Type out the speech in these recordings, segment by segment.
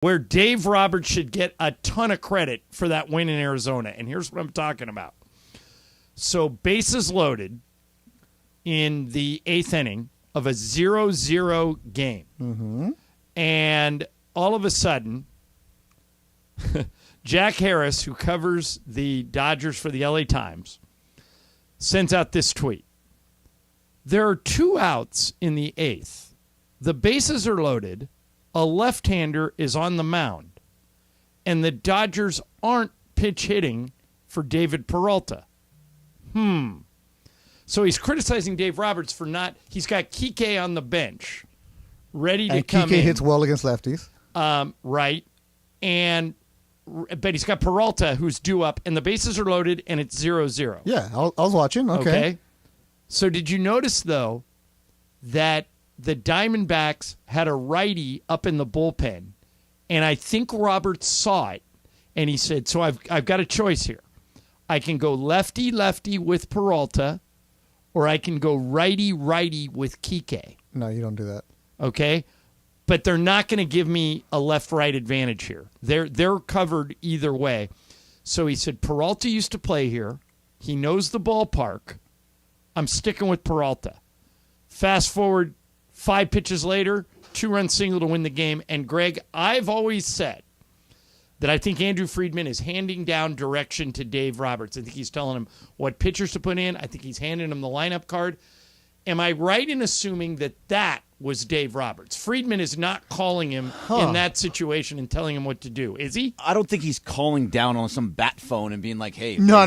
where Dave Roberts should get a ton of credit for that win in Arizona. And here's what I'm talking about. So bases loaded in the 8th inning of a 0-0 game. Mm-hmm. And all of a sudden, Jack Harris, who covers the Dodgers for the LA Times, sends out this tweet. There are 2 outs in the 8th. The bases are loaded. A left-hander is on the mound. And the Dodgers aren't pitch hitting for David Peralta. So he's criticizing Dave Roberts for not... He's got Kike on the bench, ready to come in. And Kike hits well against lefties. Right. But he's got Peralta, who's due up, and the bases are loaded, and it's 0-0. Yeah, I was watching. Okay. So did you notice, though, that the Diamondbacks had a righty up in the bullpen, and I think Roberts saw it, and he said, so I've got a choice here. I can go lefty-lefty with Peralta, or I can go righty-righty with Kike. No, you don't do that. Okay? But they're not going to give me a left-right advantage here. They're covered either way. So he said, Peralta used to play here. He knows the ballpark. I'm sticking with Peralta. Fast forward 5 pitches later, 2-run single to win the game. And, Greg, I've always said that I think Andrew Friedman is handing down direction to Dave Roberts. I think he's telling him what pitchers to put in. I think he's handing him the lineup card. Am I right in assuming that was Dave Roberts? Friedman is not calling him in that situation and telling him what to do, is he? I don't think he's calling down on some bat phone and being like, "Hey, no,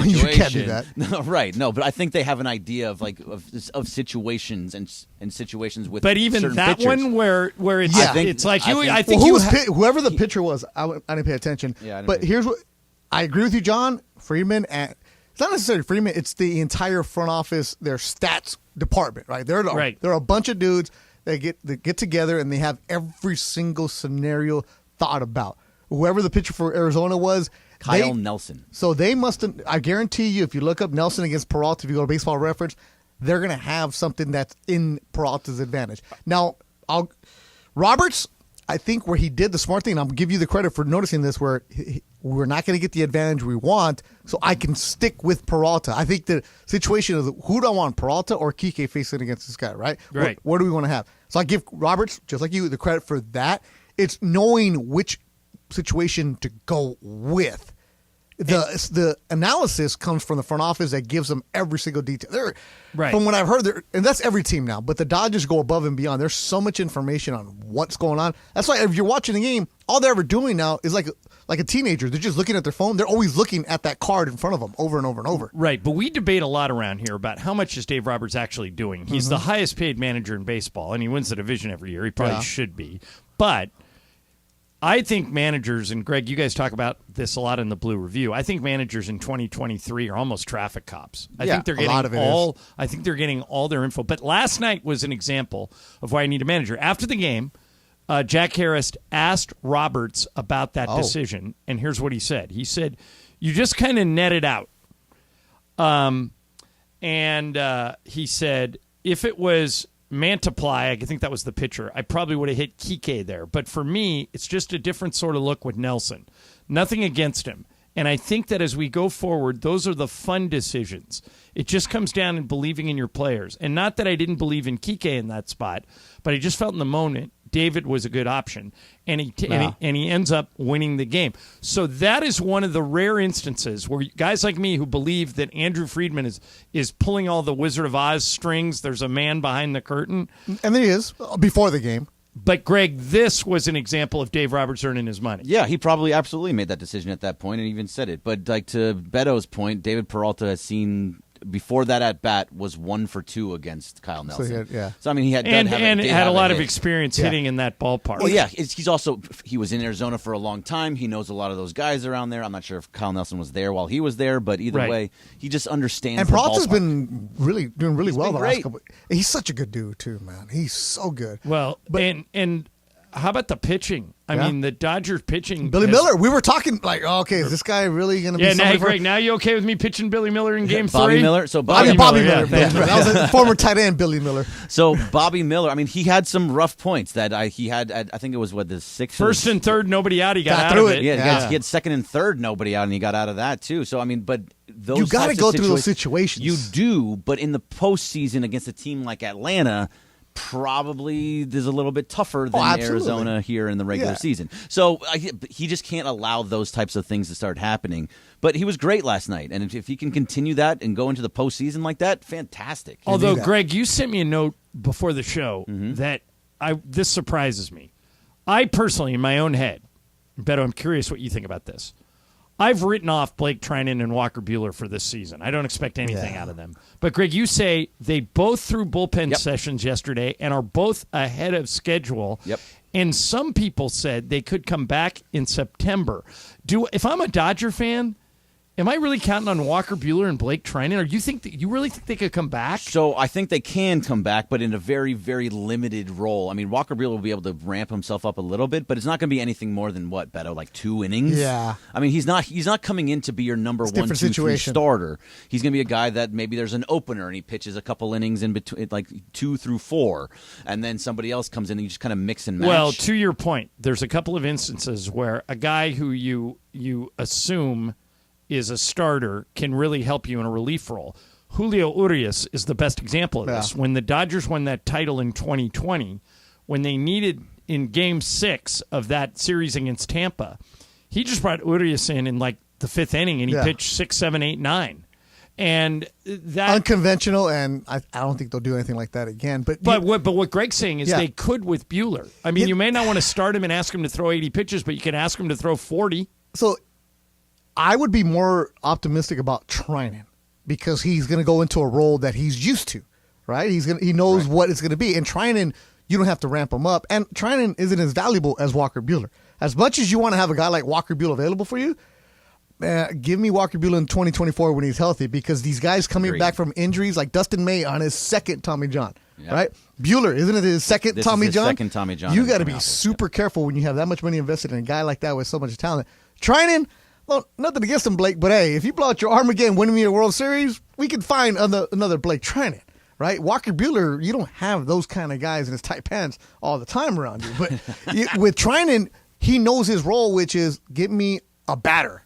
you can't do that." No, right? No, but I think they have an idea of of situations and situations with. But even that pitchers. one where it's it's like you. I think whoever the pitcher was, I didn't pay attention. Yeah, but here's what I agree with you, John. Friedman and it's not necessarily Freeman. It's the entire front office, their stats department, right? There are a bunch of dudes that get together and they have every single scenario thought about. Whoever the pitcher for Arizona was, Kyle Nelson. So they must. I guarantee you, if you look up Nelson against Peralta, if you go to Baseball Reference, they're going to have something that's in Peralta's advantage. Now, Roberts, I think where he did the smart thing, and I'll give you the credit for noticing this, where we're not going to get the advantage we want, so I can stick with Peralta. I think the situation is, who do I want, Peralta or Kike facing against this guy, right? Right. What do we want to have? So I give Roberts, just like you, the credit for that. It's knowing which situation to go with. The analysis comes from the front office that gives them every single detail. Right. From what I've heard, and that's every team now, but the Dodgers go above and beyond. There's so much information on what's going on. That's why if you're watching the game, all they're ever doing now is like a teenager. They're just looking at their phone. They're always looking at that card in front of them over and over and over. Right, but we debate a lot around here about how much is Dave Roberts actually doing. He's the highest paid manager in baseball, and he wins the division every year. He probably should be. But I think managers, and Greg, you guys talk about this a lot in the Blue Review. I think managers in 2023 are almost traffic cops. I think they're getting all their info. But last night was an example of why I need a manager. After the game, Jack Harris asked Roberts about that decision, and here's what he said. He said, "You just kind of net it out." He said, if it was Mantiply, I think that was the pitcher, I probably would have hit Kike there. But for me, it's just a different sort of look with Nelson. Nothing against him. And I think that as we go forward, those are the fun decisions. It just comes down to believing in your players. And not that I didn't believe in Kike in that spot, but I just felt in the moment David was a good option. And he ends up winning the game. So that is one of the rare instances where guys like me who believe that Andrew Friedman is pulling all the Wizard of Oz strings, there's a man behind the curtain. And there he is, before the game. But, Greg, this was an example of Dave Roberts earning his money. Yeah, he probably absolutely made that decision at that point and even said it. But like to Beto's point, David Peralta has seen before that at bat was 1 for 2 against Kyle Nelson. So I mean, he had had a lot of experience hitting in that ballpark. Well, yeah, he was in Arizona for a long time. He knows a lot of those guys around there. I'm not sure if Kyle Nelson was there while he was there, but either way, he just understands. And Peralta's been doing really well the great. last couple. He's such a good dude too, man. He's so good. Well, and how about the pitching? I mean, the Dodgers pitching. Billy Miller. We were talking like, okay, is this guy really going to be somebody? Greg, now you okay with me pitching Billy Miller in Game 3? Bobby Miller. So Bobby Miller. Yeah. That was a former tight end, Billy Miller. So Bobby Miller. I mean, he had some rough points that he had. I think it was the sixth, first and third, nobody out. He got out through of it. Yeah, he had second and third, nobody out, and he got out of that too. So I mean, but those you got to types go of through those situations. You do, but in the postseason against a team like Atlanta, probably is a little bit tougher than Arizona here in the regular season. So he just can't allow those types of things to start happening. But he was great last night, and if he can continue that and go into the postseason like that, fantastic. Although, Greg, you sent me a note before the show that this surprises me. I personally, in my own head, Beto, I'm curious what you think about this. I've written off Blake Trinan and Walker Buehler for this season. I don't expect anything out of them. But, Greg, you say they both threw bullpen sessions yesterday and are both ahead of schedule. Yep. And some people said they could come back in September. If I'm a Dodger fan, am I really counting on Walker Buehler and Blake Trinan? Or you really think they could come back? So I think they can come back, but in a very, very limited role. I mean, Walker Buehler will be able to ramp himself up a little bit, but it's not going to be anything more than what, Beto, like 2 innings? Yeah. I mean, he's not coming in to be your number 1, 2, 3 starter. He's going to be a guy that maybe there's an opener and he pitches a couple innings in between, like 2 through 4, and then somebody else comes in and you just kind of mix and match. Well, to your point, there's a couple of instances where a guy who you assume is a starter can really help you in a relief role. Julio Urias is the best example of this. When the Dodgers won that title in 2020, when they needed in Game 6 of that series against Tampa, he just brought Urias in like the 5th inning, and he pitched 6, 7, 8, 9. And that unconventional, and I don't think they'll do anything like that again. But what Greg's saying is they could with Buehler. I mean, you may not want to start him and ask him to throw 80 pitches, but you can ask him to throw 40. So I would be more optimistic about Trinan because he's going to go into a role that he's used to, right? He knows what it's going to be. And Trinan, you don't have to ramp him up. And Trinan isn't as valuable as Walker Buehler. As much as you want to have a guy like Walker Buehler available for you, give me Walker Buehler in 2024 when he's healthy, because these guys coming back from injuries, like Dustin May on his second Tommy John, right? Buehler, isn't it his second Tommy John? Second Tommy John. You got to be super careful when you have that much money invested in a guy like that with so much talent. Trinan, well, nothing against him, Blake, but hey, if you blow out your arm again winning me a World Series, we can find another Blake Trinan, right? Walker Buehler, you don't have those kind of guys in his tight pants all the time around you. But with Trinan, he knows his role, which is get me a batter.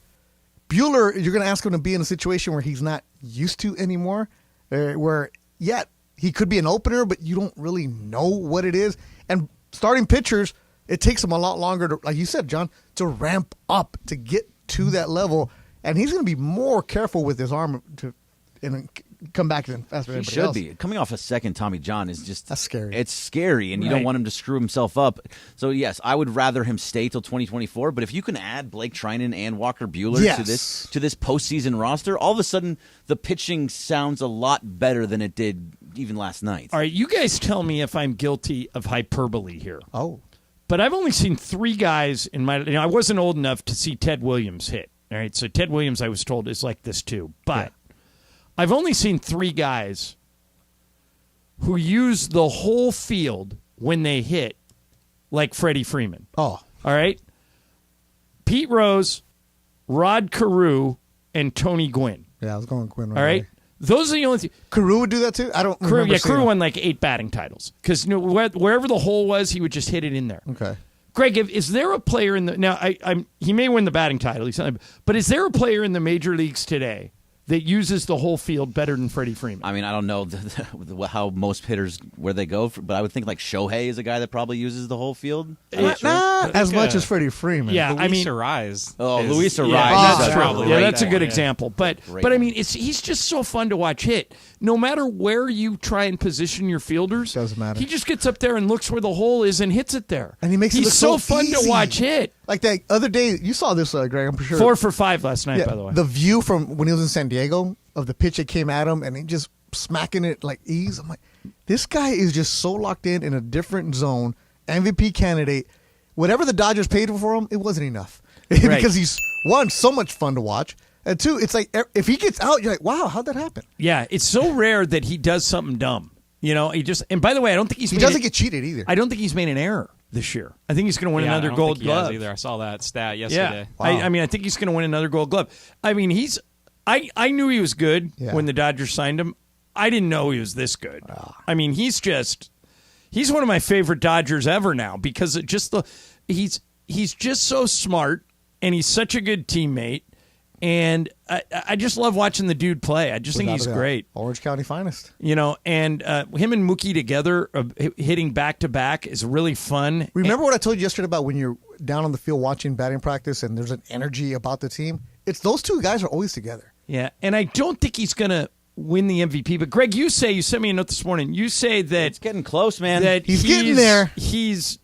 Buehler, you're going to ask him to be in a situation where he's not used to anymore, where, he could be an opener, but you don't really know what it is. And starting pitchers, it takes him a lot longer, to, like you said, John, to ramp up, to get to that level. And he's going to be more careful with his arm and come back than faster than anybody else. He should be. Coming off a second Tommy John is just... That's scary. It's scary, and you don't want him to screw himself up. So, yes, I would rather him stay till 2024, but if you can add Blake Trinan and Walker Buehler to this postseason roster, all of a sudden the pitching sounds a lot better than it did even last night. All right, you guys tell me if I'm guilty of hyperbole here. Oh. But I've only seen 3 guys in my... I wasn't old enough to see Ted Williams hit. All right, so Ted Williams, I was told, is like this too. But I've only seen 3 guys who use the whole field when they hit like Freddie Freeman. Oh. All right? Pete Rose, Rod Carew, and Tony Gwynn. Yeah, I was going Gwynn. All right? Those are the only... Carew would do that too? I don't remember. Carew won like 8 batting titles. Because wherever the hole was, he would just hit it in there. Okay. Greg, is there a player in the... Now, he may win the batting title, but is there a player in the major leagues today that uses the whole field better than Freddie Freeman? I mean, I don't know how most hitters, where they go, but I would think like Shohei is a guy that probably uses the whole field. Not as much as Freddie Freeman. Yeah, Luis Arise. Luis Arise. That's probably true. Yeah, that's a good example. But I mean, he's just so fun to watch hit. No matter where you try and position your fielders, doesn't matter. He just gets up there and looks where the hole is and hits it there. And he makes it look so fun easy to watch hit. Like that other day, you saw this, Greg, I'm sure. 4 for 5 last night, by the way. The view from when he was in San Diego of the pitch that came at him and he just smacking it like ease. I'm like, this guy is just so locked in a different zone. MVP candidate. Whatever the Dodgers paid for him, it wasn't enough. Because he's, 1, so much fun to watch. And 2, it's like if he gets out, you're like, wow, how'd that happen? Yeah, it's so rare that he does something dumb. You know, he just, and by the way, I don't think he doesn't get cheated either. I don't think he's made an error. this year. I think he's going to win Yeah, another I don't Gold think he has Glove. either. I saw that stat yesterday. Yeah, Wow. I mean, I think he's going to win another Gold Glove. I mean, I knew he was good when the Dodgers signed him. I didn't know he was this good. I mean, he's one of my favorite Dodgers ever now because he's just so smart and he's such a good teammate. And I just love watching the dude play. I just think he's great. Orange County finest. You know, and him and Mookie together hitting back-to-back is really fun. Remember what I told you yesterday about when you're down on the field watching batting practice and there's an energy about the team? It's those two guys are always together. Yeah, and I don't think he's going to win the MVP. But, Greg, you sent me a note this morning. You say that It's getting close, man. that He's getting there.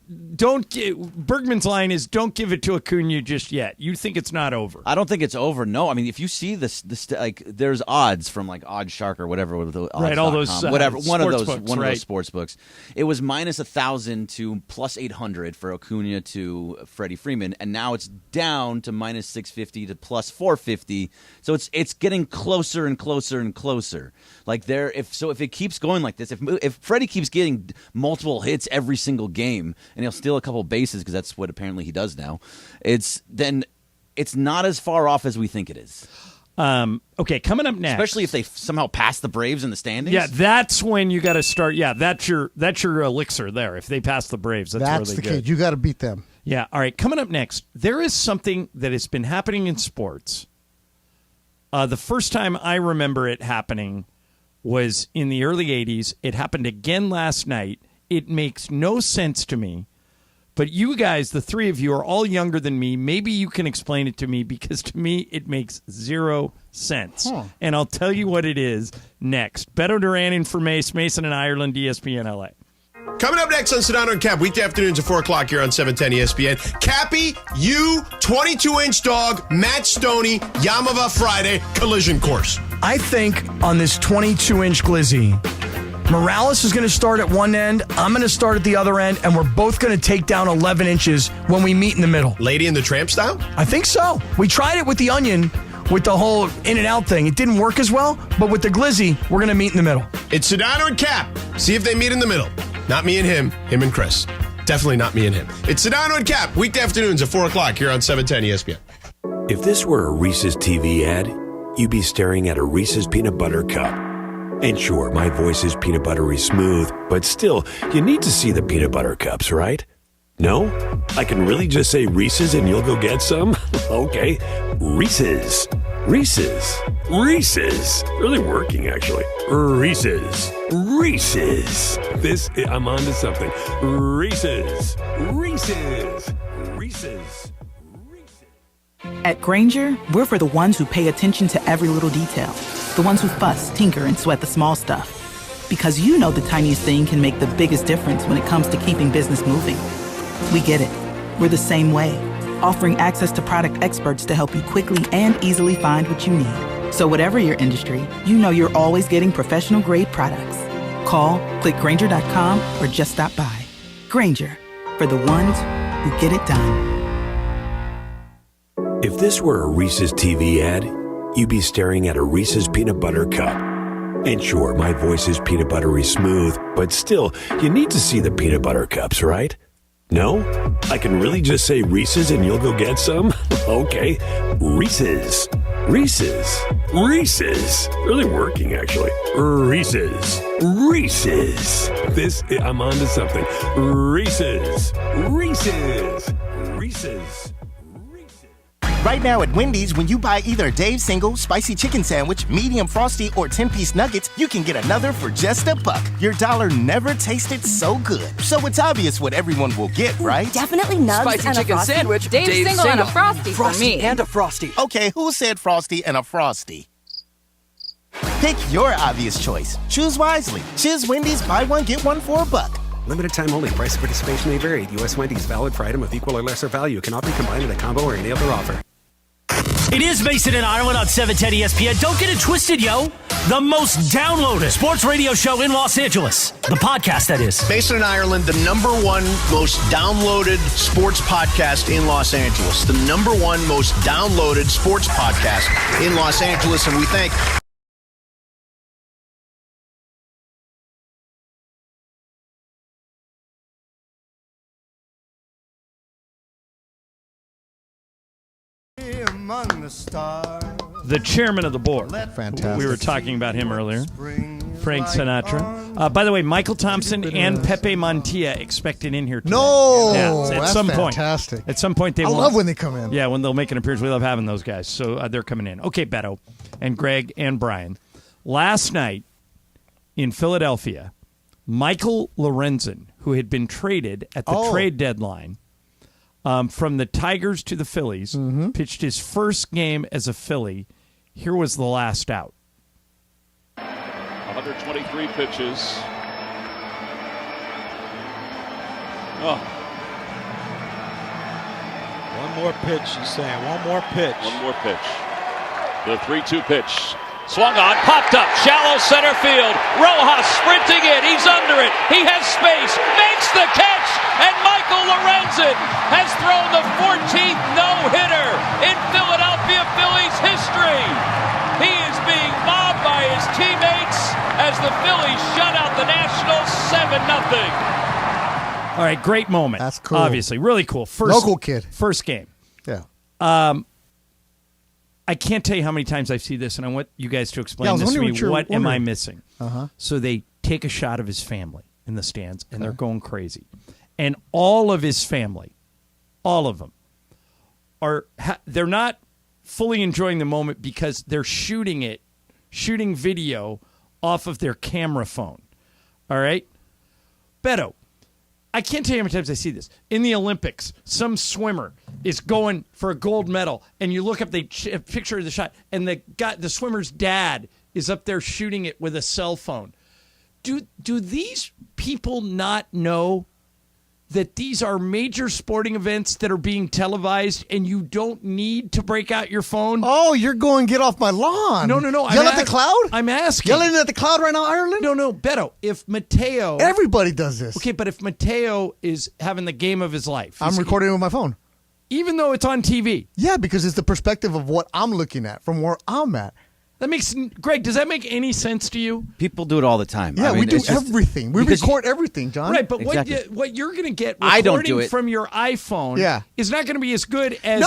Bergman's line is don't give it to Acuna just yet. You think it's not over. I don't think it's over. No, I mean, if you see this, like, there's odds from like OddsShark or whatever, with the Right, all those, whatever, one of those right. sports books. It was minus 1,000 to plus 800 for Acuna to Freddie Freeman, and now it's down to minus 650 to plus 450. So it's getting closer and closer and closer. Like if it keeps going like this, if Freddie keeps getting multiple hits every single game, and he'll steal a couple bases because that's what apparently he does now, it's not as far off as we think it is. Okay, coming up next, Especially if they somehow pass the Braves in the standings. yeah, that's when you got to start. Yeah, that's your elixir there. If they pass the Braves, that's That's really the good. key. You got to beat them. Yeah. All right. Coming up next, there is something that has been happening in sports. The first time I remember it happening was in the early 80s. It happened again last night. It makes no sense to me. But you guys, the three of you, are all younger than me. Maybe you can explain it to me because to me it makes zero sense. And I'll tell you what it is next. Beto Duran in for Mason in Ireland, ESPN LA. Coming up next on Sedano and Cap, weekday afternoons at 4 o'clock here on 710 ESPN. Cappy, you, 22-inch dog, Matt Stoney, Yamava Friday, collision course. I think on this 22-inch glizzy, Morales is going to start at one end, I'm going to start at the other end, and we're both going to take down 11 inches when we meet in the middle. Lady and the Tramp style? I think so. We tried it with the onion, with the whole in and out thing. It didn't work as well, but with the glizzy, we're going to meet in the middle. It's Sedano and Cap. See if they meet in the middle. Not me and him and Chris. Definitely not me and him. It's Sedano and Cap, weekday afternoons at 4 o'clock here on 710 ESPN. If this were a Reese's TV ad, you'd be staring at a Reese's peanut butter cup. And sure, my voice is peanut buttery smooth, but still, you need to see the peanut butter cups, right? No? I can really just say Reese's and you'll go get some? Okay. Reese's. Reese's. Reese's. Really working, actually. Reese's. Reese's. I'm on to something. Reese's. Reese's. Reese's. At Grainger, we're for the ones who pay attention to every little detail. The ones who fuss, tinker, and sweat the small stuff. Because you know the tiniest thing can make the biggest difference when it comes to keeping business moving. We get it. We're the same way. Offering access to product experts to help you quickly and easily find what you need. So whatever your industry, you know you're always getting professional-grade products. Call, click Grainger.com, or just stop by. Grainger, for the ones who get it done. If this were a Reese's TV ad, you'd be staring at a Reese's peanut butter cup. And sure, my voice is peanut buttery smooth, but still, you need to see the peanut butter cups, right? No? I can really just say Reese's and you'll go get some? Okay. Reese's. Reese's. Reese's. Really working, actually. Reese's. Reese's. I'm on to something. Reese's. Reese's. Reese's. Right now at Wendy's, when you buy either a Dave's Single, Spicy Chicken Sandwich, Medium Frosty, or 10-piece nuggets, you can get another for just $1. Your dollar never tasted so good. So it's obvious what everyone will get, right? Definitely nugs Spicy and chicken a Frosty. sandwich, Dave's Single and a Frosty for Frosty me. and a Frosty. Okay, who said Frosty and a Frosty? Pick your obvious choice. Choose wisely. Choose Wendy's, buy one, get one for $1. Limited time only. Price of participation may vary. U.S. Wendy's, valid for item of equal or lesser value. Cannot be combined in a combo or any other offer. It is Mason and Ireland on 710 ESPN. Don't get it twisted, yo. The most downloaded sports radio show in Los Angeles. The podcast, that is. Mason and Ireland, the #1 most downloaded sports podcast in Los Angeles. The #1 most downloaded sports podcast in Los Angeles. And we thank the chairman of the board. Fantastic. We were talking about him earlier. Frank Sinatra. By the way, Michael Thompson and Pepe Montilla expected in here today. No, at that's some point. fantastic. At some point, I love when they come in. Yeah, when they'll make an appearance. We love having those guys. So they're coming in. Okay, Beto and Greg and Brian. Last night in Philadelphia, Michael Lorenzen, who had been traded at the trade deadline from the Tigers to the Phillies, pitched his first game as a Philly. Here was the last out. 123 pitches. Oh. One more pitch, he's saying. One more pitch. One more pitch. The 3-2 pitch. Swung on, popped up, shallow center field. Rojas sprinting in, he's under it. He has space, makes the catch, and Michael Lorenzen has thrown the 14th no-hitter in Philadelphia Phillies history. He is being mobbed by his teammates as the Phillies shut out the Nationals 7-0. All right, great moment. That's cool. Obviously, really cool. Local kid. First game. Yeah. I can't tell you how many times I've seen this, and I want you guys to explain this to me. What am I missing? So they take a shot of his family in the stands, and they're going crazy. And all of his family, all of them, they're not fully enjoying the moment because they're shooting video off of their camera phone. All right? Beto, I can't tell you how many times I see this. In the Olympics, some swimmer is going for a gold medal, and you look up the picture of the shot, and the swimmer's dad is up there shooting it with a cell phone. Do these people not know that these are major sporting events that are being televised, and you don't need to break out your phone? Oh, you're going get off my lawn. No. Yell at the cloud? I'm asking. Yelling at the cloud right now, Ireland? No, Beto, if Mateo... Everybody does this. Okay, but if Mateo is having the game of his life... I'm recording it with my phone. Even though it's on TV? Yeah, because it's the perspective of what I'm looking at from where I'm at. Greg, does that make any sense to you? People do it all the time. Yeah, we do everything. We record everything, John. Right, but exactly. what you're going to get I don't recording do it. from your iPhone is not going to be as good as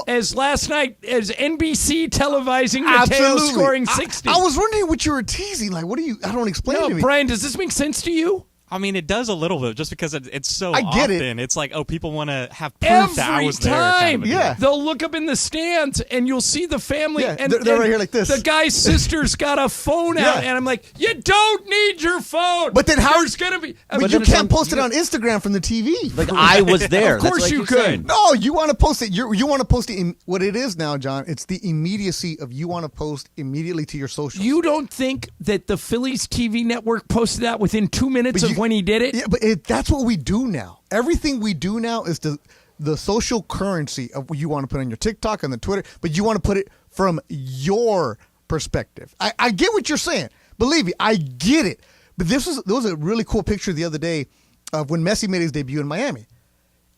as last night as NBC televising Mateo scoring 60. I was wondering what you were teasing. Like, what do you? I don't explain to me. Brian, does this make sense to you? I mean, it does a little bit, just because it's so I get often. It's like, people want to have proof that I was there. Time, kind of they'll look up in the stands and you'll see the family. Yeah, and they're right here like this. The guy's sister's got a phone out, and I'm like, you don't need your phone. But then There's going to be. But you can't post it on Instagram from the TV. Like I was there. Of course you could. No, you want to post it. You want to post it. What it is now, John? It's the immediacy of you want to post immediately to your socials. You don't think that the Phillies TV network posted that within 2 minutes of when he did it? Yeah, but that's what we do now. Everything we do now is the social currency of what you want to put on your TikTok and the Twitter, but you want to put it from your perspective. I get what you're saying. Believe me, I get it. But there was a really cool picture the other day of when Messi made his debut in Miami.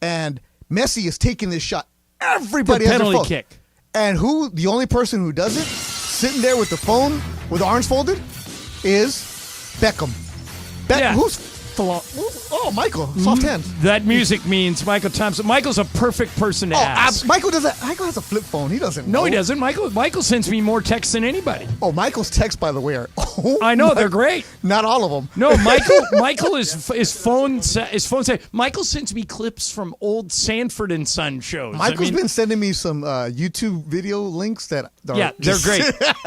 And Messi is taking this shot. Everybody has a penalty phone. kick. And the only person who does it, sitting there with the phone, with the arms folded, is Beckham. Who's... Oh, Michael, soft hands. That music means Michael Thompson. Michael's a perfect person to ask. Michael has a flip phone. He doesn't know. No, he doesn't. Michael sends me more texts than anybody. Oh, Michael's texts, by the way, are... I know, they're great. Not all of them. No, Michael is phone say. Michael sends me clips from old Sanford and Son shows. Michael's been sending me some YouTube video links that are they're great.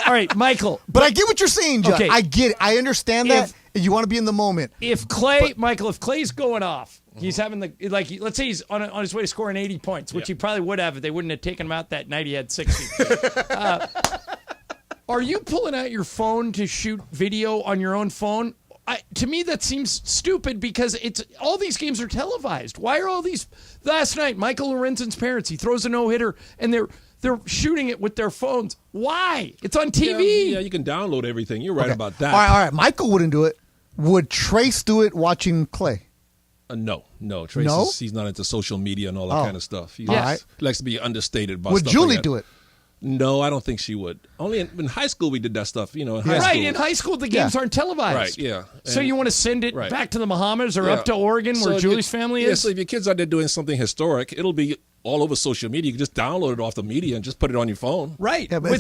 All right, Michael. But I get what you're saying, John. Okay. I get it. I understand that. You want to be in the moment. If Clay's going off, he's having let's say he's on his way to scoring 80 points, which he probably would have if they wouldn't have taken him out that night he had 60. Are you pulling out your phone to shoot video on your own phone? To me, that seems stupid because all these games are televised. Why are all these? Last night, Michael Lorenzen's parents, he throws a no-hitter, and they're shooting it with their phones. Why? It's on TV. Yeah, you can download everything. You're right about that. All right. Michael wouldn't do it. Would Trace do it watching Clay? No. Trace he's not into social media and all that kind of stuff. He likes to be understated about stuff. Would Julie like do it? No, I don't think she would. Only in high school we did that stuff. In high school. In high school the games aren't televised. Right. Yeah. So you want to send it back to the Bahamas or up to Oregon where Julie's family is? Yeah. So if your kids out there doing something historic, it'll be all over social media. You can just download it off the media and just put it on your phone. Right. Yeah, but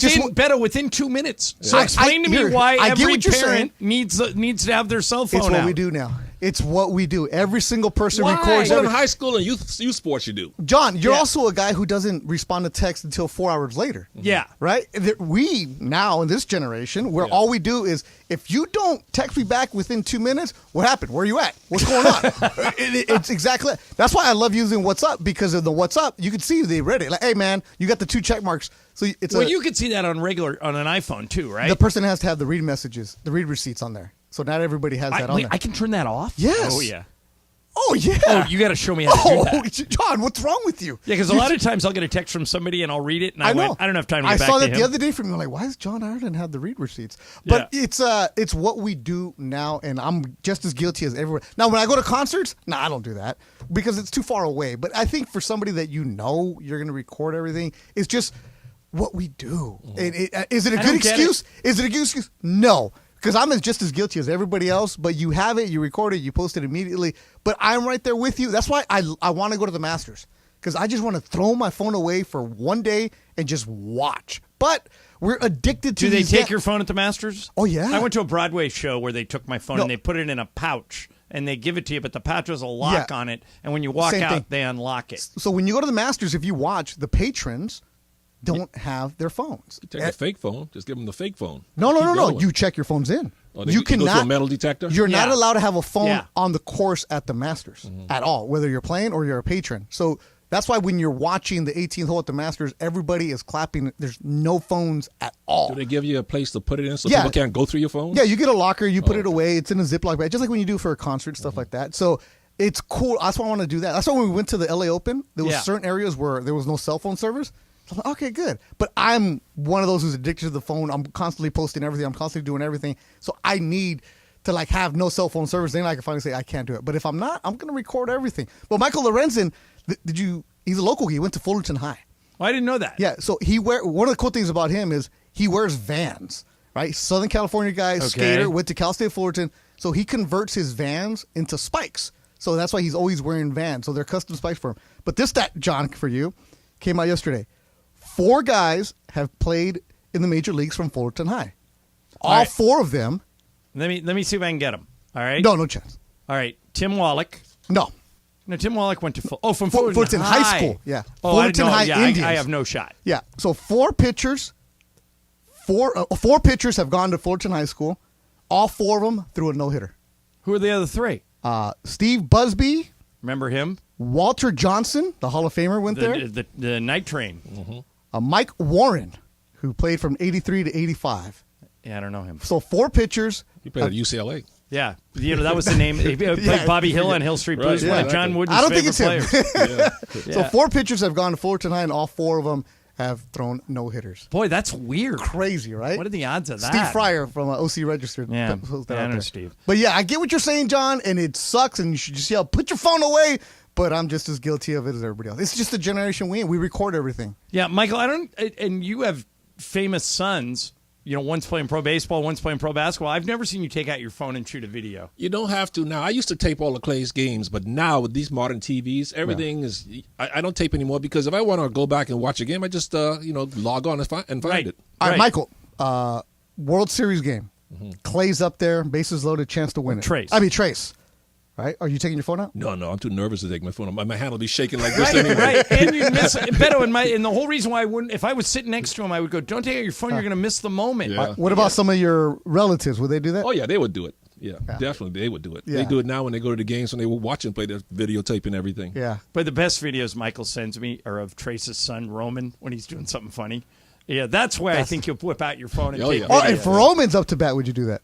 within 2 minutes. So explain to me why every parent needs to have their cell phone It's what out. we do now. It's what we do. Every single person Why? records. Well, in high school and youth sports, you do. John, you're also a guy who doesn't respond to text until 4 hours later. Yeah. Right? We, now in this generation, where all we do is, if you don't text me back within 2 minutes, what happened? Where are you at? What's going on? It's exactly that. That's why I love using WhatsApp, because of the WhatsApp, you can see they read it. Like, hey, man, you got the 2 check marks. So it's you could see that on an iPhone too, right? The person has to have the read messages, the read receipts on there. So not everybody has that on there. I can turn that off? Yes. Oh, yeah. Oh, yeah. Oh, you got to show me how to do that. John, what's wrong with you? Yeah, because a lot of times I'll get a text from somebody and I'll read it, and I don't have time to get back to him. I saw that the other day from you. I'm like, why does John Ireland have the read receipts? But it's what we do now, and I'm just as guilty as everyone. Now, when I go to concerts, I don't do that because it's too far away. But I think for somebody that you're going to record everything, it's just what we do. Is it a good excuse? Is it a good excuse? No. Because I'm just as guilty as everybody else, but you have it, you record it, you post it immediately. But I'm right there with you. That's why I want to go to the Masters, because I just want to throw my phone away for one day and just watch. But we're addicted to Do they take your phone at the Masters? Oh, yeah. I went to a Broadway show where they took my phone and they put it in a pouch, and they give it to you, but the pouch has a lock on it, and when you walk out, they unlock it. So when you go to the Masters, if you watch, the patrons don't have their phones. You take a fake phone. Just give them the fake phone. No. You check your phones in. You cannot go to a metal detector? You're not allowed to have a phone on the course at the Masters at all, whether you're playing or you're a patron. So that's why when you're watching the 18th hole at the Masters, everybody is clapping. There's no phones at all. Do they give you a place to put it in so people can't go through your phone? Yeah, you get a locker. You put it away. It's in a Ziploc bag, just like when you do for a concert, stuff like that. So it's cool. That's why I want to do that. That's why when we went to the LA Open, there was certain areas where there was no cell phone service. I'm like, okay, good. But I'm one of those who's addicted to the phone. I'm constantly posting everything. I'm constantly doing everything. So I need to have no cell phone service. Then I can finally say I can't do it. But if I'm not, I'm going to record everything. But Michael Lorenzen, he's a local. He went to Fullerton High. Well, I didn't know that. Yeah. So one of the cool things about him is he wears Vans, right? Southern California guy, skater, went to Cal State Fullerton. So he converts his Vans into spikes. So that's why he's always wearing Vans. So they're custom spikes for him. But this stat, John, for you, came out yesterday. 4 guys have played in the major leagues from Fullerton High. All 4 of them. Let me see if I can get them. All right. No chance. All right. Tim Wallach. No, Tim Wallach went to from Fullerton High School. Yeah. Oh, Fullerton High Indians. I have no shot. Yeah. So 4 pitchers. 4 pitchers have gone to Fullerton High School. All 4 of them threw a no-hitter. Who are the other 3? Steve Busby. Remember him? Walter Johnson, the Hall of Famer, went there. The night train. Mm-hmm. Mike Warren, who played from 83 to 85. Yeah, I don't know him. So 4 pitchers. He played at UCLA. Yeah, that was the name. He played Bobby Hill on Hill Street Blues. One of John Wooden's favorite players. So 4 pitchers have gone to Fullerton High, and all 4 of them have thrown no-hitters. Boy, that's weird. Crazy, right? What are the odds of that? Steve Fryer from OC Registered. Yeah, I know Steve. But yeah, I get what you're saying, John, and it sucks, and you should just yell, put your phone away. But I'm just as guilty of it as everybody else. It's just a generation we record everything. Yeah, Michael, and you have famous sons. One's playing pro baseball, one's playing pro basketball. I've never seen you take out your phone and shoot a video. You don't have to now. I used to tape all of Clay's games, but now with these modern TVs, everything is. I don't tape anymore because if I want to go back and watch a game, I just log on and find it. All right, Michael, World Series game. Mm-hmm. Clay's up there, bases loaded, chance to win it. Trace. Right? Are you taking your phone out? No, I'm too nervous to take my phone out. My hand will be shaking like this anyway. Right, and you miss Beto, and the whole reason why I wouldn't, if I was sitting next to him, I would go, don't take out your phone, you're going to miss the moment. Yeah. What about some of your relatives? Would they do that? Oh, yeah, they would do it. Yeah, definitely, they would do it. Yeah. They do it now when they go to the games, when they watch and play the videotape and everything. Yeah. But the best videos Michael sends me are of Trace's son, Roman, when he's doing something funny. Yeah, that's why I think you'll whip out your phone and take videos. If Roman's up to bat, would you do that?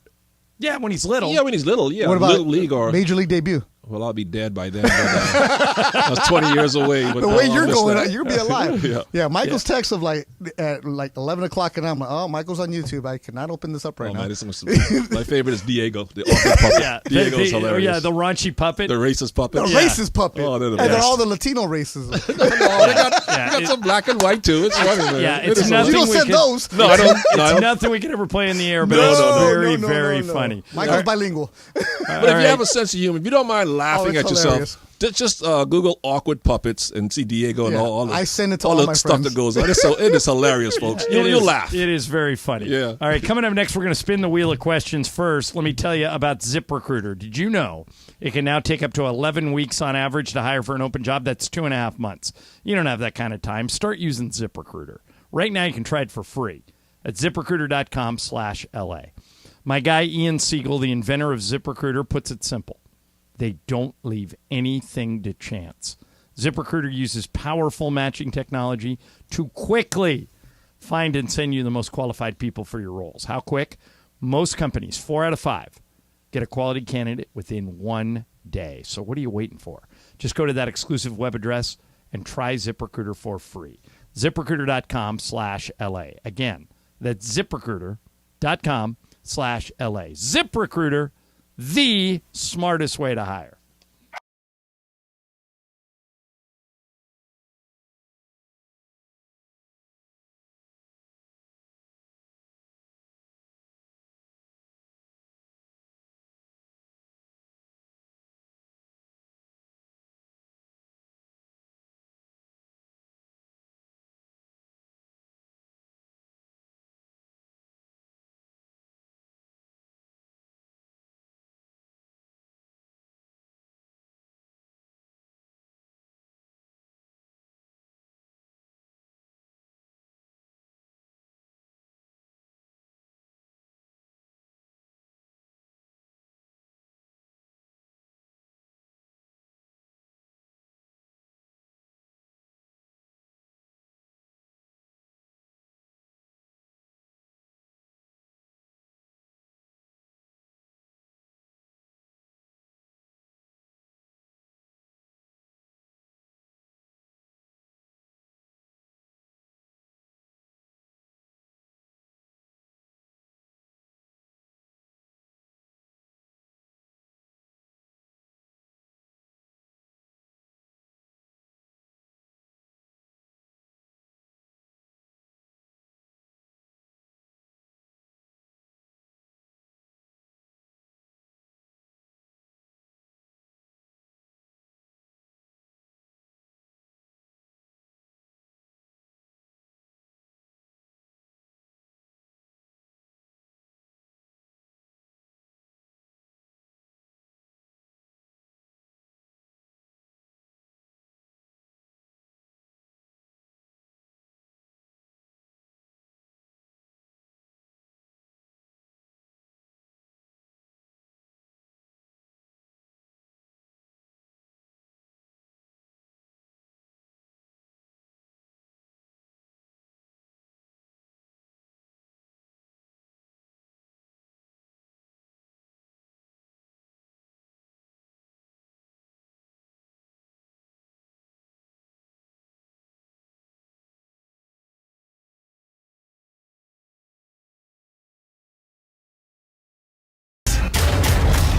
Yeah, when he's little. Yeah, when he's little. Yeah, what about Little League or Major League debut? Well, I'll be dead by then. But, I was 20 years away. But the way you're going, you'll be alive. Yeah. Michael's text of at 11 o'clock, and I'm like, oh, Michael's on YouTube. I cannot open this up right now. Man, my favorite is Diego, the awkward puppet. Yeah, Diego's hilarious. Yeah, the raunchy puppet. The racist puppet. Racist puppet. Oh, they're the and best. then all the Latino races. They got some black and white, too. It's funny, man. Yeah, it's nothing. You don't send those. No, I don't. It's nothing we can ever play in the air, but No, it's very funny. Michael's bilingual. But if you have a sense of humor, if you don't mind laughing at yourself, Just Google awkward puppets and see Diego and all the, I send it to all all the my stuff friends. that goes on. It is hilarious, folks. You'll laugh. It is very funny. Yeah. All right, coming up next, we're going to spin the wheel of questions. First, let me tell you about ZipRecruiter. Did you know it can now take up to 11 weeks on average to hire for an open job? That's 2.5 months. You don't have that kind of time. Start using ZipRecruiter. Right now, you can try it for free at ZipRecruiter.com/LA. My guy, Ian Siegel, the inventor of ZipRecruiter, puts it simple. They don't leave anything to chance. ZipRecruiter uses powerful matching technology to quickly find and send you the most qualified people for your roles. How quick? Most companies, 4 out of 5, get a quality candidate within 1 day. So what are you waiting for? Just go to that exclusive web address and try ZipRecruiter for free. ZipRecruiter.com/LA. Again, that's ZipRecruiter.com/LA. ZipRecruiter, the smartest way to hire.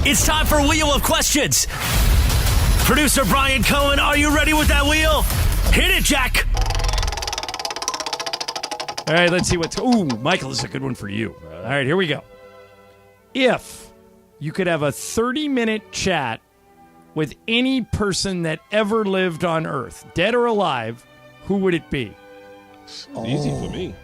It's time for Wheel of Questions. Producer Brian Cohen, are you ready with that wheel? Hit it, Jack. All right, let's see what's... Ooh, Michael, this is a good one for you. All right, here we go. If you could have a 30-minute chat with any person that ever lived on Earth, dead or alive, who would it be? Easy for me.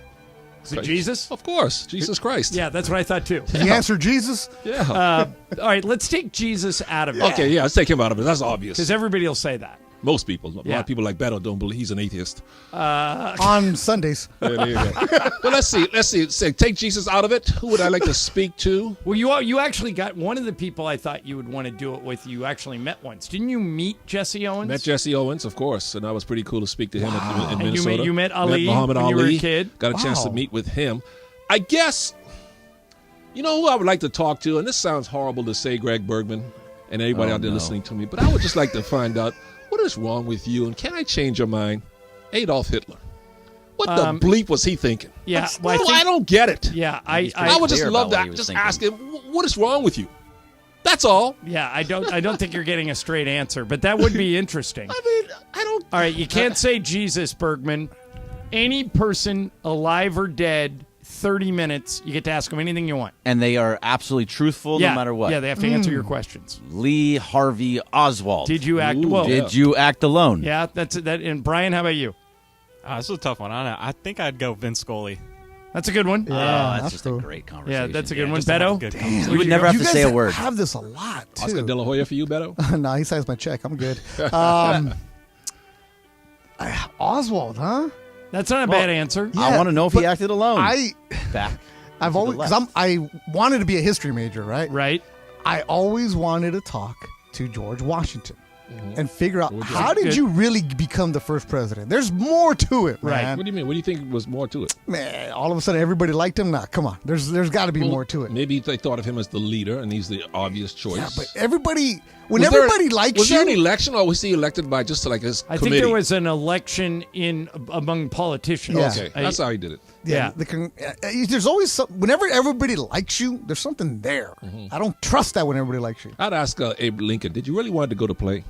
Is it Jesus? Of course, Jesus Christ. Yeah, that's what I thought too. The answer, Jesus? Yeah. All right, let's take Jesus out of it. Okay, yeah, let's take him out of it. That's obvious. Because everybody will say that. Most people. A lot Yeah. of people like Beto don't believe he's an atheist. On Sundays. Yeah, there you go. Well, let's see. Say, take Jesus out of it. Who would I like to speak to? Well, you actually got one of the people I thought you would want to do it with. You actually met once. Didn't you meet Jesse Owens? Met Jesse Owens, of course, and that was pretty cool to speak to him in And Minnesota. you met Ali Muhammad when Ali. you were a kid? Got a chance to Wow. meet with him. I guess, you know who I would like to talk to, and this sounds horrible to say, Greg Bergman, and everybody out there listening to me, but I would just like to find out what is wrong with you, and can I change your mind? Adolf Hitler. What the bleep was he thinking? Yeah, I don't get it. Yeah, I would just love to just ask him, what is wrong with you? That's all. Yeah, I don't think you're getting a straight answer, but that would be interesting. I mean, I don't. All right, you can't say Jesus, Bergman. Any person, alive or dead, 30 minutes. You get to ask them anything you want. And they are absolutely truthful no matter what. Yeah, they have to answer your questions. Lee Harvey Oswald. Did you act Did you act alone? Yeah, that's that. And Brian, how about you? This is a tough one. I think I'd go Vince Scully. That's a good one. That's just a great conversation. Yeah, that's a good one. Beto? You would never have to say a word. You guys have this a lot, too. Oscar De La Hoya for you, Beto? No, he signs my check. I'm good. Oswald, huh? That's not a bad answer. Yeah, I want to know if he acted alone. I've always, because I wanted to be a history major, right? Right. I always wanted to talk to George Washington and figure out how did you really become the first president? There's more to it, Right. man. What do you mean? What do you think was more to it? Man, all of a sudden everybody liked him. Nah, come on. There's got to be more to it. Maybe they thought of him as the leader, and he's the obvious choice. Yeah, but everybody, when everybody likes was you, there an election, or was he elected by just like his I committee? think there was an election among politicians. Yeah. Okay, that's how he did it. Yeah, there's always whenever everybody likes you, there's something there. I don't trust that when everybody likes you. I'd ask Abe Lincoln, did you really want to go to play?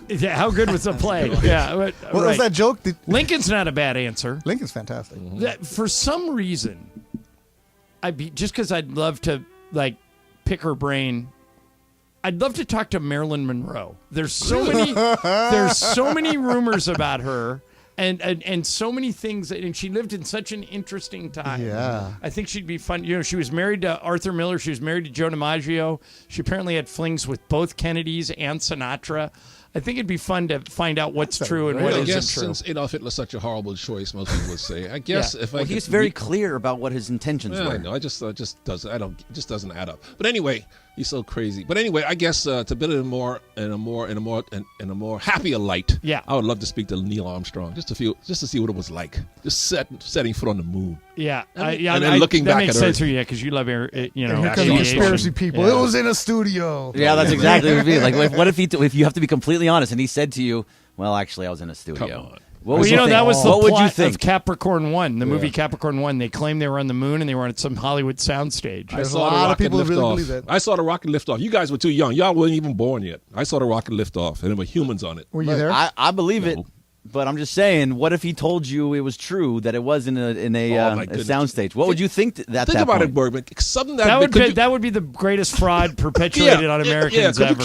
Yeah, how good was the play? Yeah. What was that joke? Lincoln's not a bad answer. Lincoln's fantastic. For some reason, just because I'd love to pick her brain. I'd love to talk to Marilyn Monroe. There's so many rumors about her. And so many things, and she lived in such an interesting time. Yeah. I think she'd be fun. She was married to Arthur Miller. She was married to Joe DiMaggio. She apparently had flings with both Kennedys and Sinatra. I think it'd be fun to find out what's true and what I isn't guess true. since Adolf Hitler's such a horrible choice, most people would say. I guess if I he's very clear about what his intentions were. I know. It just doesn't add up. But anyway, he's so crazy. But anyway, I guess to put it in a more happier light. Yeah. I would love to speak to Neil Armstrong just to see what it was like, just setting foot on the moon. Yeah, and then looking that back makes at sense Earth. for you because you love Here comes aviation. conspiracy people. Yeah. It was in a studio. Yeah, that's exactly what it would be. Like, what if you have to be completely honest, and he said to you, "Well, actually, I was in a studio." Come on. What would you think? that was the what would you plot think? of Capricorn 1, the movie Capricorn 1. They claimed they were on the moon and they were on some Hollywood soundstage. There's a lot of people who really believe that. I saw the rocket lift off. You guys were too young. Y'all weren't even born yet. I saw the rocket lift off, and there were humans on it. Were you there? I believe it. But I'm just saying, what if he told you it was true that it was in a soundstage? What would you think Think that about point? it, Bergman. Something That would be the greatest fraud perpetuated on Americans Could ever.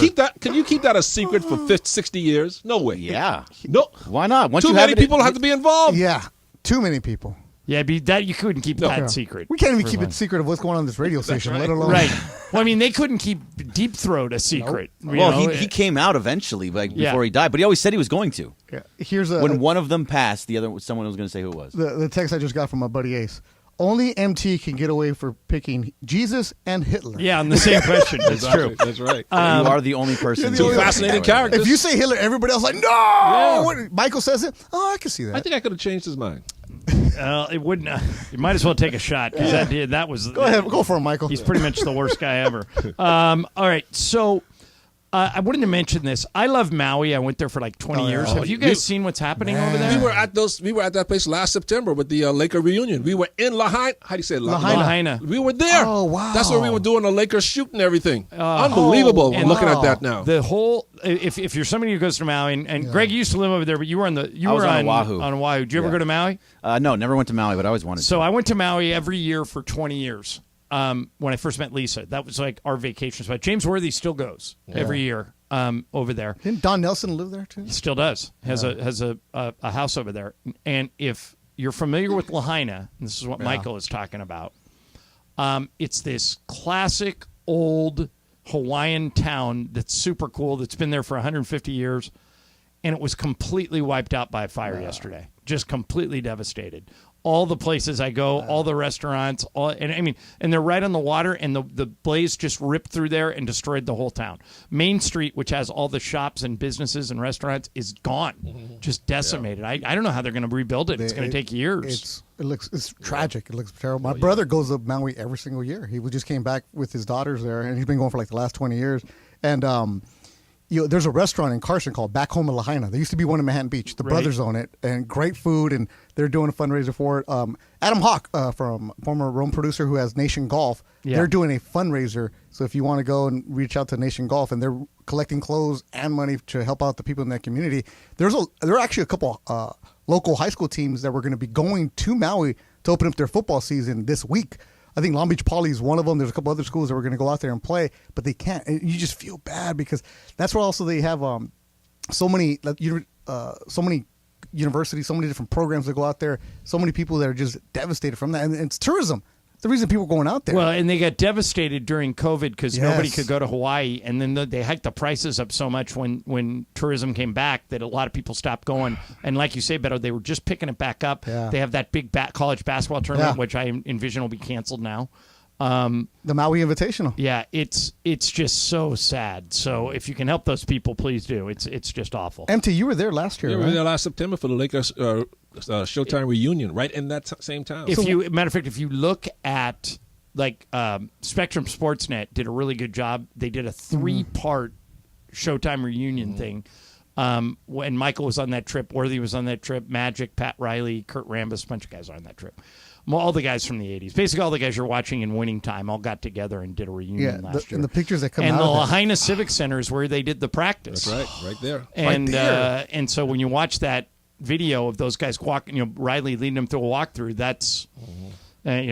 you keep that a secret for 50, 60 years? No way. Yeah. No. Why not? Once Too you many have people have to be involved. Yeah, too many people. Yeah, you couldn't keep that secret. We can't even keep it secret of what's going on in this radio station, let alone Right. Well, I mean, they couldn't keep Deep Throat a secret. Nope. Well, he came out eventually, before he died, but he always said he was going to. Yeah. Here's when one of them passed, someone was going to say who it was. The text I just got from my buddy Ace. Only MT can get away for picking Jesus and Hitler. Yeah, on the same question. That's true. That's right. You are the only person. Two fascinating characters. If you say Hitler, everybody else is like, no! What? Michael says it. Oh, I can see that. I think I could have changed his mind. It wouldn't. You might as well take a shot because that was. Go ahead, go for him, Michael. He's pretty much the worst guy ever. All right, so I wanted to mention this. I love Maui. I went there for like 20 years. Have you guys seen what's happening over there? We were at that place last September with the Laker reunion. We were in Lahaina. How do you say it? Lahaina. We were there. Oh, wow. That's where we were doing the Lakers shoot and everything. Unbelievable. We're looking at that now. The whole if you're somebody who goes to Maui and Greg used to live over there, but you were on Oahu. On Oahu. Did you ever go to Maui? No, never went to Maui, but I always wanted to. So I went to Maui every year for 20 years. When I first met Lisa, that was like our vacation spot. James Worthy still goes every year over there. Didn't Don Nelson live there too? He still does. Has a house over there. And if you're familiar with Lahaina, and this is what Michael is talking about, it's this classic old Hawaiian town that's super cool. That's been there for 150 years, and it was completely wiped out by a fire yesterday. Just completely devastated. All the places I go, all the restaurants, and they're right on the water, and the blaze just ripped through there and destroyed the whole town. Main Street, which has all the shops and businesses and restaurants, is gone, just decimated. I don't know how they're going to rebuild it. It's going to take years. It's tragic. It looks terrible. My brother goes to Maui every single year. He just came back with his daughters there, and he's been going for like the last 20 years. And there's a restaurant in Carson called Back Home in Lahaina. There used to be one in Manhattan Beach. The brothers own it, and great food, and they're doing a fundraiser for it. Adam Hawk, from former Rome producer who has Nation Golf, they're doing a fundraiser. So if you want to go and reach out to Nation Golf, and they're collecting clothes and money to help out the people in that community. There are actually a couple local high school teams that were going to be going to Maui to open up their football season this week. I think Long Beach Poly is one of them. There's a couple other schools that were going to go out there and play, but they can't. And you just feel bad because that's where also they have so many universities, so many different programs that go out there, so many people that are just devastated from that. And it's tourism. The reason people are going out there. Well, and they got devastated during COVID because nobody could go to Hawaii, and then they hiked the prices up so much when tourism came back that a lot of people stopped going. And like you say, Beto, they were just picking it back up. Yeah. They have that big college basketball tournament, which I envision will be canceled now. The Maui Invitational. Yeah, it's just so sad. So if you can help those people, please do. It's just awful. MT, you were there last year, Yeah, right? we were there last September for the Lakers Showtime reunion, right in that same town. Matter of fact, if you look at Spectrum Sportsnet did a really good job. They did a 3-part Showtime reunion thing. When Michael was on that trip, Worthy was on that trip, Magic, Pat Riley, Kurt Rambis, a bunch of guys on that trip. All the guys from the 80s. Basically, all the guys you're watching in Winning Time all got together and did a reunion last year. And the pictures that come out of the it. Lahaina Civic Center is where they did the practice. That's right there. And and so when you watch that video of those guys walking, Riley leading them through a walkthrough, that's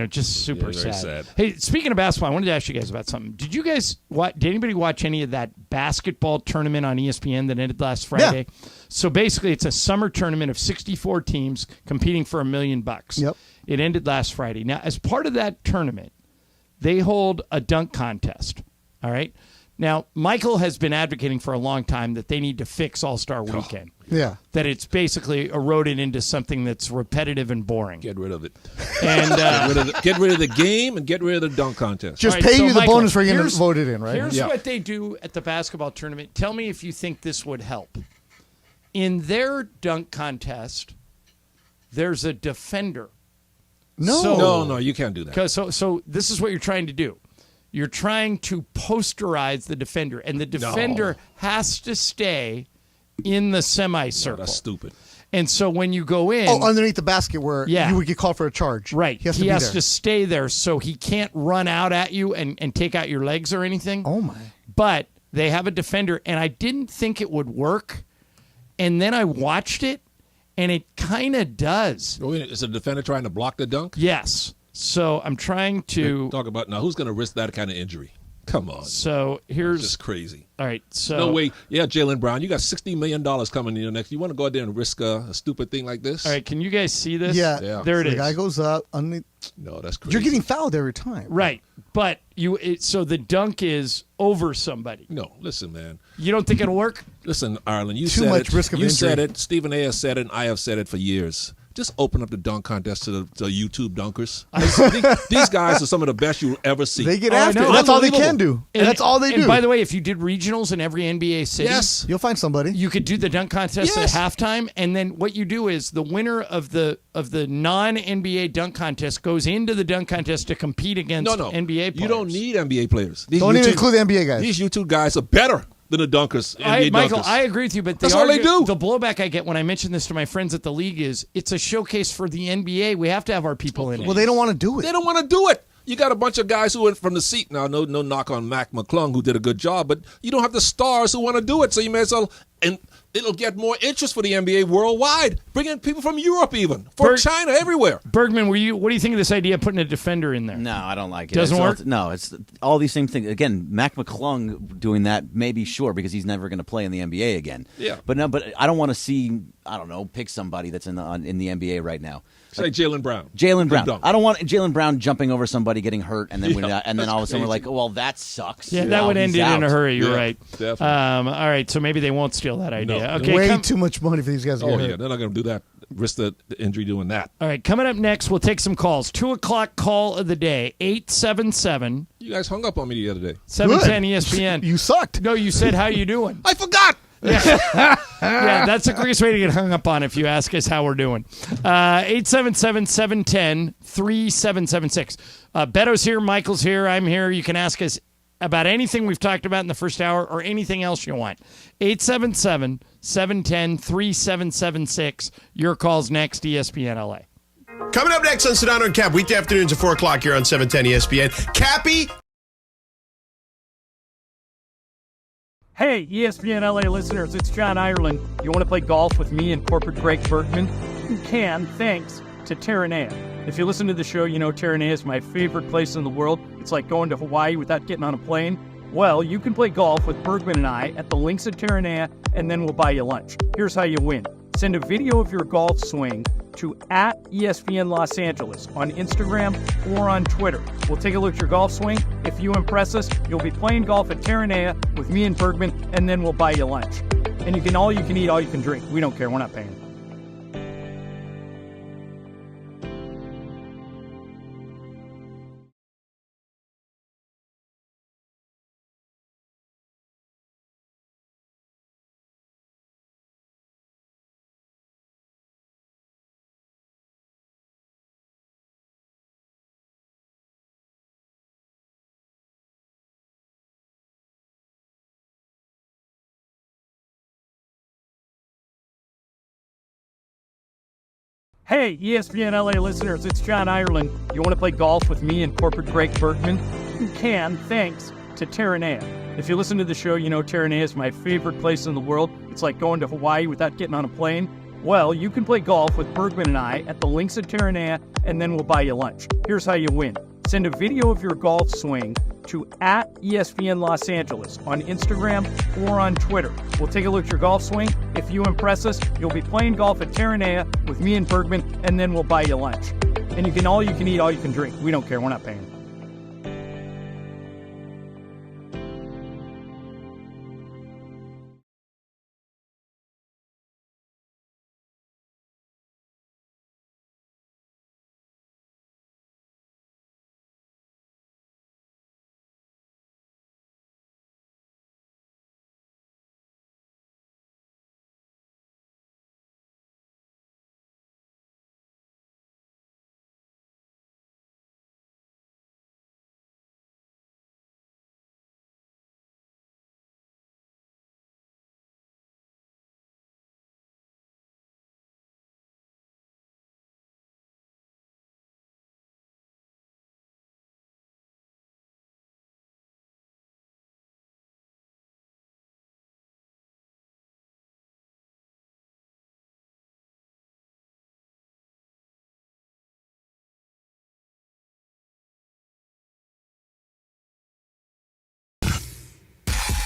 just super sad. Hey, speaking of basketball, I wanted to ask you guys about something. Did you guys did anybody watch any of that basketball tournament on ESPN that ended last Friday? Yeah. So basically, it's a summer tournament of 64 teams competing for $1 million. Yep. It ended last Friday. Now, as part of that tournament, they hold a dunk contest. All right. Now, Michael has been advocating for a long time that they need to fix All-Star Weekend. Yeah. That it's basically eroded into something that's repetitive and boring. Get rid of it. And get rid of the game and get rid of the dunk contest. Just pay you the bonus for getting voted in, right? Here's what they do at the basketball tournament. Tell me if you think this would help. In their dunk contest, there's a defender. No, you can't do that. So this is what you're trying to do. You're trying to posterize the defender, and the defender has to stay in the semicircle. No, that's stupid. And so when you go in... Oh, underneath the basket where you would get called for a charge. Right. He has to stay there so he can't run out at you and take out your legs or anything. Oh, my. But they have a defender, and I didn't think it would work. And then I watched it, and it kind of does. Is the defender trying to block the dunk? Yes. So I'm trying to talk about now. Who's going to risk that kind of injury? Come on. So here's just crazy. All right. So no way. Yeah, Jaylen Brown, you got $60 million coming in next. You want to go out there and risk a stupid thing like this? All right. Can you guys see this? Yeah. There it is. The guy goes up underneath. No, that's crazy. You're getting fouled every time. Right. But so the dunk is over somebody. No, listen, man. You don't think it'll work? Listen, Ireland, you Too said much it. risk of you injury. said it. Stephen A. has said it, and I have said it for years. Just open up the dunk contest to the YouTube dunkers. These guys are some of the best you'll ever see. They get after it. That's all they can do. And that's all they do. And by the way, if you did regionals in every NBA city, you'll find somebody. You could do the dunk contest at halftime, and then what you do is the winner of the non-NBA dunk contest goes into the dunk contest to compete against NBA players. You don't need NBA players. Don't even include the NBA guys. These YouTube guys are better than the dunkers. Michael, dunkers. I agree with you, but that's all they do. The blowback I get when I mention this to my friends at the league is it's a showcase for the NBA. We have to have our people in it. Well, they don't want to do it. They don't want to do it. You got a bunch of guys who went from the seat. Now, no knock on Mac McClung, who did a good job, but you don't have the stars who want to do it. So you may as well, and it'll get more interest for the NBA worldwide. Bring in people from Europe, even from China, everywhere. Bergman, what do you think of this idea of putting a defender in there? No, I don't like it. Doesn't work. No, it's all these same things. Again, Mac McClung doing that, maybe sure because he's never going to play in the NBA again. Yeah, but I don't want to see. I don't know. Pick somebody that's in the NBA right now. Say Jaylen Brown. Jaylen Brown. I don't want Jaylen Brown jumping over somebody, getting hurt, and then all of a sudden we're like, oh, well, that sucks. Yeah, that would end it in a hurry. You're right. Definitely. All right, so maybe they won't steal that idea. No. Okay, way too much money for these guys to get hurt. Yeah, they're not going to do that. Risk the injury doing that. All right, coming up next, we'll take some calls. 2 o'clock call of the day, 877. You guys hung up on me the other day. 710 ESPN. You sucked. No, you said, how you doing? I forgot. Yeah, that's the quickest way to get hung up on if you ask us how we're doing. 877-710-3776. Beto's here, Michael's here, I'm here. You can ask us about anything we've talked about in the first hour or anything else you want. 877-710-3776. Your call's next, ESPN LA. Coming up next on Sedano and Cap, weekday afternoons at 4 o'clock here on 710 ESPN. Cappy. Hey, ESPN LA listeners, it's John Ireland. You want to play golf with me and corporate Greg Bergman? You can, thanks. to Terranea. If you listen to the show, you know Terranea is my favorite place in the world. It's like going to Hawaii without getting on a plane. Well, you can play golf with Bergman and I at the links at Terranea, and then we'll buy you lunch. Here's how you win. Send a video of your golf swing to @ESPN Los Angeles on Instagram or on Twitter. We'll take a look at your golf swing. If you impress us, you'll be playing golf at Terranea with me and Bergman, and then we'll buy you lunch. And you can eat, all you can drink. We don't care. We're not paying. Hey, ESPN LA listeners, it's John Ireland. You want to play golf with me and corporate Greg Bergman? You can, thanks to Terranea. If you listen to the show, you know Terranea is my favorite place in the world. It's like going to Hawaii without getting on a plane. Well, you can play golf with Bergman and I at the links at Terranea, and then we'll buy you lunch. Here's how you win. Send a video of your golf swing to @ESPN Los Angeles on Instagram or on Twitter. We'll take a look at your golf swing. If you impress us, you'll be playing golf at Terranea with me and Bergman, and then we'll buy you lunch. And you can eat, all you can drink. We don't care. We're not paying.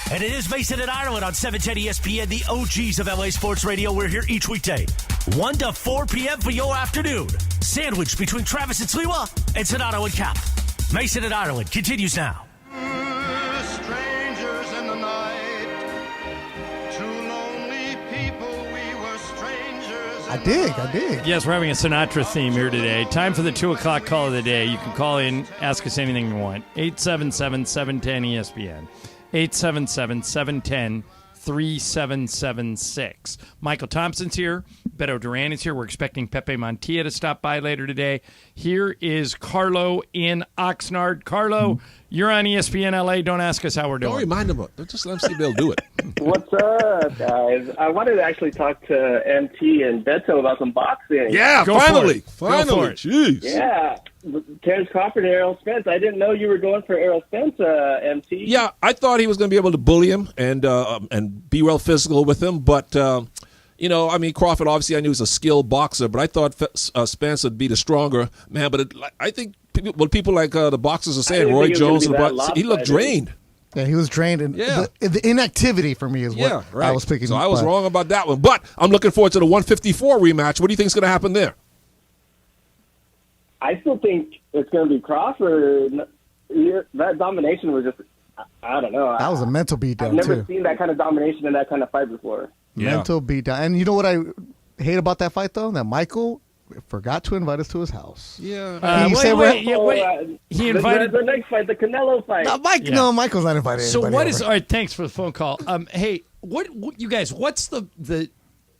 And it is Mason and Ireland on 710 ESPN, the OGs of LA Sports Radio. We're here each weekday, 1 to 4 p.m. for your afternoon. Sandwiched between Travis and Sliwa and Sonato and Cap. Mason and Ireland continues now. Strangers in the night, two lonely people, we were strangers. I dig. Yes, we're having a Sinatra theme here today. Time for the 2 o'clock call of the day. You can call in, ask us anything you want. 877-710-ESPN. 877-710-3776. Michael Thompson's here. Beto Duran is here. We're expecting Pepe Montilla to stop by later today. Here is Carlo in Oxnard. Carlo, you're on ESPN LA. Don't ask us how we're doing. Don't remind them. Just let them see if they'll do it. What's up, guys? I wanted to actually talk to MT and Beto about some boxing. Yeah, finally. Jeez. Yeah. Terrence Crawford and Errol Spence. I didn't know you were going for Errol Spence, MT. Yeah, I thought he was going to be able to bully him and be real physical with him. But, Crawford, obviously, I knew he was a skilled boxer, but I thought Spence would be the stronger man. But I think people like the boxers are saying, Roy Jones, he looked drained. Yeah, he was drained, and the inactivity for me is what I was picking. So I was wrong about that one. But I'm looking forward to the 154 rematch. What do you think is going to happen there? I still think it's going to be Crawford. That domination was just, I don't know. That was a mental beatdown, I've never too. seen that kind of domination in that kind of fight before. Mental beatdown. And you know what I hate about that fight, though? That Michael forgot to invite us to his house. Yeah. He invited the next fight, the Canelo fight. No, Michael's not invited. So what is? over. All right, thanks for the phone call. Hey, what you guys? What's the?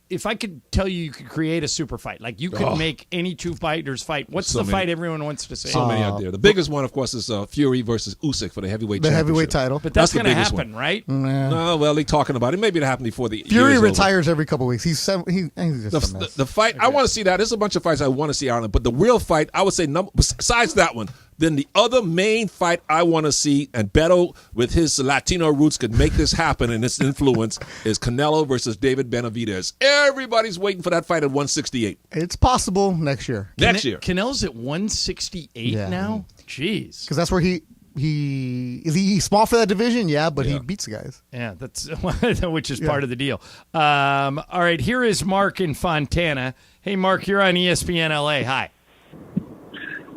If I could tell you could create a super fight, like you could make any two fighters fight. What's the fight everyone wants to see? So many out there. The biggest one, of course, is Fury versus Usyk for the heavyweight title. But that's going to biggest happen, one. right? No, well, they're talking about it. Maybe it'll happen before the Fury retires every couple of weeks. He's just a mess. The fight, I want to see that. There's a bunch of fights I want to see, Ireland. But the real fight, I would say, besides that one, then the other main fight I want to see, and Beto with his Latino roots could make this happen and its influence, is Canelo versus David Benavidez. Everybody's waiting for that fight at 168. It's possible next year. Next year. Canelo's at 168 now? Jeez. Because that's where he's small for that division, but he beats the guys. Yeah, that's which is part of the deal. All right, here is Mark in Fontana. Hey, Mark, you're on ESPN LA. Hi.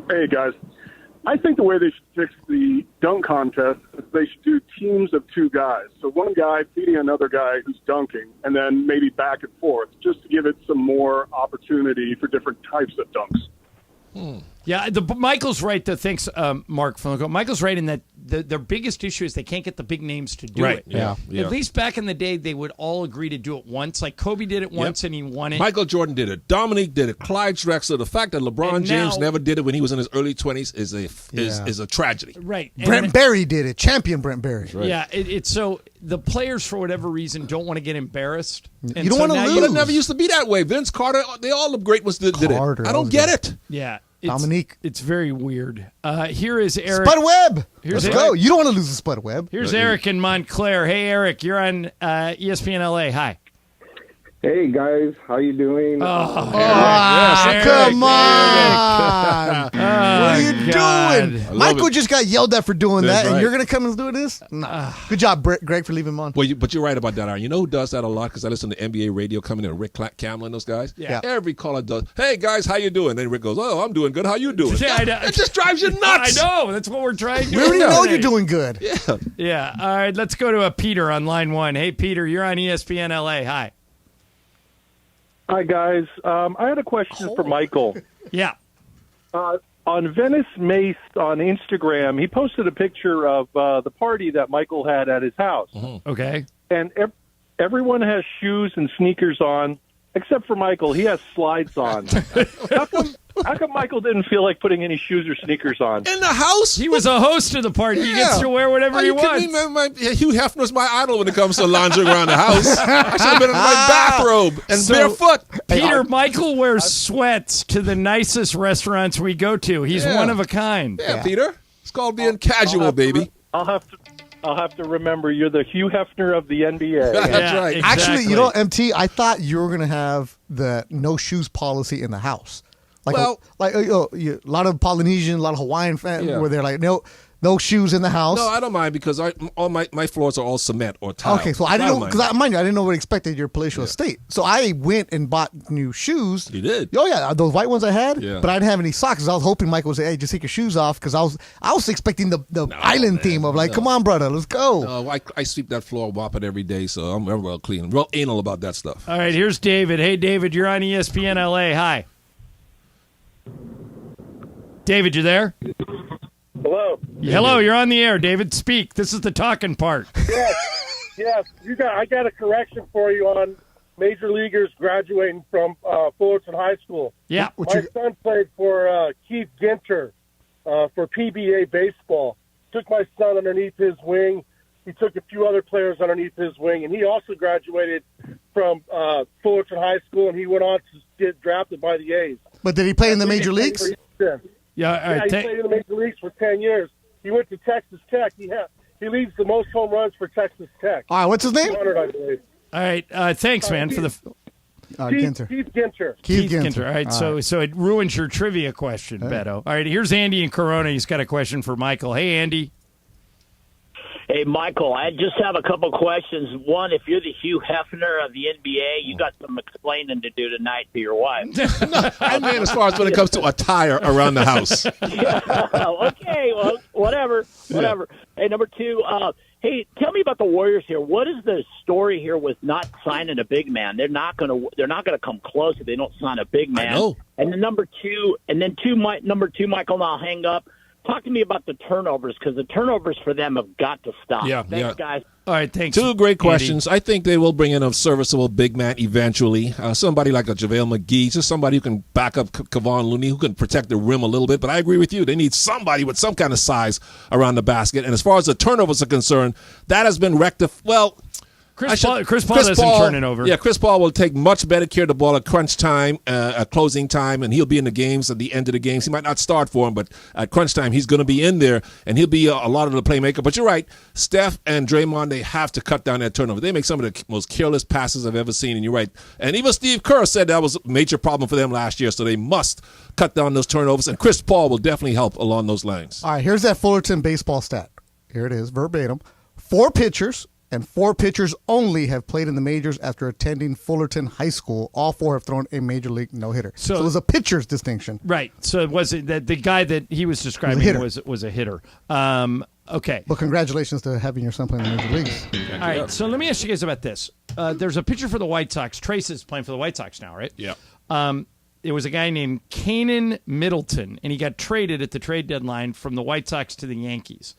Hey, guys. I think the way they should fix the dunk contest is they should do teams of 2 guys. So one guy beating another guy who's dunking, and then maybe back and forth, just to give it some more opportunity for different types of dunks. Yeah, Michael's right, though. Thanks, Mark. Michael's right in that their biggest issue is they can't get the big names to do it. Yeah. At least back in the day, they would all agree to do it once. Like Kobe did it once and he won it. Michael Jordan did it. Dominique did it. Clyde Drexler. The fact that LeBron James never did it when he was in his early 20s is a tragedy. Right. Brent Berry did it. Champion Brent Berry. Right. Yeah, it's so the players, for whatever reason, don't want to get embarrassed. And you don't want to lose. But it never used to be that way. Vince Carter, all the great ones did it. I don't get it. Yeah. Dominique. It's very weird. Here is Eric. Spud Webb. Let's go. You don't want to lose the Spud Webb. Here's Eric in Montclair. Hey, Eric, you're on ESPN LA. Hi. Hey, guys. How you doing? Come on. what are you doing? Michael just got yelled at for doing that, and you're going to come and do this? Nah. Good job, Greg, for leaving him on. Well, but you're right about that, Aaron. You know who does that a lot? Because I listen to NBA radio coming in, Rick Campbell and those guys. Yeah. Every caller does, hey, guys, how you doing? And Rick goes, oh, I'm doing good. How you doing? Yeah, I know. It just drives you nuts. I know. That's what we're trying to do. We already know you're doing good. Yeah. Yeah. All right, let's go to Peter on line 1. Hey, Peter, you're on ESPN LA. Hi. Hi, guys. I had a question for Michael. Yeah. On Venice Mace on Instagram, he posted a picture of the party that Michael had at his house. Okay. And everyone has shoes and sneakers on, except for Michael. He has slides on. How come Michael didn't feel like putting any shoes or sneakers on? In the house? He was a host of the party. He gets to wear whatever he wants. Hugh Hefner's my idol when it comes to lounging around the house. I should have been in my bathrobe and barefoot. Peter, Michael wears sweats to the nicest restaurants we go to. He's one of a kind. Yeah, Peter. It's called being casual, baby. I'll have to remember you're the Hugh Hefner of the NBA. That's right. Exactly. Actually, you know, MT, I thought you were going to have the no shoes policy in the house. Like, a lot of Polynesian, a lot of Hawaiian fans where they're like, no shoes in the house. No, I don't mind because all my floors are all cement or tile. Okay, so I didn't know, because mind you, I didn't know what expected your palatial estate. So I went and bought new shoes. You did? Oh yeah, those white ones I had. Yeah. But I didn't have any socks. I was hoping Michael would say, "Hey, just take your shoes off," because I was expecting the island theme of like, "Come on, brother, let's go." No, I sweep that floor, mop it every day, so I'm real clean, real anal about that stuff. All right, here's David. Hey, David, you're on ESPN LA. Hi. David, you there? Hello. Hello, you're on the air, David. Speak. This is the talking part. Yes. I got a correction for you on major leaguers graduating from Fullerton High School. Yeah. My son played for Keith Ginter for PBA baseball. Took my son underneath his wing. He took a few other players underneath his wing, and he also graduated from Fullerton High School, and he went on to get drafted by the A's. But did he play in the major leagues? Yeah, he played in the major leagues for 10 years. He went to Texas Tech. He leads the most home runs for Texas Tech. All right, what's his name? 200, I believe. All right, thanks, man, for the... Ginter. Keith Ginter. Keith Ginter. All right, so it ruins your trivia question, Beto. All right, here's Andy in Corona. He's got a question for Michael. Hey, Andy. Hey, Michael, I just have a couple questions. One, if you're the Hugh Hefner of the NBA, you got some explaining to do tonight to your wife. I mean, as far as when it comes to attire around the house. Okay, well, whatever. Hey, number two, hey, tell me about the Warriors here. What is the story here with not signing a big man? They're not going to come close if they don't sign a big man. I know. And then number two, Michael, and I'll hang up. Talk to me about the turnovers, because the turnovers for them have got to stop. Thanks, guys. All right, thanks. Two great questions. I think they will bring in a serviceable big man eventually. Somebody like a JaVale McGee, just somebody who can back up Kevon Looney, who can protect the rim a little bit. But I agree with you. They need somebody with some kind of size around the basket. And as far as the turnovers are concerned, that has been rectified. Well, Chris Paul doesn't turn it over. Yeah, Chris Paul will take much better care of the ball at crunch time, at closing time, and he'll be in the games at the end of the games. He might not start for him, but at crunch time, he's going to be in there, and he'll be a lot of the playmaker. But you're right, Steph and Draymond, they have to cut down that turnover. They make some of the most careless passes I've ever seen, and you're right. And even Steve Kerr said that was a major problem for them last year, so they must cut down those turnovers, and Chris Paul will definitely help along those lines. All right, here's that Fullerton baseball stat. Here it is, verbatim. 4 pitchers and 4 pitchers only have played in the majors after attending Fullerton High School. All 4 have thrown a major league no-hitter. So it was a pitcher's distinction. Right. So it wasn't that the guy that he was describing was a hitter. Okay. But congratulations to having your son play in the major leagues. All right. So let me ask you guys about this. There's a pitcher for the White Sox. Trace is playing for the White Sox now, right? Yeah. There was a guy named Kanan Middleton, and he got traded at the trade deadline from the White Sox to the Yankees.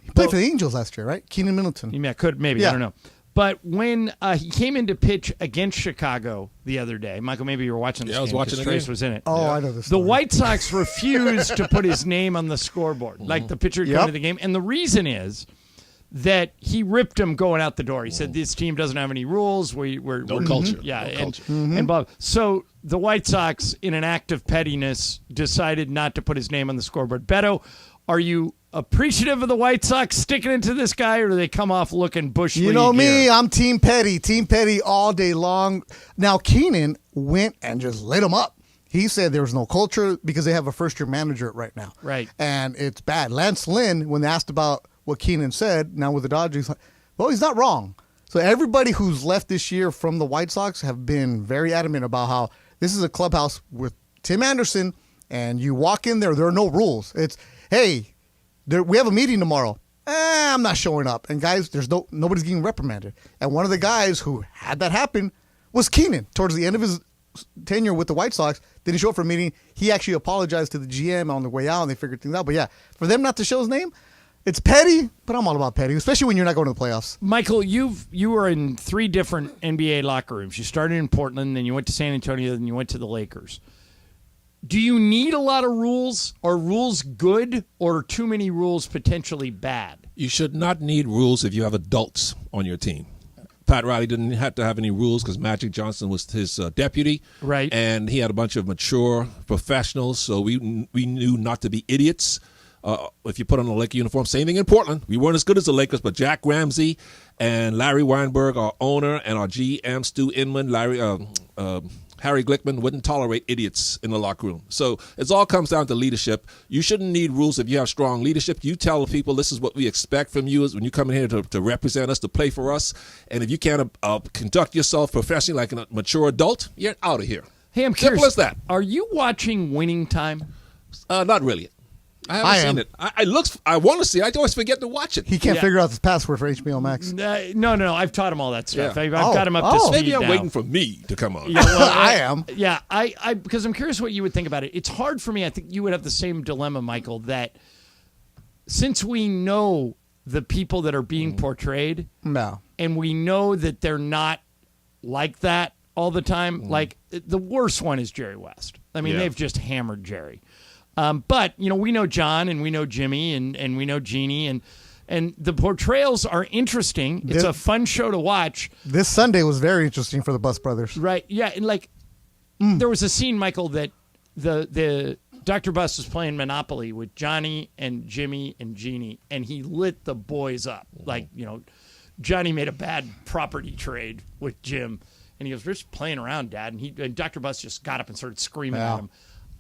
He played for the Angels last year, right? Keenan Middleton. Yeah, maybe. I don't know. But when he came in to pitch against Chicago the other day, Michael, maybe you were watching this game. I was watching the Trace game. was in it. Oh, I know this The story. White Sox refused to put his name on the scoreboard, like the pitcher going to the game. And the reason is that he ripped him going out the door. He said, this team doesn't have any rules. We're culture. Yeah, No and, culture. and Bob. So the White Sox, in an act of pettiness, decided not to put his name on the scoreboard. Beto, are you appreciative of the White Sox sticking into this guy, or do they come off looking bush league? You know me, here? I'm Team Petty all day long. Now, Keenan went and just lit him up. He said there was no culture because they have a first-year manager right now. Right. And it's bad. Lance Lynn, when asked about what Keenan said, now with the Dodgers, well, he's not wrong. So everybody who's left this year from the White Sox have been very adamant about how this is a clubhouse with Tim Anderson, and you walk in there are no rules. It's, hey, we have a meeting tomorrow. I'm not showing up. And guys, nobody's getting reprimanded. And one of the guys who had that happen was Keenan. Towards the end of his tenure with the White Sox, didn't show up for a meeting. He actually apologized to the GM on the way out, and they figured things out. But yeah, for them not to show his name, it's petty, but I'm all about petty, especially when you're not going to the playoffs. Michael, you were in 3 different NBA locker rooms. You started in Portland, then you went to San Antonio, then you went to the Lakers. Do you need a lot of rules? Are rules good, or are too many rules potentially bad? You should not need rules if you have adults on your team. Pat Riley didn't have to have any rules because Magic Johnson was his deputy. Right. And he had a bunch of mature professionals, so we knew not to be idiots. If you put on a Laker uniform, same thing in Portland. We weren't as good as the Lakers, but Jack Ramsey and Larry Weinberg, our owner, and our GM, Stu Inman, Harry Glickman wouldn't tolerate idiots in the locker room. So it all comes down to leadership. You shouldn't need rules if you have strong leadership. You tell people this is what we expect from you is when you come in here to represent us, to play for us. And if you can't conduct yourself professionally like a mature adult, you're out of here. Hey, I'm curious. Simple as that. Are you watching Winning Time? Not really. I haven't seen it. I want to see it. I always forget to watch it. He can't figure out this password for HBO Max. No. I've taught him all that stuff. Yeah. I've got him up to speed Maybe I'm now. waiting for me to come on. Yeah, well, I am. Yeah, I because I'm curious what you would think about it. It's hard for me. I think you would have the same dilemma, Michael, that since we know the people that are being portrayed, and we know that they're not like that all the time, like the worst one is Jerry West. I mean, they've just hammered Jerry. But, we know John and we know Jimmy and we know Jeannie and the portrayals are interesting. It's a fun show to watch. This Sunday was very interesting for the Bus Brothers. Right. Yeah. And there was a scene, Michael, that the Dr. Bus was playing Monopoly with Johnny and Jimmy and Jeannie, and he lit the boys up. Like, Johnny made a bad property trade with Jim, and he goes, "We're just playing around, Dad." And Dr. Bus just got up and started screaming at him.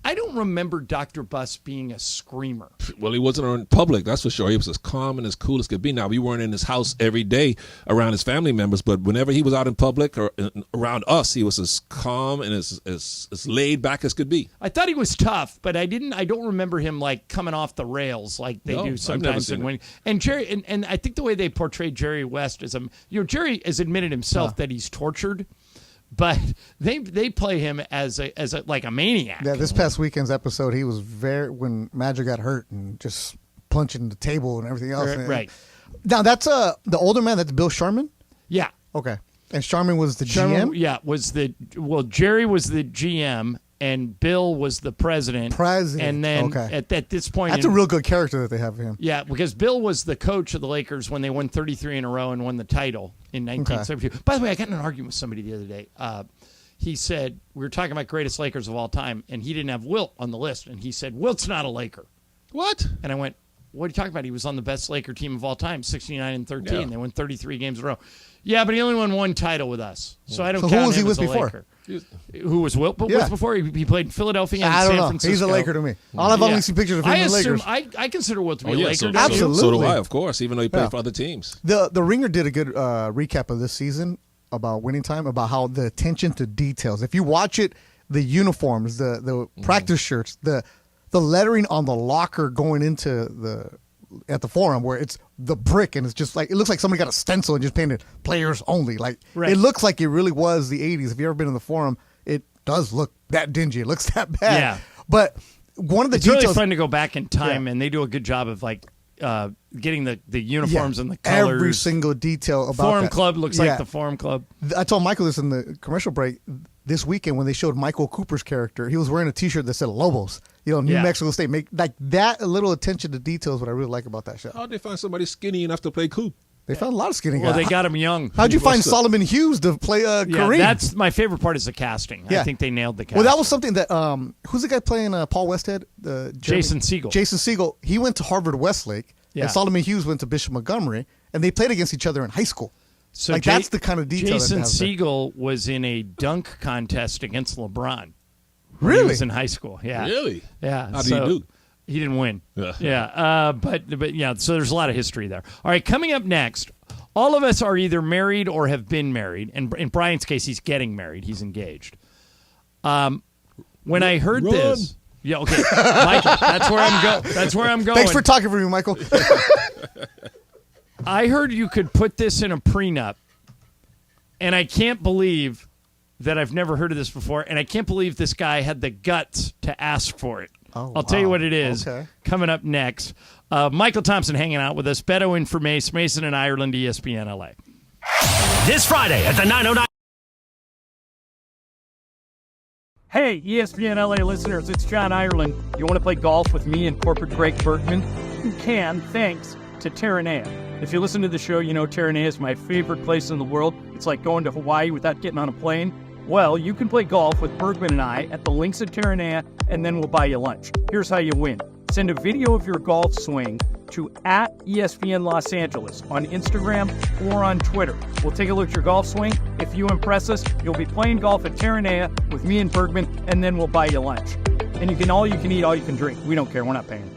I don't remember Dr. Bus being a screamer. Well, he wasn't in public, that's for sure. He was as calm and as cool as could be. Now, we weren't in his house every day around his family members, but whenever he was out in public or around us, he was as calm and as laid back as could be. I thought he was tough, but I don't remember him coming off the rails like they do sometimes in winning. And Jerry, and I think the way they portrayed Jerry West is, Jerry has admitted himself that he's tortured. But they play him as a maniac. Yeah, this past weekend's episode, he was when Magic got hurt and just punching the table and everything else. Right. Now that's the older man. That's Bill Sharman. Yeah. Okay. And Sharman was the GM. Yeah. Jerry was the GM, and Bill was the president. And then at this point, that's a real good character that they have for him. Yeah, because Bill was the coach of the Lakers when they won 33 in a row and won the title in 1972. By the way, I got in an argument with somebody the other day. He said, we were talking about greatest Lakers of all time, and he didn't have Wilt on the list. And he said, Wilt's not a Laker. What? And I went, what are you talking about? He was on the best Laker team of all time, 69-13. Yeah. They won 33 games in a row. Yeah, but he only won one title with us. So I don't So count who was he him with as a before? Laker. Who was Wilt? But with before he played in Philadelphia and I San don't know. Francisco. He's a Laker to me. I've only seen pictures of him in the Lakers. I consider Wilt to be Oh, a yeah, Laker. so do I, of course, even though he played for other teams. The Ringer did a good recap of this season about winning time, about how the attention to details. If you watch it, the uniforms, the practice shirts, the lettering on the locker going into at the Forum, where it's the brick and it's just like, it looks like somebody got a stencil and just painted players only. Like It looks like it really was the 80s. If you've ever been in the Forum, it does look that dingy. It looks that bad. Yeah. But one of the it's details, really fun to go back in time, and they do a good job of getting the uniforms and the colors. Every single detail about Forum that. Club looks like the Forum Club. I told Michael this in the commercial break this weekend when they showed Michael Cooper's character. He was wearing a T-shirt that said Lobos. New Mexico State. Like that little attention to detail is what I really like about that show. How'd they find somebody skinny enough to play Coop? They found a lot of skinny guys. Well, they got him young. How'd you find Solomon Hughes to play Kareem? That's my favorite part is the casting. I think they nailed the casting. Well, that was something that who's the guy playing Paul Westhead? Jason Segel. Jason Segel. He went to Harvard Westlake, and Solomon Hughes went to Bishop Montgomery, and they played against each other in high school. So that's the kind of detail. Jason that Segel was in a dunk contest against LeBron. Really? He was in high school. Yeah. Really? Yeah. How did he do? He didn't win. Yeah. But yeah. So there's a lot of history there. All right. Coming up next, all of us are either married or have been married, and in Brian's case, he's getting married. He's engaged. When I heard this, yeah, okay, Michael, that's where I'm going. Thanks for talking for me, Michael. I heard you could put this in a prenup, and I can't believe that I've never heard of this before, and I can't believe this guy had the guts to ask for it. I'll tell you what it is. Coming up next, Michael Thompson hanging out with us, Beto in for Mason in Ireland, ESPN LA. This Friday at the 909. Hey, ESPN LA listeners, it's John Ireland. You want to play golf with me and corporate Greg Bergman? You can, thanks to Terranea. If you listen to the show, you know Terranea is my favorite place in the world. It's like going to Hawaii without getting on a plane. Well, you can play golf with Bergman and I at the links at Terranea, and then we'll buy you lunch. Here's how you win. Send a video of your golf swing to @ESPN Los Angeles on Instagram or on Twitter. We'll take a look at your golf swing. If you impress us, you'll be playing golf at Terranea with me and Bergman, and then we'll buy you lunch. And you can eat, all you can drink. We don't care. We're not paying.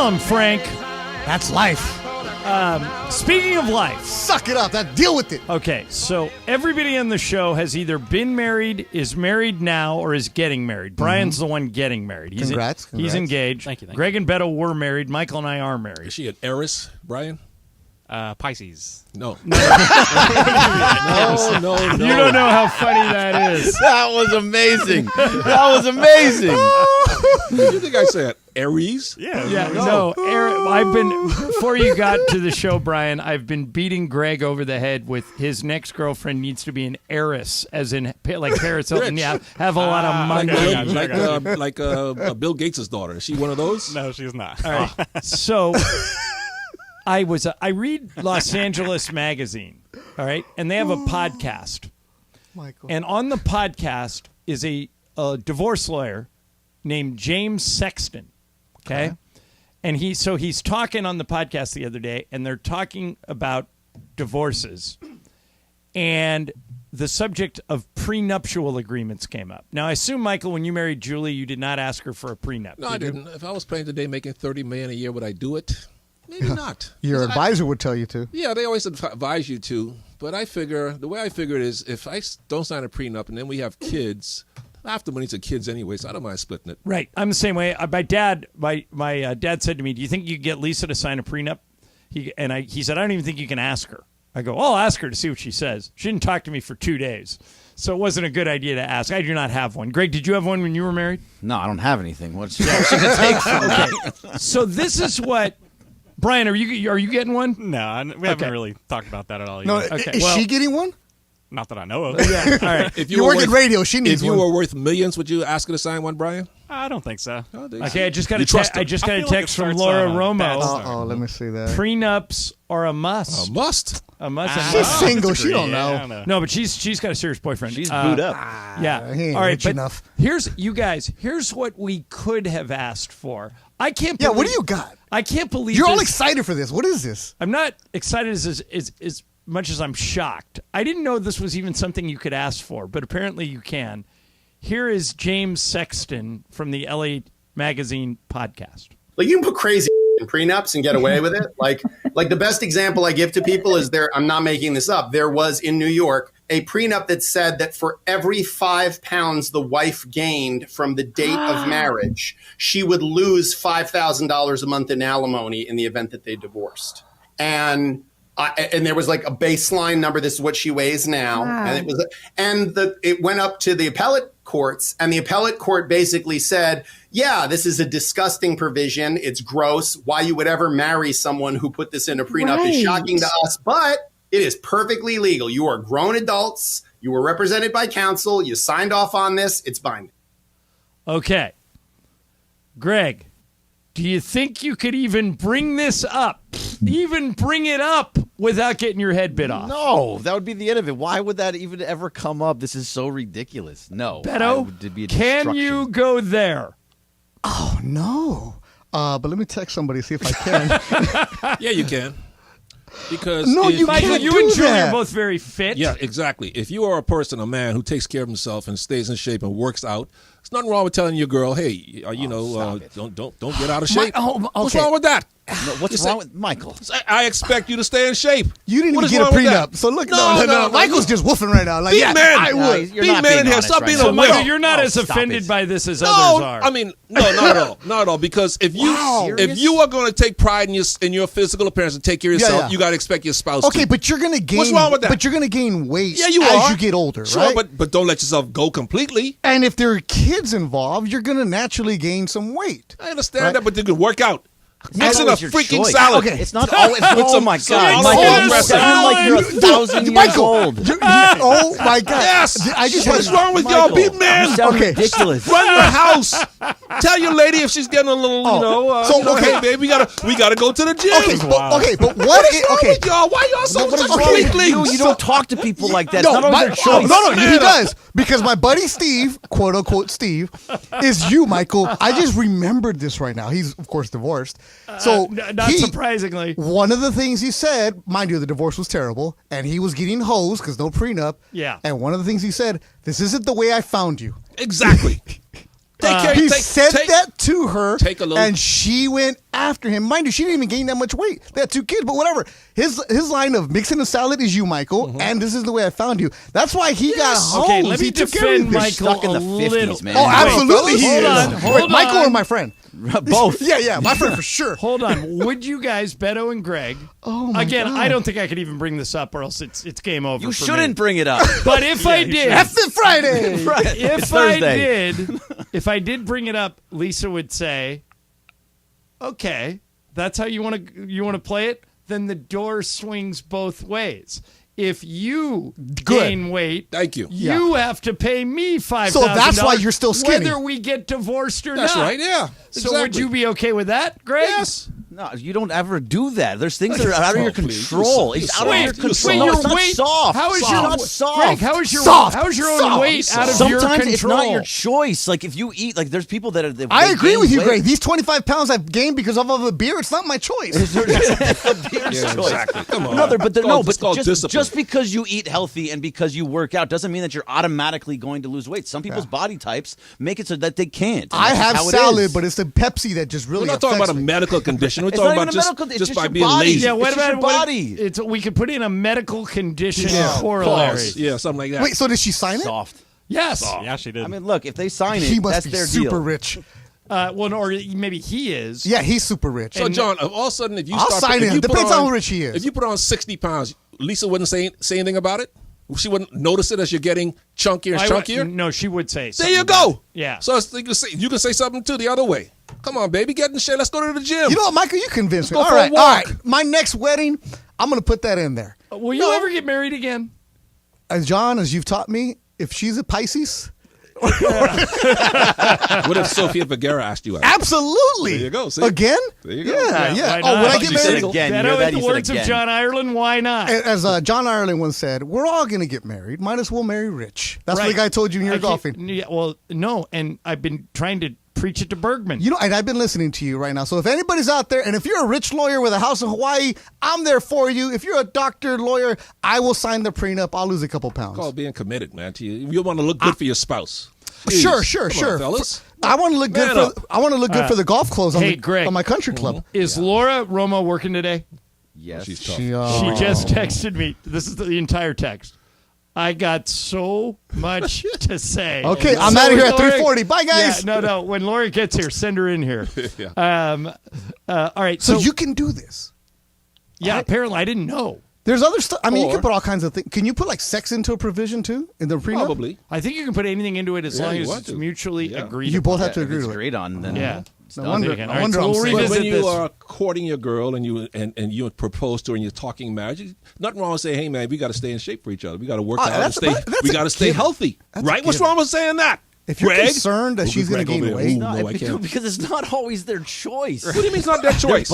Tell him, Frank. That's life. Speaking of life. Suck it up. Deal with it. Okay, so everybody on the show has either been married, is married now, or is getting married. Brian's the one getting married. Congrats. He's engaged. Thank you. Greg and Beto were married. Michael and I are married. Is she an heiress, Brian? Pisces. No. No. You don't know how funny that is. That was amazing. That was amazing. Did you think I said Aries? Yeah, no. I've been, before you got to the show, Brian, I've been beating Greg over the head with his next girlfriend needs to be an heiress, as in like Paris Hilton. Yeah, have a lot of money. Like Bill Gates' daughter. Is she one of those? No, she's not. All right. So I read Los Angeles Magazine, all right, and they have a podcast. Michael. And on the podcast is a divorce lawyer named James Sexton, okay? And he's talking on the podcast the other day, and they're talking about divorces. And the subject of prenuptial agreements came up. Now, I assume, Michael, when you married Julie, you did not ask her for a prenup. No, I didn't. If I was playing today making $30 million a year, would I do it? Maybe not. Your advisor would tell you to. Yeah, they always advise you to. But the way I figure it is, if I don't sign a prenup and then we have kids, half the money's to kids anyway, so I don't mind splitting it. Right. I'm the same way. My dad said to me, do you think you could get Lisa to sign a prenup? He said, I don't even think you can ask her. I go, I'll ask her to see what she says. She didn't talk to me for 2 days. So it wasn't a good idea to ask. I do not have one. Greg, did you have one when you were married? No, I don't have anything. What's she going to take from me? Okay. So this is what... Brian, are you getting one? No, we haven't really talked about that at all. No, yet. is she getting one? Not that I know of. Yeah. All right. If you work in radio, she needs one. If you were worth millions, would you ask her to sign one, Brian? I don't think so. Okay, I just got a text from Laura Romo. Let me see that. Prenups are a must. A must. A must. She's single. She don't know. No, but she's got a serious boyfriend. She's booed up. Yeah. He ain't all right, rich but enough. Here's what we could have asked for. I can't. Yeah. What do you got? I can't believe you're all this. excited for this. What is this? I'm not excited as much as I'm shocked. I didn't know this was even something you could ask for, but apparently you can. Here is James Sexton from the LA Magazine podcast. Like, you can put crazy in prenups and get away with it. Like the best example I give to people is I'm not making this up. There was in New York a prenup that said that for every 5 pounds the wife gained from the date of marriage, she would lose $5,000 a month in alimony in the event that they divorced. And there was like a baseline number. This is what she weighs now. Wow. And it went up to the appellate courts, and the appellate court basically said, yeah, this is a disgusting provision. It's gross. Why you would ever marry someone who put this in a prenup is shocking to us, but it is perfectly legal. You are grown adults. You were represented by counsel. You signed off on this. It's binding. Okay. Greg, do you think you could even bring this up? Even bring it up without getting your head bit off? No, that would be the end of it. Why would that even ever come up? This is so ridiculous. No. Beto, can you go there? Oh, no. But let me text somebody, see if I can. Yeah, you can. Because you and Julie are both very fit. Yeah, exactly. If you are a man who takes care of himself and stays in shape and works out, there's nothing wrong with telling your girl, hey, don't get out of shape. What's wrong with that? No, what's wrong with Michael? I expect you to stay in shape. You didn't even get a prenup. So look, no. Michael's just woofing right now. Like, be man. I would. Be man in here. Stop being a Michael, you're not as offended by this as others are. I mean, no, not at all. Not at all. Because if you are going to take pride in your physical appearance and take care of yourself, you got to expect your spouse to. But you're going to gain. What's wrong with that? But you're going to gain weight as you get older, sure, right? but don't let yourself go completely. And if there are kids involved, you're going to naturally gain some weight. I understand that, but you can work out. Mixing a freaking salad. Okay. It's not always. Oh my God! Michael, you sound like you're 1,000 years old. Oh my God! Yes. What's wrong with Michael, y'all? Be man. You sound ridiculous. Run the house. Tell your lady if she's getting a little, hey babe, we gotta go to the gym. But what? With y'all? Why y'all so You don't talk to people like that. No, not their choice. No, he does. Because my buddy Steve, quote unquote Steve, is you, Michael. I just remembered this right now. He's of course divorced. So not surprisingly, one of the things he said, mind you, the divorce was terrible, and he was getting hosed because no prenup. Yeah. And one of the things he said, this isn't the way I found you. Exactly. He said that to her, take a little, and she went after him. Mind you, she didn't even gain that much weight. They had 2 kids, but whatever. His line of mixing a salad is you, Michael, and this is the way I found you. That's why he got home. Okay, let me He took defend everything. Michael Stuck in the a 50s, little. man. Oh, absolutely he Hold is. on, hold Wait, Michael on. or my friend? Both. Yeah, my friend for sure. Hold on. Would you guys, Beto and Greg? Oh my Again, God. I don't think I could even bring this up, or else it's game over. You for shouldn't me. bring it up. But if I did, F it Friday. If I did bring it up, Lisa would say, "Okay, that's how you want to play it." Then the door swings both ways. If you gain weight, thank you. You have to pay me $5,000. So that's why you're still skinny. Whether we get divorced or That's not. right, yeah. So would Exactly. you be okay with that, Greg? Yes. No, you don't ever do that. There's things that are out of your please. control. You're It's out of your soft. control. You're No, your it's not weight. soft. How is It's your not soft? Greg, how is your own Soft. weight out of your control? Sometimes it's not your choice. Like if you eat, like there's people that are. I agree with you, weight. Greg. These 25 pounds I've gained because of a beer. It's not my choice. Beer's choice. Exactly. Come on. No, It's called discipline. just because you eat healthy and because you work out doesn't mean that you're automatically going to lose weight. Some people's body types make it so that they can't. And I that's have how it salad, is. but it's the Pepsi that just really We're not talking about a affects me. medical condition. We're It's talking not about even a medical- it's just just by your being body. lazy. Yeah, what It's just about your body. we could put in a medical condition Yeah. corollary. Pause. Yeah, something like that. Wait, so did she sign it? Soft. Yes. Yeah, she did. I mean, look, if they sign it, He must that's be their super deal. rich. Well, or maybe he is. Yeah, he's super rich. So, John, all of a sudden, if you I'll start, sign if him. you put Depends on, on how rich he is. If you put on 60 pounds, Lisa wouldn't say anything about it. She wouldn't notice it as you're getting chunkier and chunkier. No, she would say. There something you about go. it. Yeah. So you can say something too the other way. Come on, baby, get in shape. Let's go to the gym. You know what, Michael? You convinced me. Let's All go for a right, all walk. right. My next wedding, I'm going to put that in there. Will you ever get married again? As John, as you've taught me, if she's a Pisces, What if Sofia Vergara asked you out? absolutely. There you go. See? Again? There you go. Yeah. why Oh, not? when I You get said married, again. You Beto, hear that? in the You said words of again. John Ireland, why not? as John Ireland once said, we're all going to get married. Might as well marry rich. That's what the Right. guy told you when you were I can't- golfing. Yeah, well, no, and I've been trying to preach it to Bergman. You know, and I've been listening to you right now. So if anybody's out there, and if you're a rich lawyer with a house in Hawaii, I'm there for you. If you're a doctor, lawyer, I will sign the prenup. I'll lose a couple pounds. Called being committed, man. To you, you want to look good for your spouse. Sure, Jeez. Come on, fellas. I want to look good Man for. up. I want to look good for the golf clothes on, Hey, Greg. on my country club. Is Laura Romo working today? Yes. She's tough. She just texted me. This is the entire text. I got so much to say. Okay, I'm out of here at Laura- 3:40. Bye, guys. Yeah, no. When Laura gets here, send her in here. Yeah. All right. So you can do this. Yeah. Apparently, I didn't know. There's other stuff. I mean, you Or- can put all kinds of things. Can you put like sex into a provision too in the prenup? Probably. I think you can put anything into it as Yeah, long you as want it's to. mutually Yeah. agreed. You both have Yeah, to if agree it's with it. agreed on, then Yeah. it's No done. wonder- Again. no All right, wonder so I'm we'll single. But revisit when you this. are courting your girl and you propose to her and you're talking marriage, nothing wrong with saying, "Hey, man, we got to stay in shape for each other. We got to work out. And that's we got to stay given. healthy, That's a right? What's given. wrong with saying that? If you're Greg? concerned that Look she's at going to Greg gain over there. weight, Ooh, no, I can't. Because it's not always their choice. What do you mean it's not their choice?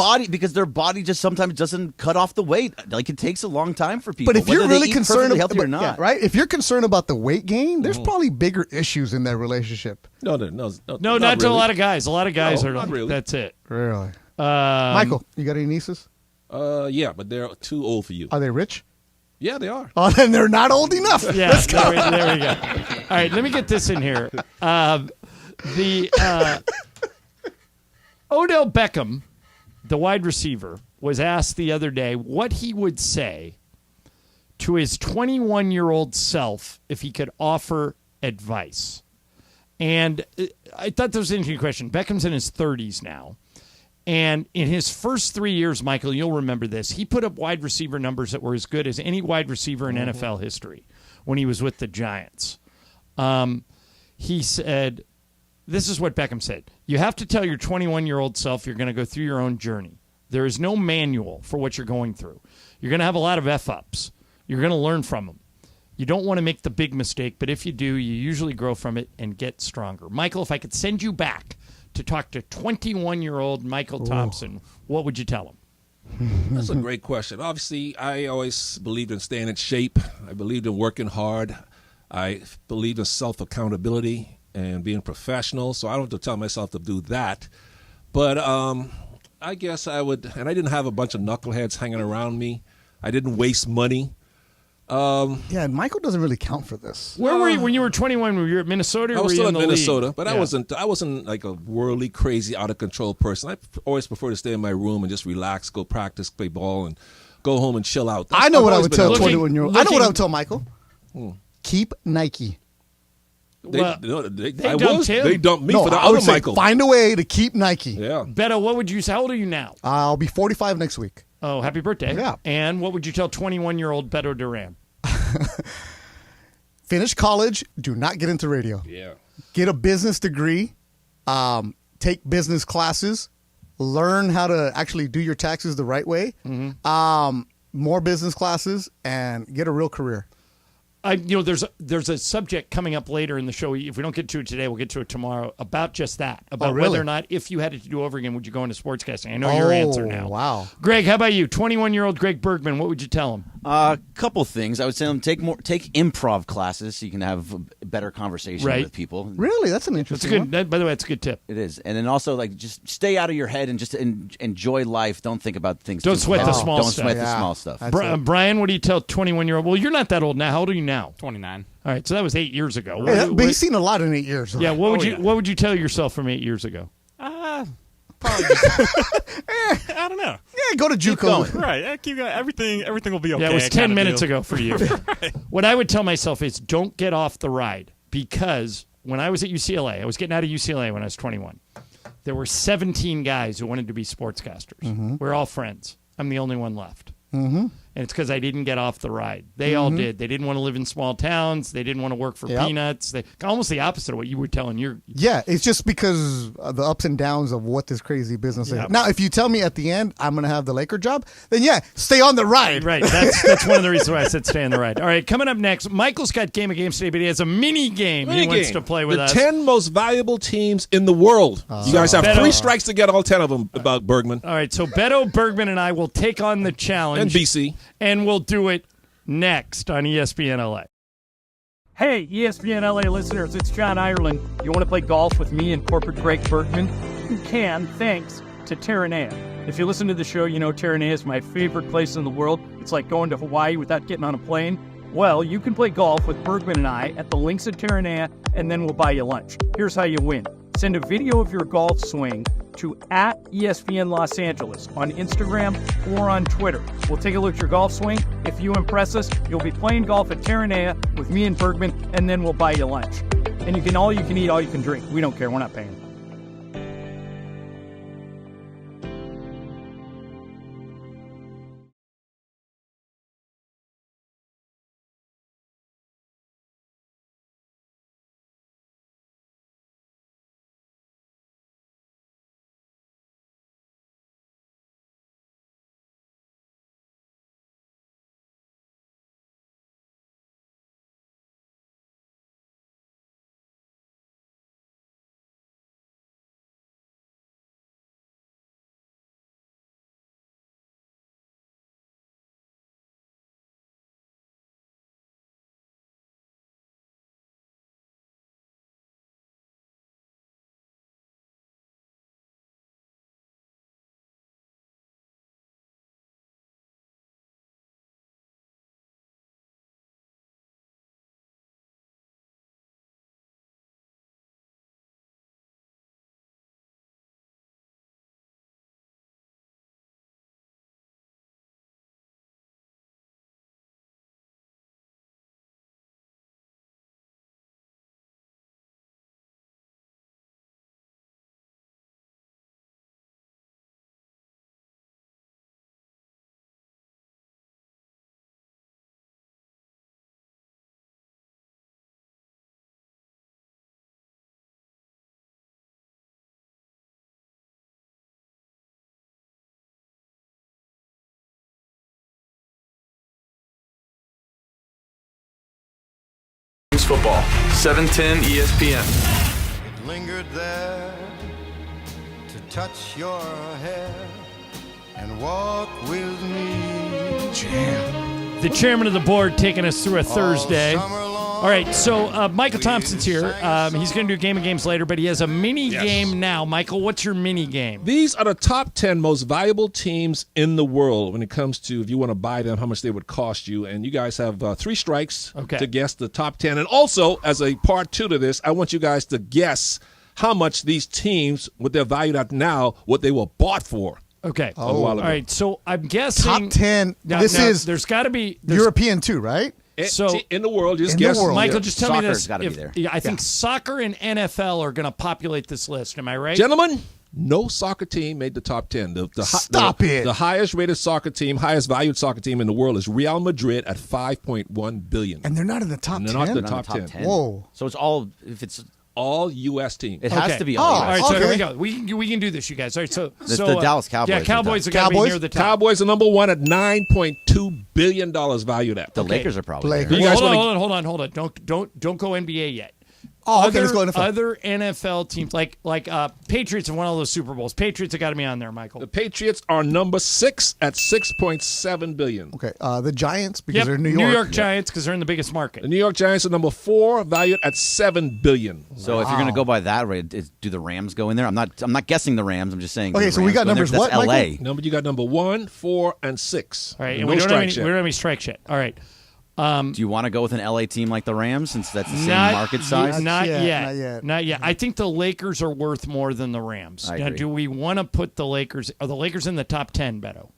Their body just sometimes doesn't cut off the weight. Like it takes a long time for people. but if you're whether they really eat concerned perfectly healthy or about, not, right? If you're concerned about the weight gain, there's probably bigger issues in that relationship. No, No, not to really. a lot of guys. A lot of guys No, are. not really. That's it. Really, Michael, you got any nieces? Yeah, but they're too old for you. Are they rich? Yeah, they are. Oh, then they're not old enough. Yeah, Let's go. there we go. All right, let me get this in here. Odell Beckham, the wide receiver, was asked the other day what he would say to his 21-year-old self if he could offer advice. And I thought that was an interesting question. Beckham's in his 30s now. And in his first 3 years, Michael, you'll remember this, he put up wide receiver numbers that were as good as any wide receiver in NFL history when he was with the Giants. He said, this is what Beckham said. You have to tell your 21-year-old self you're going to go through your own journey. There is no manual for what you're going through. You're going to have a lot of F-ups. You're going to learn from them. You don't want to make the big mistake, but if you do, you usually grow from it and get stronger. Michael, if I could send you back to talk to 21-year-old Michael Thompson, what would you tell him? That's a great question. Obviously, I always believed in staying in shape. I believed in working hard. I believed in self-accountability and being professional, so I don't have to tell myself to do that. But I guess I would, and I didn't have a bunch of knuckleheads hanging around me. I didn't waste money. Yeah, and Michael doesn't really count for this. Where were you when you were 21? Were you at Minnesota? Or I was were you still in in the Minnesota, league? but Yeah. I wasn't like a worldly, crazy, out of control person. I always prefer to stay in my room and just relax, go practice, play ball, and go home and chill out. I know what I I've would always tell been a- 21-year-old. I know what I would tell Michael. Keep Nike. They They dumped him. They dumped me No, for the I would other say Michael. find a way to keep Nike. Yeah. Beto, what would you say? How old are you now? I'll be 45 next week. Oh, happy birthday. Yeah. And what would you tell 21-year-old Beto Duran? Finish college. Do not get into radio. Yeah. Get a business degree. Take business classes. Learn how to actually do your taxes the right way. More business classes and get a real career. There's a subject coming up later in the show. If we don't get to it today, we'll get to it tomorrow about just that. About really? whether or not, if you had it to do over again, would you go into sportscasting? I know your answer now. Wow. Greg, how about you? 21-year-old Greg Bergman, what would you tell him? A couple things. I would say take improv classes so you can have a better conversation Right. with people. Really? That's an That's interesting one. by the way, that's a good tip. It is. And then also just stay out of your head and just enjoy life. Don't think about things. Don't too sweat the hard. small Don't stuff. sweat the Yeah. small stuff. That's Brian, what do you tell 21-year-old? Well, you're not that old now. How old are you now? 29. All right, so that was 8 years ago. But he's seen a lot in 8 years. Yeah, what would you tell yourself from 8 years ago? Probably just, I don't know. Yeah, go to JUCO. Right. Keep going. Everything will be okay. Yeah, it was 10 kind of minutes deal. ago for you. What I would tell myself is don't get off the ride, because when I was at UCLA, I was getting out of UCLA when I was 21. There were 17 guys who wanted to be sportscasters. We're all friends. I'm the only one left. And it's because I didn't get off the ride. They all did. They didn't want to live in small towns. They didn't want to work for peanuts. Almost the opposite of what you were telling your. Yeah, it's just because of the ups and downs of what this crazy business Yep. is. Now, if you tell me at the end I'm going to have the Laker job, then yeah, stay on the ride. Right. That's one of the reasons why I said stay on the ride. All right, coming up next, Michael's got Game of Games today, but he has a mini game he wants to play with the us. 10 most valuable teams in the world. You guys have Beto. 3 strikes to get all 10 of them about Bergman. All right, so Beto, Bergman, and I will take on the challenge. And BC. And we'll do it next on ESPN LA. Hey, ESPN LA listeners, it's John Ireland. You want to play golf with me and corporate Greg Bergman? You can, thanks to Terranea. If you listen to the show, you know Terranea is my favorite place in the world. It's like going to Hawaii without getting on a plane. Well, you can play golf with Bergman and I at the links at Terranea, and then we'll buy you lunch. Here's how you win. Send a video of your golf swing to @ESPN Los Angeles on Instagram or on Twitter. We'll take a look at your golf swing. If you impress us, you'll be playing golf at Terranea with me and Bergman, and then we'll buy you lunch. And you can all you can eat, all you can drink. We don't care. We're not paying. Football, 710 ESPN. It lingered there to touch your hair and walk with me. The chairman of the board taking us through a Thursday. Summer long All right, so Michael Thompson's here. He's going to do a game of games later, but he has a mini game now. Michael, what's your mini game? These are the top 10 most valuable teams in the world when it comes to if you want to buy them, how much they would cost you. And you guys have 3 strikes to guess the top 10. And also, as a part 2 to this, I want you guys to guess how much these teams, what they're valued at now, what they were bought for. Okay. All right, so I'm guessing. Top 10. There's got to be. European too, right? So in the world, just guess. Michael, just tell me this. Soccer's got to be there. I think soccer and NFL are going to populate this list. Am I right? Gentlemen, no soccer team made the top 10. Stop it. The highest rated soccer team, highest valued soccer team in the world is Real Madrid at $5.1 billion. And they're not in the top 10? They're not in the top 10. Whoa. So it's all, if it's all U.S. teams. It has to be all All right, US. so here we go. We can do this, you guys. All right, so the Dallas Cowboys. Yeah, Cowboys are going to be near the top. Cowboys are number 1 at $9.2 billion valued at. The Lakers are probably Lakers. there. You guys Hold on. Don't go NBA yet. Oh, okay, let's go NFL. Other NFL teams like Patriots have won all those Super Bowls. Patriots have got to be on there, Michael. The Patriots are number 6 at $6.7 billion. Okay, the Giants because they're New York. New York Giants because they're in the biggest market. The New York Giants are number 4, valued at $7 billion. So if you're going to go by that rate, do the Rams go in there? I'm not guessing the Rams. I'm just saying. Okay, so we got numbers what, That's Michael? LA. You got number 1, 4, and 6. All right, No and we don't have strikes any strikes yet. All right. Do you want to go with an LA team like the Rams since that's the same market size? Not yet. I think the Lakers are worth more than the Rams. I Now, agree. do we want to put the Lakers? Are the Lakers in the top 10, Beto?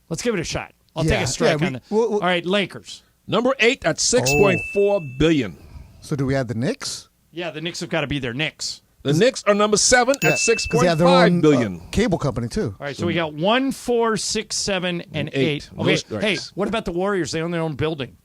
Let's give it a shot. I'll take a strike on it. All right, Lakers. Number 8 at $6.4 billion. So do we add the Knicks? Yeah, the Knicks have got to be there. Knicks. The Knicks are number 7 at 'cause they have their own, $6.5 billion. Cable company too. All right, so we got 1, 4, 6, 7, and 8. No Okay, strikes. hey, what about the Warriors? They own their own building.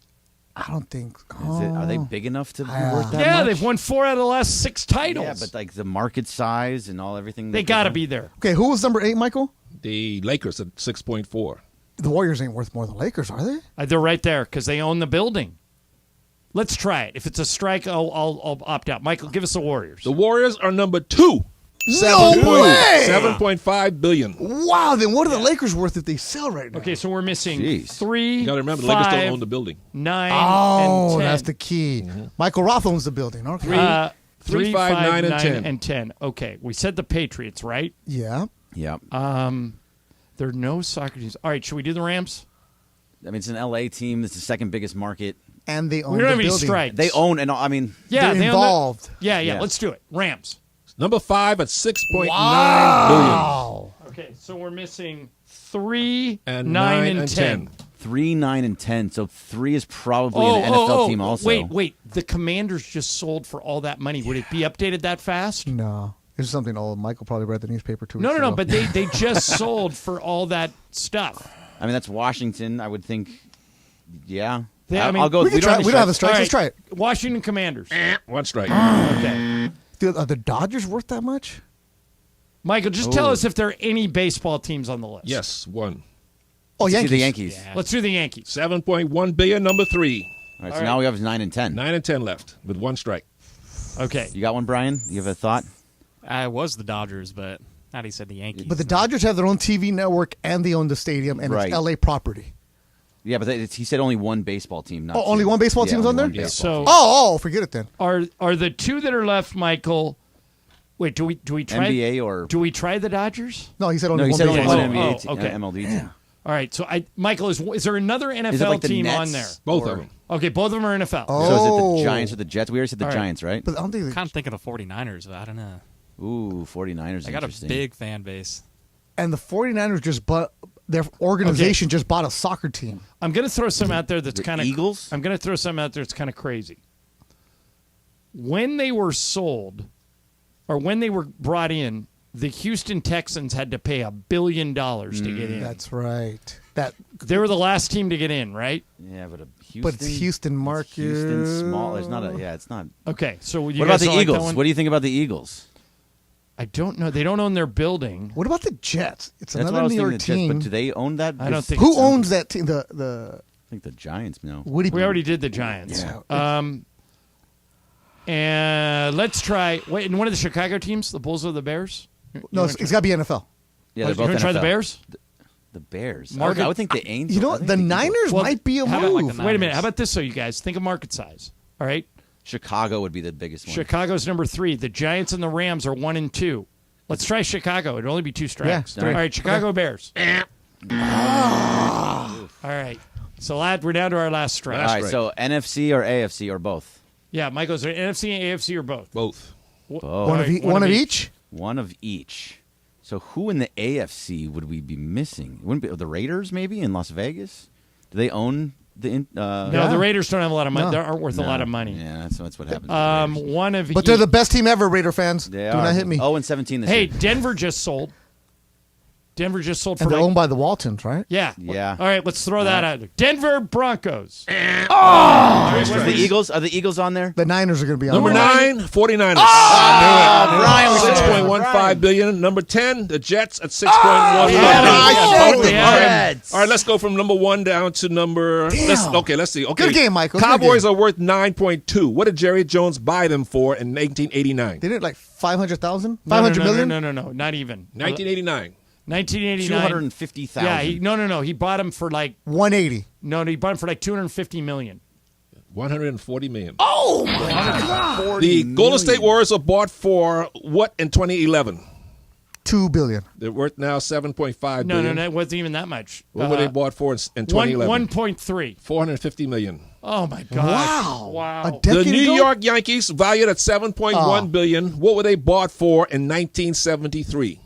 I don't think. Are they big enough to be worth that Yeah, much? they've won 4 out of the last 6 titles. Yeah, but like the market size and everything. They got to be there. Okay, who was number 8, Michael? The Lakers at 6.4. The Warriors ain't worth more than the Lakers, are they? They're right there because they own the building. Let's try it. If it's a strike, I'll opt out. Michael, give us the Warriors. The Warriors are number 2. No way! $7.5 billion. Wow, then what are the Lakers worth if they sell right now? Okay, so we're missing Jeez. 3, You got to remember, the 5, Lakers don't own the building. 9, Oh, and 10. that's the key. Michael Roth owns the building. Okay. 3, 5, 5, 9, 9, and 10. Okay, we said the Patriots, right? Yeah. Yeah. There are no soccer teams. All right, should we do the Rams? I mean, it's an LA team. It's the second biggest market. And they own We don't the have any building. strikes. They own, and I mean, Yeah, They're they own involved. Yeah, let's do it. Rams. Number 5 at $6.9 Wow. Okay, so we're missing 3, And 9, and 10. 3, 9, and 10. So 3 is probably an NFL team also. Wait. The Commanders just sold for all that money. Would it be updated that fast? No. This is something old. Michael probably read the newspaper 2 weeks No, ago. but they just sold for all that stuff. I mean, that's Washington. I would think. Yeah. Yeah, I mean, I'll go. we can try. We don't have the strikes. All Let's try it. Washington Commanders. 1 strike. Okay. Dude, are the Dodgers worth that much? Michael, just tell us if there are any baseball teams on the list. Yes, 1. Oh, Let's Yankees. do the Yankees. Yeah. Let's do the Yankees. $7.1 billion, number 3. All right, so now we have 9 and 10. 9 and 10 left with 1 strike. Okay. You got one, Brian? You have a thought? I was the Dodgers, but now he said the Yankees. But the Dodgers have their own TV network and they own the stadium, and Right. it's LA property. Yeah, but he said only one baseball team. Not Oh, only two. one baseball Yeah, team's only on there? one baseball So- team. Oh, forget it then. Are the 2 that are left, Michael? Wait, do we try NBA or do we try the Dodgers? No, he said no? only He one said only baseball one team. NBA team, okay. MLB team. All right, so Michael, is there another NFL like the team Nets? on there? Both of them. Okay, both of them are NFL. Oh. So is it the Giants or the Jets? We already said the All right. Giants, right? But I don't think I'm kind of thinking of 49ers, but I don't know. Ooh, 49ers. I got a interesting. big fan base. and the 49ers just bought their organization just bought a soccer team. I'm going to throw some out there that's kind of Eagles. I'm going to throw some out there that's kind of crazy. When they were sold, or when they were brought in, the Houston Texans had to pay $1 billion to get in. That's right. They were the last team to get in, right? Yeah, but Houston. But it's Houston market. Houston small. There's not a. Yeah, it's not. Okay, so you What about guys the don't like that Eagles? one? What do you think about the Eagles? I don't know. They don't own their building. What about the Jets? It's That's what I another was New York thinking, the Jets, team. but do they own that? I don't think Who it's owns that team? The I think the Giants. No. Woody. We already did the Giants. Yeah. And let's try. Wait, and one of the Chicago teams, the Bulls or the Bears? No, it's got to be NFL. Yeah, they're You both want to try NFL. the Bears? The Bears. Market- I would think the Angels. You know what? The Niners might be a move. Wait a minute. How about this, though, you guys? Think of market size. All right? Chicago would be the biggest one. Chicago's number 3. The Giants and the Rams are 1 and 2. Let's try Chicago. It'd only be 2 strikes. Yeah, All right, Chicago Bears. All right. So, lad, we're down to our last strike. All right, so NFC or AFC or both? Yeah, Michael's NFC and AFC or both? Both. Both. One of each? One of each. So who in the AFC would we be missing? Wouldn't be the Raiders maybe in Las Vegas? Do they own the? No, the Raiders don't have a lot of money. No. They aren't worth a lot of money. Yeah, that's what happens. One of But they're the best team ever, Raider fans. They Do are. not hit me. 0-17 this Hey, year. Denver just sold. Denver just sold for And they're like, owned by the Waltons, right? yeah. Yeah. All right, let's throw that out there. Denver Broncos. Are the Eagles? Are the Eagles on there? The Niners are going to be on Number there. 9, 49ers. Brian was there. $6.15 billion. Number 10, the Jets at $6.1 billion. All right, let's go from number 1 down to number. Let's see. Okay, Good game, Michael. Good Cowboys game. are worth 9.2. What did Jerry Jones buy them for in 1989? They did like 500,000? No, 500 million? No, not even. 1989. 1989. 250,000. Yeah, no. He bought him for like 180. No, he bought him for like $250 million. $140 million. Oh my God! The Golden State Warriors are bought for what in 2011? $2 billion. They're worth now $7.5 billion. No, it wasn't even that much. What were they bought for in 2011? 1.3. $450 million. Oh my God! Wow. A The decade New ago? York Yankees, valued at $7.1 billion. What were they bought for in 1973?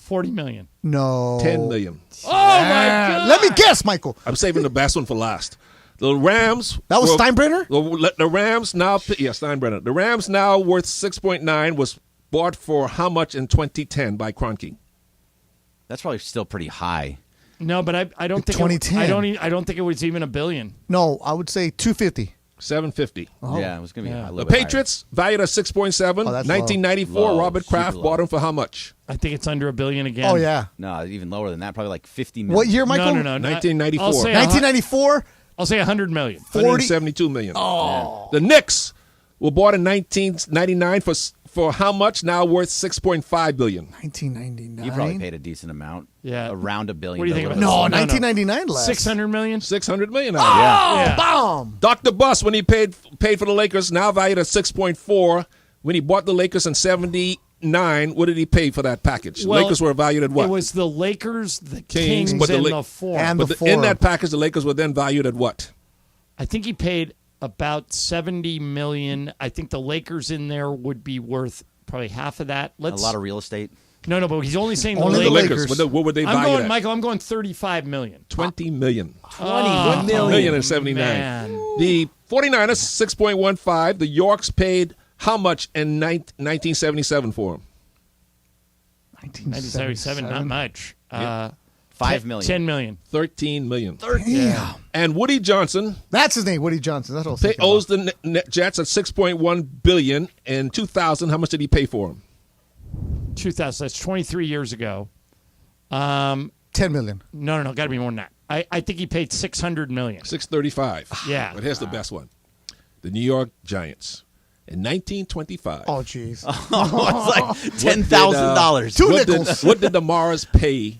$40 million. No. $10 million. Oh my God! Let me guess, Michael. I'm saving the best one for last. The Rams. That was Steinbrenner? The Rams now. Yeah, Steinbrenner. The Rams now worth 6.9 was bought for how much in 2010 by Kroenke? That's probably still pretty high. No, but I don't think 2010. I don't think it was even $1 billion. No, I would say 250. $750. Yeah, it was going to be a The little bit Patriots valued at 6.7. Oh, that's 1994. low. Robert Kraft Super bought low. them for how much? I think it's under $1 billion again. Oh, yeah. No, even lower than that. Probably like 50 million. What year, Michael? No. 1994. I'll say 1994? I'll say $100 million. 172 million. Oh. The Knicks were bought in 1999 for how much? Now worth $6.5 billion. 1999. You probably paid a decent amount. Yeah. Around $1 billion. What do you think about No, No. 1999 less. 600 million? $600 million. Oh, Yeah. bomb. Dr. Buss, when he paid for the Lakers, now valued at 6.4. When he bought the Lakers in 79, what did he pay for that package? Well, Lakers were valued at what? It was the Lakers, the Kings, Kings, but the and La- the Forum. And but the in Forum. that package, the Lakers were then valued at what? I think he paid about $70 million. I think the Lakers in there would be worth probably half of that. A lot of real estate. No, but he's only saying Only the the Lakers. Lakers. What would they I'm value going, at? Michael. I'm going $35 million. $20 million. $20 million in 79. Man. The 49ers, 6.15. The Yorks paid how much in 1977 for him? 1977, not much. $5 million. $10 million. $13 million. Yeah. And Woody Johnson That's his name, Woody Johnson. That's what I was thinking owes about. the Jets at $6.1 billion. In 2000, how much did he pay for him? 2000. That's 23 years ago. $10 million. No. Got to be more than that. I think he paid $600 million. $635. Yeah. But here's the best one. The New York Giants. In 1925. Oh, jeez. It's like $10,000. Two nickels. What did the Mars pay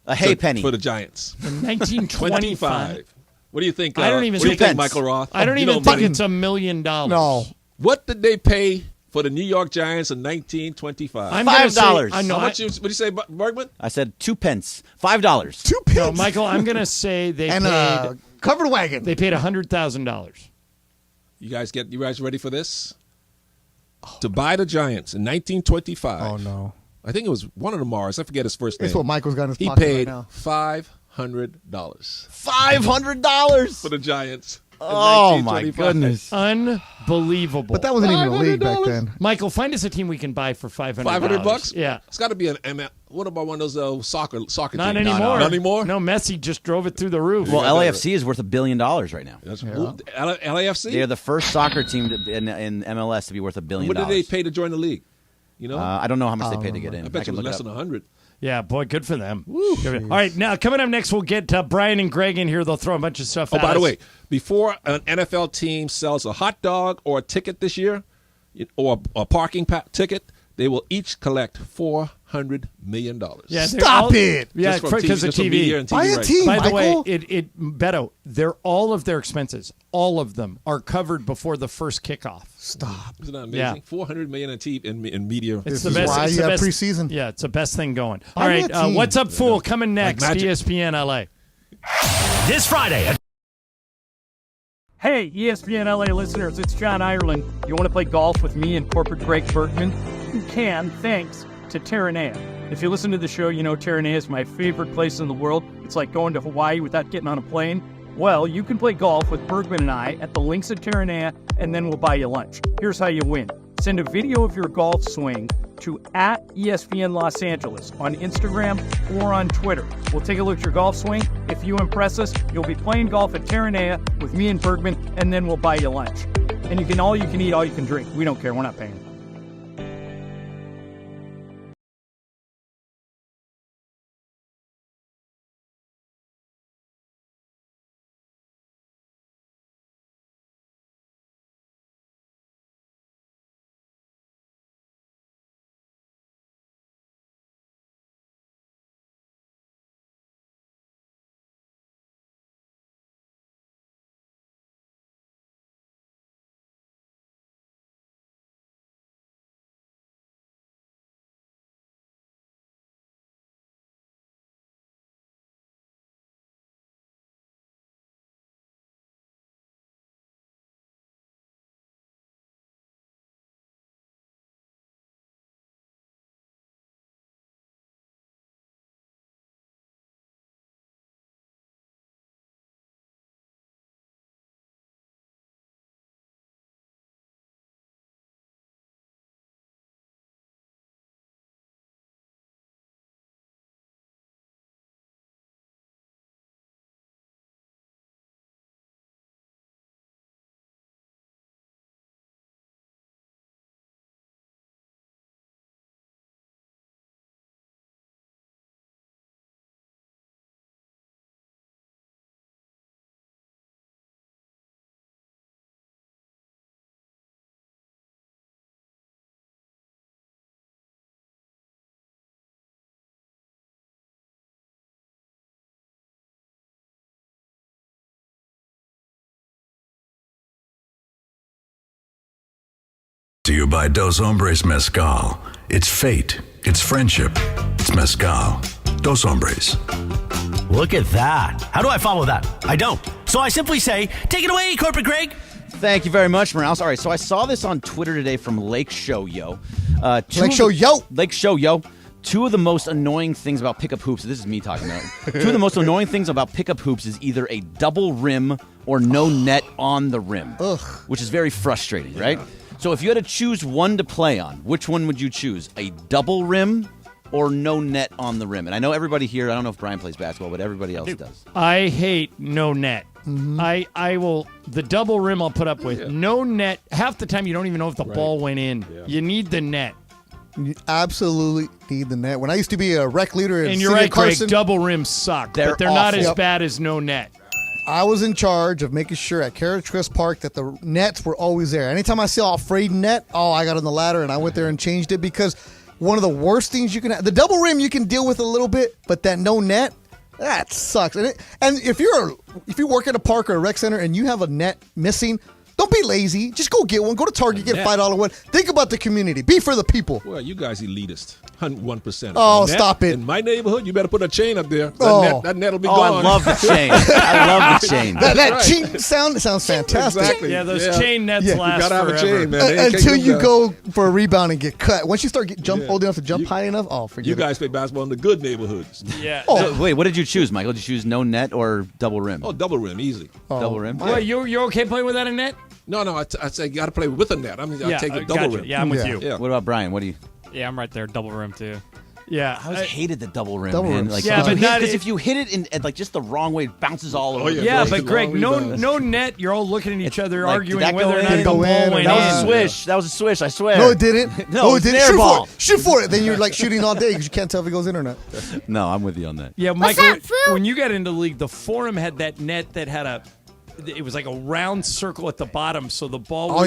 A hay penny. for the Giants? In 1925. What do you think? I don't even what do you think think, Michael Roth? I don't You even know think money. it's $1 million. No. What did they pay for the New York Giants in 1925? I'm gonna say- $5. I know. How much? What do you say, Bergman? I said 2 pence. $5. 2 pence. No, Michael, I'm going to say they And a covered wagon. They paid $100,000. You guys ready for this? To buy the Giants in 1925. Oh, no. I think it was one of the Mars. I forget his first name. That's what Michael's got in his He pocket paid right now. $500 $500. for the Giants. in Oh, my 1925. goodness. Unbelievable. But that wasn't even a league back then. Michael, find us a team we can buy for $500. $500? Yeah. It's got to be an ML. What about one of those soccer Not teams? anymore. Not anymore? No, Messi just drove it through the roof. Well, LAFC is worth $1 billion right now. That's LAFC? They're the first soccer team in MLS to be worth $1 billion. What did they pay to join the league? You know? I don't know how much they paid to get in. I bet it can was look less it than up. 100. Yeah, boy, good for them. Good for them. All right, now coming up next, we'll get Brian and Greg in here. They'll throw a bunch of stuff Oh, at by the us. way, before an NFL team sells a hot dog or a ticket this year, or a parking ticket, they will each collect $400. $400 million. Yeah, Stop it. Yeah, Just from because of just from TV. media and TV Buy a rights. team, By the Michael. way, Beto, all of their expenses, all of them are covered before the first kickoff. Stop. Isn't that amazing? Yeah. $400 million in media. It's This the is best. why it's you the have best, preseason. Yeah, it's the best thing going. Buy All me right, a team. What's Up, Fool? Coming next, Magic. ESPN LA. This Friday. Hey, ESPN LA listeners, it's John Ireland. You want to play golf with me and corporate Greg Bergman? You can, thanks to Terranea. If you listen to the show, you know Terranea is my favorite place in the world. It's like going to Hawaii without getting on a plane. Well, you can play golf with Bergman and I at the links at Terranea, and then we'll buy you lunch. Here's how you win. Send a video of your golf swing to @ESPN Los Angeles on Instagram or on Twitter. We'll take a look at your golf swing. If you impress us, you'll be playing golf at Terranea with me and Bergman, and then we'll buy you lunch. And you can all you can eat, all you can drink. We don't care. We're not paying. To you by Dos Hombres Mezcal. It's fate. It's friendship. It's Mezcal. Dos Hombres. Look at that. How do I follow that? I don't. So I simply say, take it away, Corporate Greg. Thank you very much, Morales. All right, so I saw this on Twitter today from Lake Show Yo. Lake Show Yo. Two of the most annoying things about pickup hoops, this is me talking about. Two of the most annoying things about pickup hoops is either a double rim or no net on the rim, which is very frustrating, right? So if you had to choose one to play on, which one would you choose? A double rim or no net on the rim? And I know everybody here, I don't know if Brian plays basketball, but everybody else does. I hate no net. I will, the double rim I'll put up with. No net, half the time you don't even know if the ball went in. Yeah. You need the net. You absolutely need the net. When I used to be a rec leader in and you're right, Craig, double rims suck, but they're not as bad as no net. I was in charge of making sure at Carriage Crest Park that the nets were always there. Anytime I saw a frayed net, I got on the ladder and I went there and changed it, because one of the worst things you can have, the double rim you can deal with a little bit, but that no net, that sucks. And if you work at a park or a rec center and you have a net missing, don't be lazy. Just go get one. Go to Target, get a $5 one. Think about the community. Be for the people. Well, you guys elitist. 1%. Oh, stop it. In my neighborhood, you better put a chain up there. That net will be gone. I love the chain. I love the chain. That chain sounds fantastic. Exactly. Yeah, those chain nets last you gotta have forever. a chain, man. Until you go for a rebound and get cut. Once you start old enough to jump high enough, forget it. You guys play basketball in the good neighborhoods. Yeah. So, wait, what did you choose, Michael? Did you choose no net or double rim? Oh, double rim, easy. Double rim? Well, you're okay playing without a net? No, I say you got to play with a net. I mean, I take a double rim. Yeah, I'm with you. Yeah. What about Brian? What do you? Yeah, I'm right there. Double rim, too. Yeah, I always hated the double rim. Double man. rim. Like, Yeah, but because if you hit it in like just the wrong way, it bounces all over. Yeah, but Greg, no net. You're all looking at each other, like, arguing did that whether or go not in? the ball went in. That was a swish. That was a swish. I swear. No, it didn't. No, it it's an didn't. air ball. Shoot for it. Then you're like shooting all day because you can't tell if it goes in or not. No, I'm with you on that. Yeah, Michael, when you got into the league, the Forum had that net that had it was like a round circle at the bottom, so the ball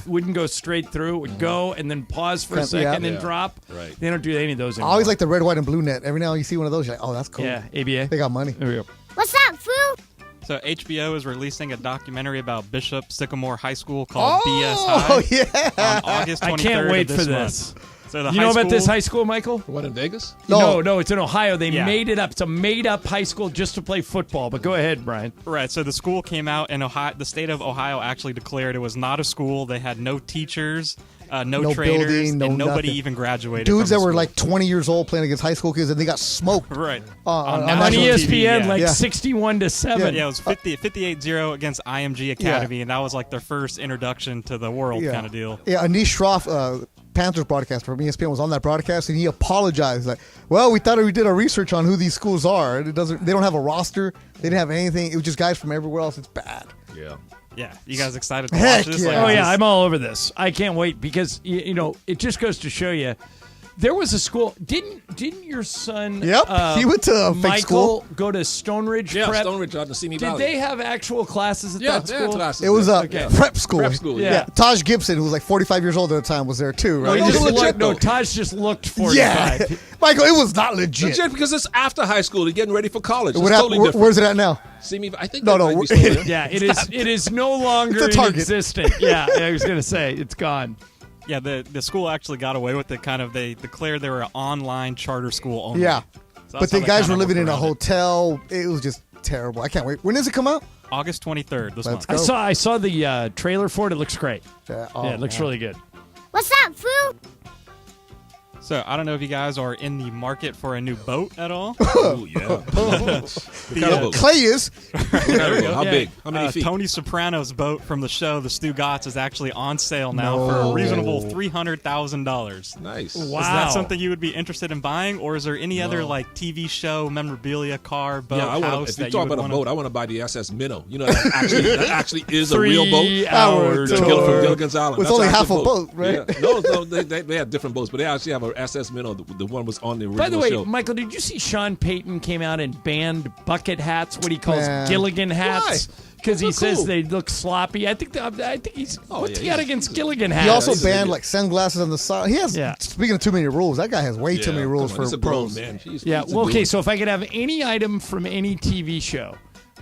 wouldn't go straight through. It would go and then pause for a second and drop. Right. They don't do any of those anymore. I always like the red, white, and blue net. Every now and then you see one of those, you're like, oh, that's cool. Yeah, ABA. They got money. There we go. What's up, fool? So HBO is releasing a documentary about Bishop Sycamore High School called BS High. Oh, yeah. On August 23rd I can't wait of for this this. month. So the you high know about school, this high school, Michael? What, in Vegas? No, it's in Ohio. They made it up. It's a made-up high school just to play football. But go ahead, Brian. Right. So the school came out, and Ohio, the state of Ohio actually declared it was not a school. They had no teachers, no trainers, building, and nobody nothing. even graduated. Dudes from that the were school. like 20 years old playing against high school kids, and they got smoked. Right. On national ESPN, TV, 61-7. Yeah, it was 58-0 against IMG Academy, and that was like their first introduction to the world kind of deal. Yeah, Anish Shroff, Panthers broadcaster from ESPN, was on that broadcast, and he apologized. Like, well, we thought we did our research on who these schools are. They don't have a roster. They didn't have anything. It was just guys from everywhere else. It's bad. Yeah. Yeah, you guys excited to Heck watch this? yeah. Oh, yeah, I'm all over this. I can't wait because, you know, it just goes to show you. There was a school. Didn't your son? Yep, he went to a fake Michael school. Go to Stone Ridge Yeah, Prep. Stone Ridge out in the Simi Did Valley. they have actual classes at that they school? had classes. It was a prep school. Prep school, yeah. Taj Gibson, who was like 45 years old at the time, was there too, right? Taj just looked 45. Yeah. Michael, it was not legit. Legit because it's after high school. They're getting ready for college. It's What totally hap- different. Where's it at now? Simi, I think No, that no, might be still there. Yeah, it is. It is no longer It's a in Target. existence. Yeah, I was gonna say it's gone. Yeah, the school actually got away with it. Kind of, they declared they were an online charter school only. Yeah. So But that's the how they guys kinda were living worked in a around it. hotel. It was just terrible. I can't wait. When does it come out? August 23rd this Let's month. go. I saw the trailer for it. It looks great. Yeah, It looks really good. What's up, fool? So I don't know if you guys are in the market for a new boat at all. Oh, yeah. Clay is. How big? How many feet? Tony Soprano's boat from the show, The Stu Gotts, is actually on sale now for a reasonable $300,000. Nice. Wow. Is that something you would be interested in buying, or is there any other like TV show, memorabilia, car, boat, house if that you you talk would about a want boat, I want to buy the SS Minnow. You know, that actually is a 3 real boat. hour From tour. Gilligan's Island. With That's only an half actual a boat, right? Yeah. No, they have different boats, but they actually have an SS Minnow. The one was on the original By the way, show. Michael, did you see Sean Payton came out and banned bucket hats? What he calls Man. Gilligan hats? Why? Because he Those are says cool. they look sloppy. I think he's. What's he yeah, got he's- against Gilligan hats? He also he's banned an like sunglasses on the side. He has, speaking of too many rules, that guy has way too many rules for He's a grown pros. man. Yeah. Well, okay. So if I could have any item from any TV show,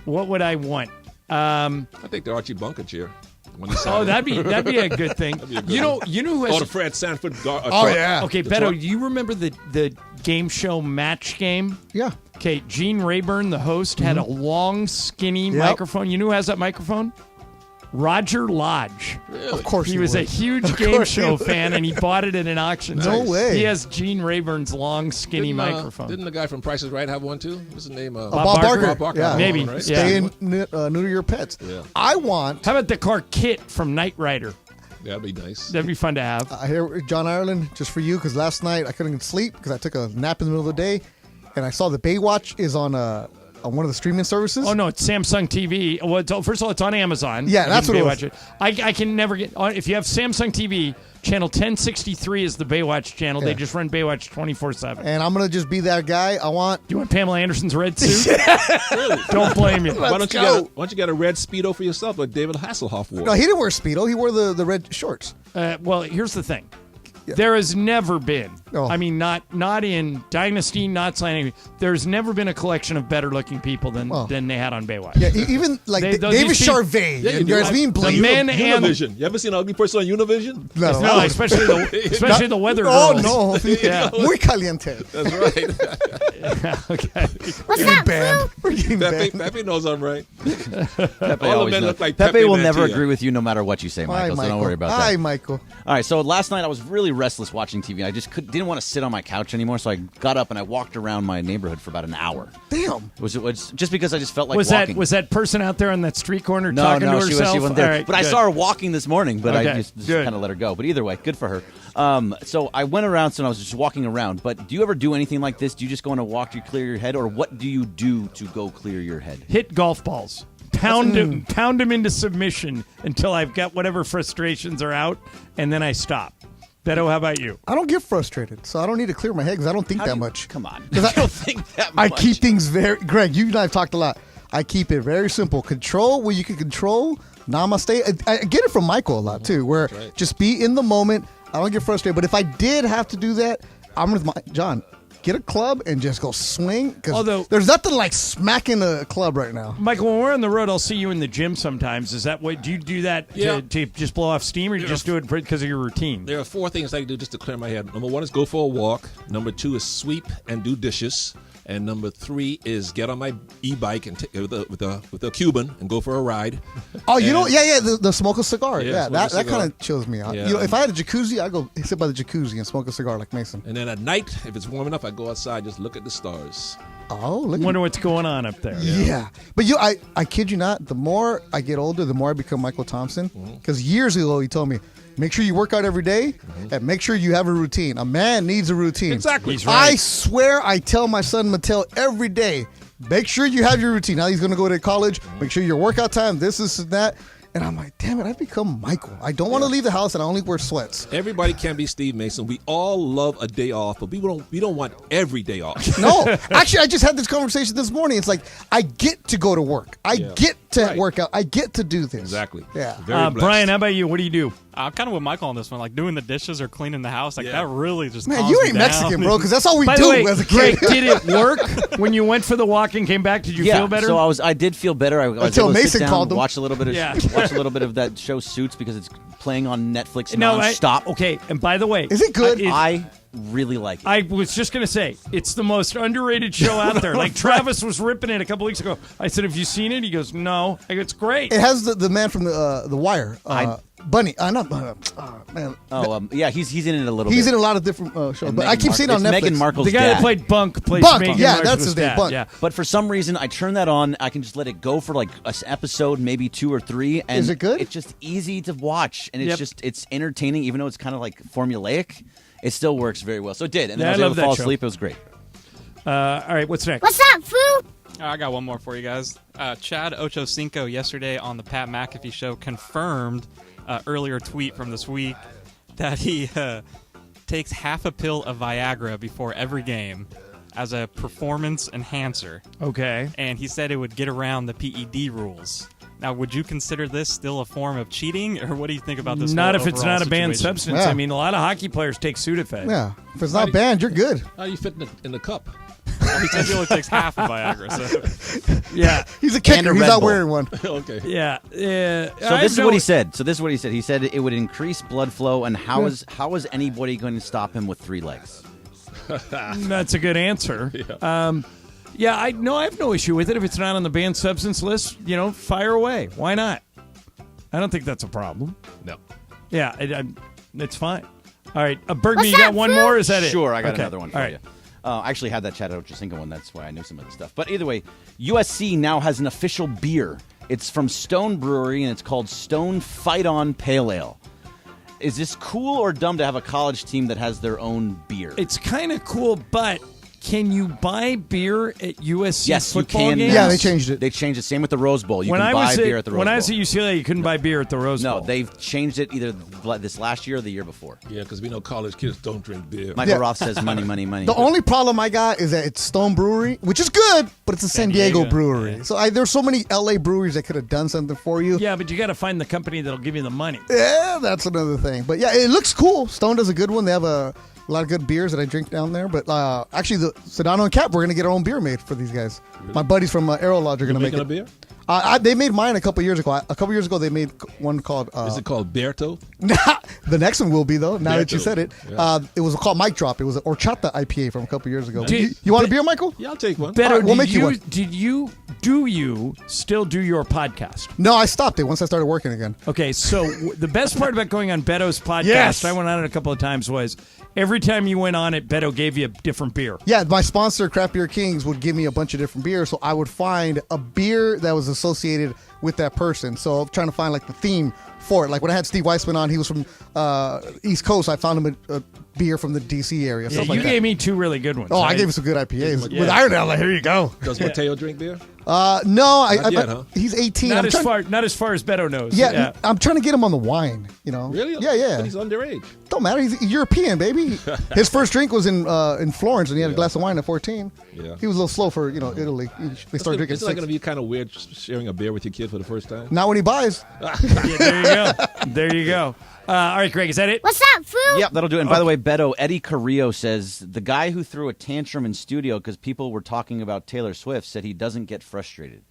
what would I want? I think the Archie Bunker chair. When he Oh, signed that'd it. be a good thing. That'd be a good You know one. who has the Fred Sanford. Okay, The Beto, truck. do you remember the game show Match Game? Yeah. Okay, Gene Rayburn, the host, had a long, skinny microphone. You know who has that microphone? Roger Lodge. Of course He he was a would. huge Of game course he show would. fan, and he bought it at an auction. No way. He has Gene Rayburn's long, skinny Didn't, microphone. Didn't the guy from Price is Right have one too? What's his name? Bob Barker? Barker. Bob Barker. Yeah. Maybe. Right? Yeah. Stay in neuter your pets. Yeah. I want. How about the car Kit from Knight Rider? That'd be nice. That'd be fun to have. I hear John Ireland just for you because last night I couldn't sleep because I took a nap in the middle of the day, and I saw the Baywatch is on one of the streaming services. Oh no, it's Samsung TV. Well, first of all, it's on Amazon. Yeah, You that's can what it Baywatch I can never get on. If you have Samsung TV, channel 1063 is the Baywatch channel. They Yeah. just run Baywatch 24/7. And I'm gonna just be that guy. I want. You want Pamela Anderson's red suit? Really? Don't blame you. Why don't you go. get a red Speedo for yourself like David Hasselhoff wore? No, he didn't wear Speedo. He wore the red shorts. Well, here's the thing. There has never been. Oh. I mean, not in Dynasty, not signing. There's never been a collection of better looking people than they had on Baywatch. Yeah, even like David Charvet and Yasmin the Bleak. men and Univision. You ever seen an ugly person on Univision? no, especially the weather Oh girls. no! Yeah. Muy caliente. That's right. Okay. What's up, Banned. fool? We're getting Pepe, banned. Pepe knows I'm right. Pepe, All the always men knows. look like Pepe Pepe will never Mantilla. agree with you no matter what you say, Michael, so don't worry about that. Hi, Michael. All right, so last night I was really restless watching TV. I just didn't want to sit on my couch anymore, so I got up and I walked around my neighborhood for about an hour. Damn. It was just because I just felt like Was walking. that person out there on that street corner No, talking to she herself? wasn't there. All right, but I good. saw her walking this morning, but Okay, I just good. kind of let her go. But either way, good for her. So I went around, so I was just walking around. But do you ever do anything like this? Do you just go on a walk to clear your head, or what do you do to go clear your head? Hit golf balls. Pound them into submission until I've got whatever frustrations are out, and then I stop. Beto, how about you? I don't get frustrated, so I don't need to clear my head because I don't think that much. Come on. Because I don't think that I much. keep things very. Greg, you and I have talked a lot. I keep it very simple. Control what you can control. Namaste. I get it from Michael a lot too, where just be in the moment. I don't get frustrated. But if I did have to do that, I'm with John. Get a club and just go swing. Because there's nothing like smacking a club right now. Michael, when we're on the road, I'll see you in the gym sometimes. Is that what do you do that to just blow off steam, or you just do it because of your routine? There are 4 things I do just to clear my head. Number 1 is go for a walk. Number 2 is sweep and do dishes. And number 3 is get on my e-bike and with a Cuban and go for a ride. Oh, the smoke a cigar. That kind of chills me out. Yeah. If I had a jacuzzi, I'd go sit by the jacuzzi and smoke a cigar like Mason. And then at night, if it's warm enough, I go outside, just look at the stars. Oh, wonder what's going on up there. Yeah. But I kid you not, the more I get older, the more I become Michael Thompson. Because years ago, he told me, make sure you work out every day and make sure you have a routine. A man needs a routine. Exactly. He's right. I swear I tell my son Mattel every day, make sure you have your routine. Now he's going to go to college. Make sure your workout time, this, and that. And I'm like, damn it, I've become Michael. I don't want to leave the house, and I only wear sweats. Everybody can be Steve Mason. We all love a day off, but we don't want every day off. No. Actually, I just had this conversation this morning. It's like, I get to go to work. I get to work out. I get to do this. Exactly. Yeah. Brian, how about you? What do you do? I'm kind of with Michael on this one. Like doing the dishes or cleaning the house, that really just Man, calms you me ain't down. Mexican, bro, because that's all we By do the way, as a kid. Greg, did it work when you went for the walk and came back? Did you feel better? So I did feel better. I was Until able to Mason sit down, called them. watch a little bit of that show Suits because it's playing on Netflix nonstop. Okay, and by the way, is it good? I really like it. I was just going to say, it's the most underrated show out there. Like Travis was ripping it a couple weeks ago. I said, have you seen it? He goes, no. I go, it's great. It has the man from the Wire. Bunny. Not man. He's in it a little bit. He's in a lot of different shows. But I keep seeing it on Netflix. Meghan Markle's the guy dad. that played Bunk plays Bunk, Meghan yeah, Markle's that's his name, dad. Bunk. Yeah. But for some reason, I turn that on. I can just let it go for like an episode, maybe 2 or 3. And is it good? It's just easy to watch, and it's entertaining, even though it's kind of like formulaic. It still works very well. So it did, and then I was able to fall asleep. It was great. All right, what's next? What's up, Foo? I got one more for you guys. Chad Ochocinco yesterday on the Pat McAfee show confirmed earlier tweet from this week that he takes half a pill of Viagra before every game as a performance enhancer. Okay. And he said it would get around the PED rules. Now, would you consider this still a form of cheating, or what do you think about this? Not if it's not a banned situation? substance. Yeah. I mean, a lot of hockey players take Sudafed. Yeah. If it's not banned, you're good. How do you fit in the cup? Well, he said he only takes half of Viagra. So. Yeah. He's a kicker. He's Red not Bull. wearing one. Okay. Yeah. So this is what he said. He said it would increase blood flow, and how is anybody going to stop him with 3 legs? That's a good answer. Yeah. I have no issue with it. If it's not on the banned substance list, fire away. Why not? I don't think that's a problem. No. Yeah, it's fine. All right. Bergman, you got one more? Is that it? Sure, I got Okay. another one for All right. you. I actually had that Chad Ochocinco one. That's why I knew some of the stuff. But either way, USC now has an official beer. It's from Stone Brewery, and it's called Stone Fight On Pale Ale. Is this cool or dumb to have a college team that has their own beer? It's kind of cool, but can you buy beer at USC yes, you football can. games? Yeah, they changed it. They changed it. Same with the Rose Bowl. You when can I buy was beer at the Rose Bowl. When I was at UCLA, you couldn't buy beer at the Rose Bowl. No, they've changed it either this last year or the year before. Yeah, because we know college kids don't drink beer. Michael Roth says money, money, money. The only problem I got is that it's Stone Brewery, which is good, but it's a San Diego brewery. Yeah. So there's so many LA breweries that could have done something for you. Yeah, but you got to find the company that'll give you the money. Yeah, that's another thing. But yeah, it looks cool. Stone does a good one. They have a lot of good beers that I drink down there. But actually, the Sedano and Cap, we're going to get our own beer made for these guys. Really? My buddies from Aero Lodge are going to make it. A beer? They made mine a couple years ago. A couple years ago, they made one called... Is it called Berto? The next one will be, though, now that you said it. Yeah. It was called Mic Drop. It was an horchata IPA from a couple years ago. You want a beer, Michael? Yeah, I'll take one. Beto, right, we'll make you one. Do you still do your podcast? No, I stopped it once I started working again. Okay, so the best part about going on Beto's podcast, Yes. I went on it a couple of times, was every time you went on it, Beto gave you a different beer. Yeah, my sponsor, Craft Beer Kings, would give me a bunch of different beers, so I would find a beer that was associated with that person. So I'm trying to find like the theme for it. Like when I had Steve Weissman on, he was from East Coast. I found him a beer from the D.C. area. Yeah, you like gave me 2 really good ones. Oh, I gave him some good IPAs. With Iron Ale, like, here you go. Does Mateo drink beer? No, Not yet, huh? He's 18. Not as far as Beto knows. Yeah, I'm trying to get him on the wine. Really? Yeah. But he's underage. Don't matter. He's European, baby. His first drink was in Florence, and he had a glass of wine at 14. Yeah. He was a little slow for Italy. They started drinking. It's not going to be kind of weird sharing a beer with your kid for the first time. Not when he buys. There you go. All right, Greg, is that it? What's up, fool? Yep, that'll do it. And by the way, Beto, Eddie Carrillo says the guy who threw a tantrum in studio because people were talking about Taylor Swift said he doesn't get frustrated.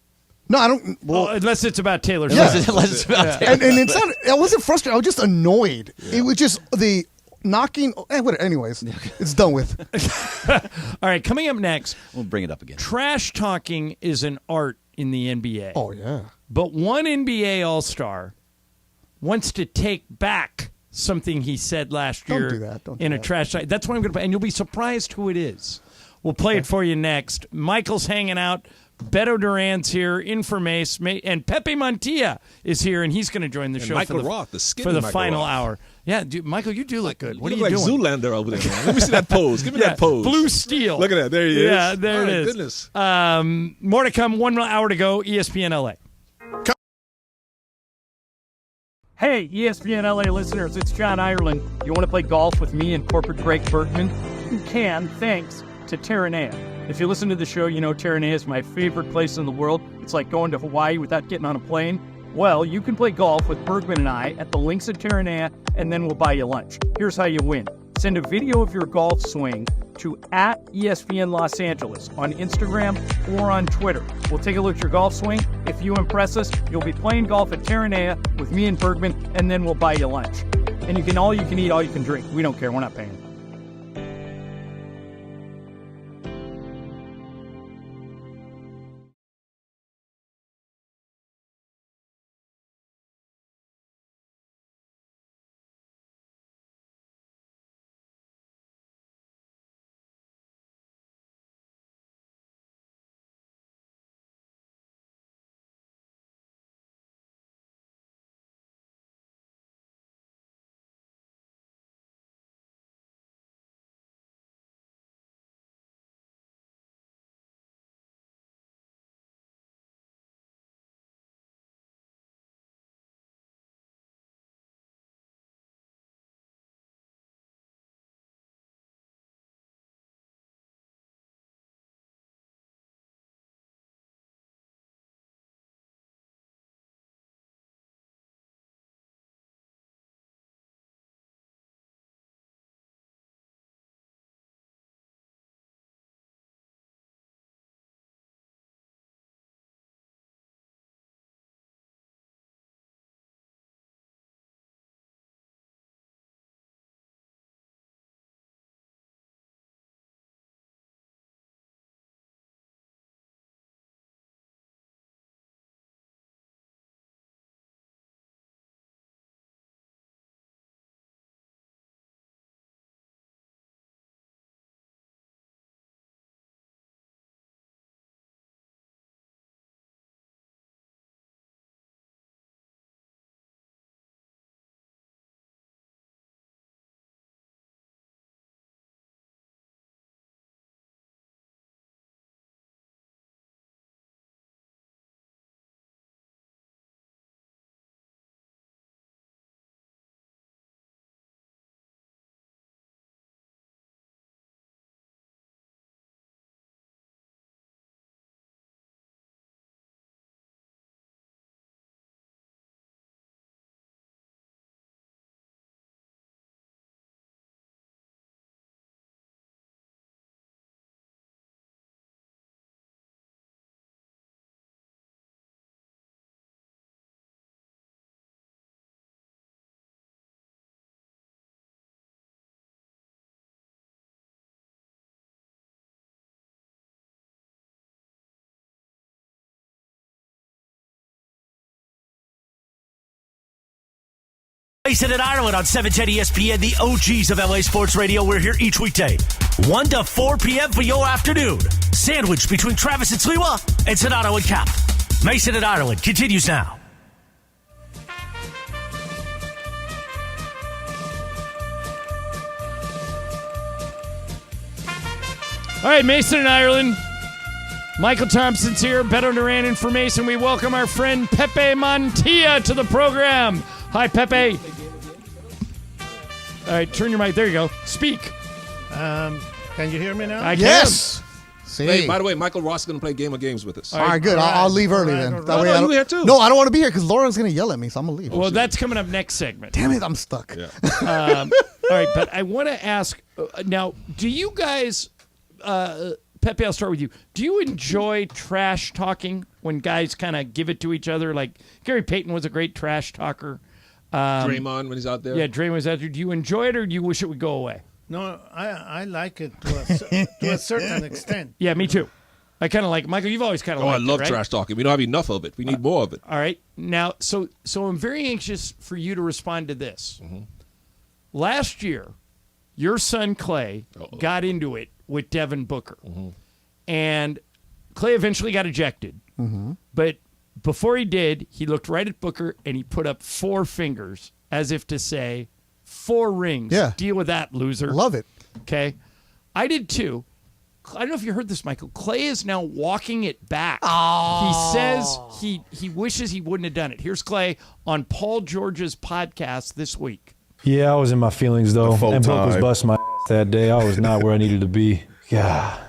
No, I don't. Well, unless it's about Taylor Yeah. Swift. Unless it's about Taylor And it's not. I wasn't frustrated. I was just annoyed. It was just the knocking. Anyways, it's done with. All right, coming up next. We'll bring it up again. Trash talking is an art in the NBA. Oh, yeah. But one NBA All-Star wants to take back something he said last year in a trash talk. That's what I'm going to play, and you'll be surprised who it is. We'll play it for you next. Michael's hanging out. Beto Duran's here, Informace, and Pepe Montilla is here, and he's going to join the show Michael for the, Roth, the skinny for the Michael final Roth. hour. Yeah, dude, Michael, you do look good. What are you you look doing? like Zoolander over there, man. Let me see that pose. Give me that pose. Blue steel. Look at that. There he is. Yeah, there it is. Goodness. More to come. 1 hour to go. ESPN LA. Hey, ESPN LA listeners, it's John Ireland. You want to play golf with me and corporate Greg Bergman? You can, thanks to Terranea. If you listen to the show, you know Terranea is my favorite place in the world. It's like going to Hawaii without getting on a plane. Well, you can play golf with Bergman and I at the links at Terranea, and then we'll buy you lunch. Here's how you win. Send a video of your golf swing to @ESPN Los Angeles on Instagram or on Twitter. We'll take a look at your golf swing. If you impress us, you'll be playing golf at Terranea with me and Bergman, and then we'll buy you lunch. And you can all you can eat, all you can drink. We don't care. We're not paying. Jason and Ireland on 710 ESPN, the OGs of LA Sports Radio. We're here each weekday, 1 to 4 p.m. for your afternoon. Sandwiched between Travis and Sliwa and Sonato and Cap. Mason and Ireland continues now. All right, Mason and Ireland. Michael Thompson's here. Beto Duran in for Mason. We welcome our friend Pepe Montilla to the program. Hi, Pepe. All right, turn your mic. There you go. Speak. Can you hear me now? I can. Yes. See. Hey, by the way, Michael Ross is going to play Game of Games with us. All right, good. I'll leave early then. All right. No, you here too. No, I don't want to be here because Lauren's going to yell at me, so I'm going to leave. Well, that's coming up next segment. Damn it, I'm stuck. Yeah. All right, but I want to ask now, do you guys, Pepe, I'll start with you. Do you enjoy trash talking when guys kind of give it to each other? Like Gary Payton was a great trash talker. Draymond when he's out there. Yeah, Draymond was out there. Do you enjoy it or do you wish it would go away? No, I like it to a certain extent. Yeah, me too. I kind of like Michael. You've always kind of liked I love it, right? trash talking. We don't have enough of it. We need more of it. All right. Now, so I'm very anxious for you to respond to this. Mm-hmm. Last year, your son Clay got into it with Devin Booker. Mm-hmm. And Clay eventually got ejected. Mm-hmm. But before he did, he looked right at Booker and he put up 4 fingers as if to say, 4 rings. Yeah. Deal with that, loser. Love it. Okay. I did too. I don't know if you heard this, Michael. Clay is now walking it back. Oh. He says he wishes he wouldn't have done it. Here's Clay on Paul George's podcast this week. Yeah, I was in my feelings, though. And Book was busting my that day. I was not where I needed to be. Yeah.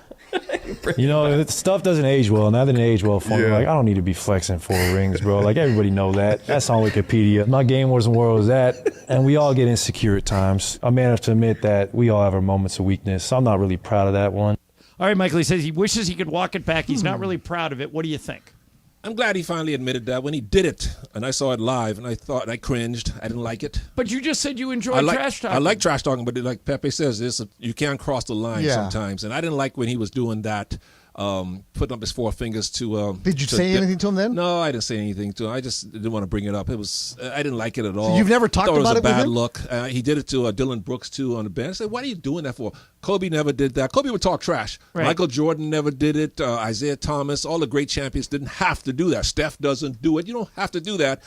You know, stuff doesn't age well, and that didn't age well for me. Like, I don't need to be flexing 4 rings, bro. Like, everybody know that. That's on Wikipedia. My game wasn't where I was at, and we all get insecure at times. I managed to admit that we all have our moments of weakness, so I'm not really proud of that one. All right, Michael, he says he wishes he could walk it back. He's not really proud of it. What do you think? I'm glad he finally admitted that. When he did it, and I saw it live, and I cringed. I didn't like it. But you just said you enjoy trash talking. I like trash talking, but like Pepe says, you can't cross the line sometimes. And I didn't like when he was doing that, putting up his 4 fingers to. Did you say anything to him then? No, I didn't say anything to him. I just didn't want to bring it up. I didn't like it at all. So you've never talked about it with him? It was a bad look. He did it to Dylan Brooks too on the bench. I said, "What are you doing that for?" Kobe never did that. Kobe would talk trash. Right. Michael Jordan never did it. Isaiah Thomas, all the great champions didn't have to do that. Steph doesn't do it. You don't have to do that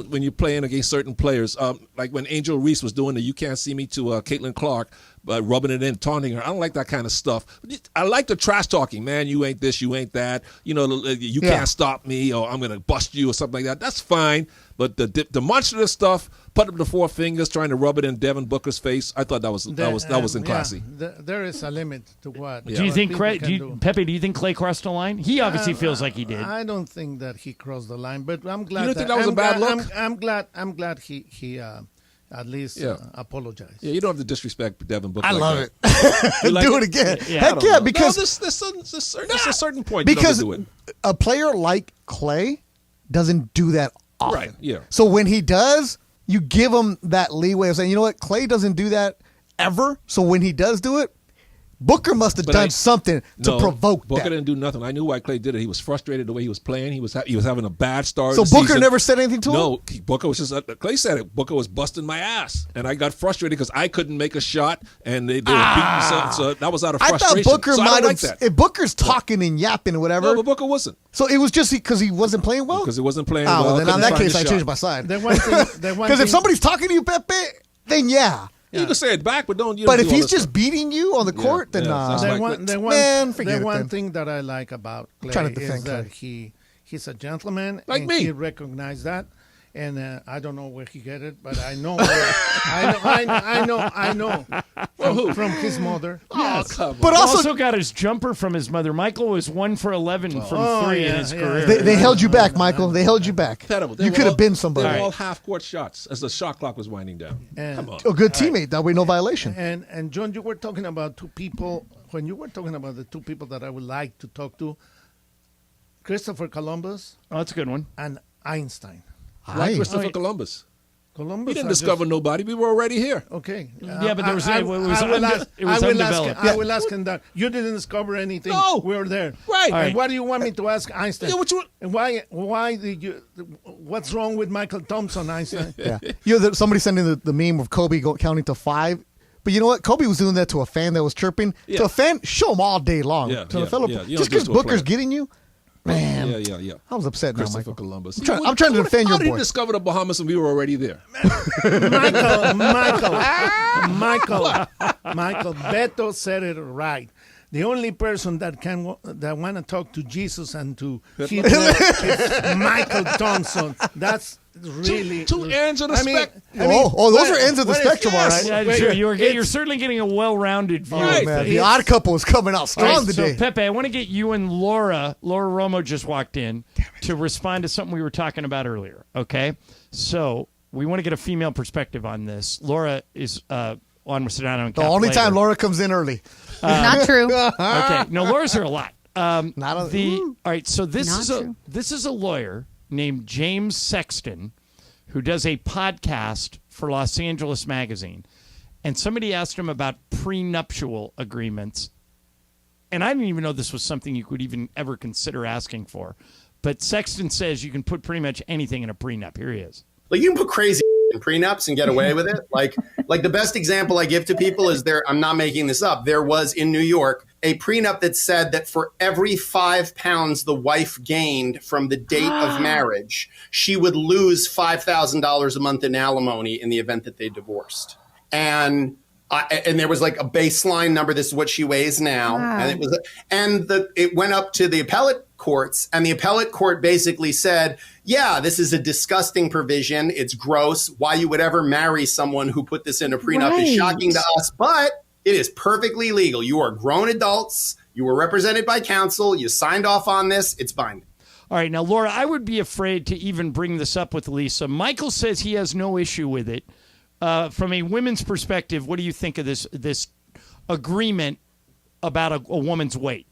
when you're playing against certain players. Like when Angel Reese was doing the "You Can't See Me" to Caitlin Clark, rubbing it in, taunting her. I don't like that kind of stuff. I like the trash talking. Man, you ain't this, you ain't that. You know, you can't stop me, or I'm going to bust you, or something like that. That's fine. But the demonstrative stuff, put up the 4 fingers, trying to rub it in Devin Booker's face, I thought that was classy. There is a limit to what. Do you think Pepe? Do you think Clay crossed the line? He obviously feels like he did. I don't think that he crossed the line, but I'm glad. You don't think that was a bad look? I'm glad he at least apologized. Yeah, you don't have to disrespect Devin Booker. I love it. Like do it again. Yeah. Heck yeah, because there's a certain point because you don't do it. A player like Clay doesn't do that often. Right, yeah. So when he does, you give him that leeway of saying, you know what, Clay doesn't do that ever. So when he does do it, Booker must have done something to provoke Booker that. didn't do nothing. I knew why Clay did it. He was frustrated the way he was playing. He was having a bad start. So of the Booker season. never said anything to him? No, Booker was just Clay said it. Booker was busting my ass, and I got frustrated because I couldn't make a shot, and they were beating. So that was out of frustration. I thought Booker might have. That. If Booker's talking and yapping or whatever, no, but Booker wasn't. So it was just because he wasn't playing well. Because he wasn't playing well. Then in that case, I changed my side. Because if somebody's talking to you, Pepe, then yeah. You can say it back, but don't. But if he's just beating you on the court, then the one thing that I like about Clay is that he's a gentleman, like and me. He recognized that, and I don't know where he get it, but I know. I know from his mother. Yes. But also got his jumper from his mother. Michael was 1 for 11 from 3 in his career. They held you back, Michael. They held you back. You could have been somebody. They were all half-court shots as the shot clock was winding down. Come on. A good teammate. That way, no violation. And John, you were talking about 2 people. When you were talking about the 2 people that I would like to talk to, Christopher Columbus. Oh, that's a good one. And Einstein. Like Christopher Columbus. He didn't discover nobody. We were already here. Okay. Yeah, but there was I will ask him that. You didn't discover anything. No. We were there. Right. And what do you want me to ask Einstein? Yeah, and why did you? What's wrong with Michael Thompson, Einstein? Yeah. Somebody sending the meme of Kobe counting to 5. But you know what? Kobe was doing that to a fan that was chirping. Yeah. To a fan, show him all day long. Yeah, to a fellow, yeah. just because Booker's getting you. Man. Yeah. I was upset now, Christopher Michael. Columbus. I'm trying to defend How your did he boy. discover the Bahamas when we were already there? Michael, Beto said it right. The only person that want to talk to Jesus and to Hitler is Michael Thompson. That's really two ends of the spectrum. Those are ends of the spectrum, all right. Yeah, sure. You're certainly getting a well-rounded view. Oh, man. The Odd Couple is coming out strong today. So, Pepe, I want to get you and Laura Romo just walked in to respond to something we were talking about earlier, okay? So we want to get a female perspective on this. Laura is on with Sedano and The Cap only later. time Laura comes in early. Not true. Okay. No, Laura's here a lot. All right, so this is a lawyer named James Sexton who does a podcast for Los Angeles Magazine. And somebody asked him about prenuptial agreements. And I didn't even know this was something you could even ever consider asking for. But Sexton says you can put pretty much anything in a prenup. Here he is. Like, you can put crazy in prenups and get away with it. Like the best example I give to people is I'm not making this up. There was in New York a prenup that said that for every 5 pounds the wife gained from the date of marriage, she would lose $5,000 a month in alimony in the event that they divorced. And there was like a baseline number. This is what she weighs now. Wow. And it went up to the appellate courts, and the appellate court basically said, yeah, this is a disgusting provision. It's gross. Why you would ever marry someone who put this in a prenup is shocking to us, but it is perfectly legal. You are grown adults. You were represented by counsel. You signed off on this. It's binding. All right. Now, Laura, I would be afraid to even bring this up with Lisa. Michael says he has no issue with it. From a women's perspective, what do you think of this agreement about a woman's weight?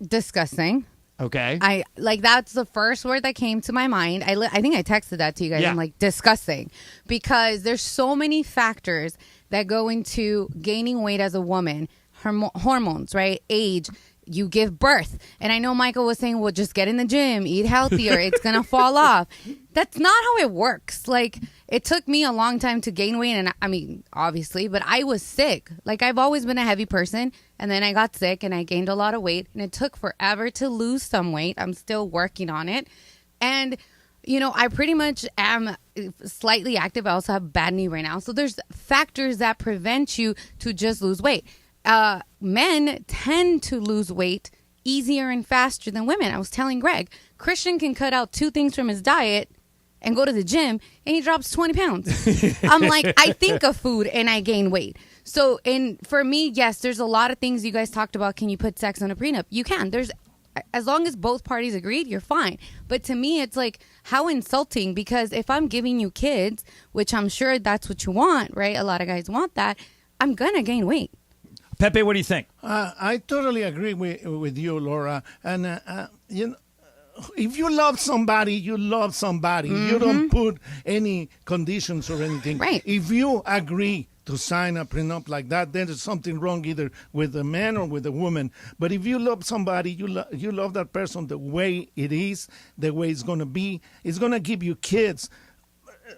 Disgusting. Okay. That's the first word that came to my mind. I think I texted that to you guys. Yeah. I'm like, disgusting, because there's so many factors that go into gaining weight as a woman. Hormones, right? Age. You give birth. And I know Michael was saying, well, just get in the gym, eat healthier. It's going to fall off. That's not how it works. Like, it took me a long time to gain weight. And I mean, obviously, but I was sick. Like, I've always been a heavy person. And then I got sick and I gained a lot of weight. And it took forever to lose some weight. I'm still working on it. And, I pretty much am slightly active. I also have bad knee right now. So there's factors that prevent you to just lose weight. Men tend to lose weight easier and faster than women. I was telling Greg, Christian can cut out 2 things from his diet and go to the gym and he drops 20 pounds. I'm like, I think of food and I gain weight. So, for me, yes, there's a lot of things you guys talked about. Can you put sex on a prenup? You can. As long as both parties agreed, you're fine. But to me, it's like, how insulting, because if I'm giving you kids, which I'm sure that's what you want, right? A lot of guys want that. I'm going to gain weight. Pepe, what do you think? I totally agree with you, Laura. And, if you love somebody, you love somebody. Mm-hmm. You don't put any conditions or anything. Right. If you agree to sign a prenup like that, then there's something wrong either with the man or with the woman. But if you love somebody, you love that person the way it is, the way it's going to be. It's going to give you kids.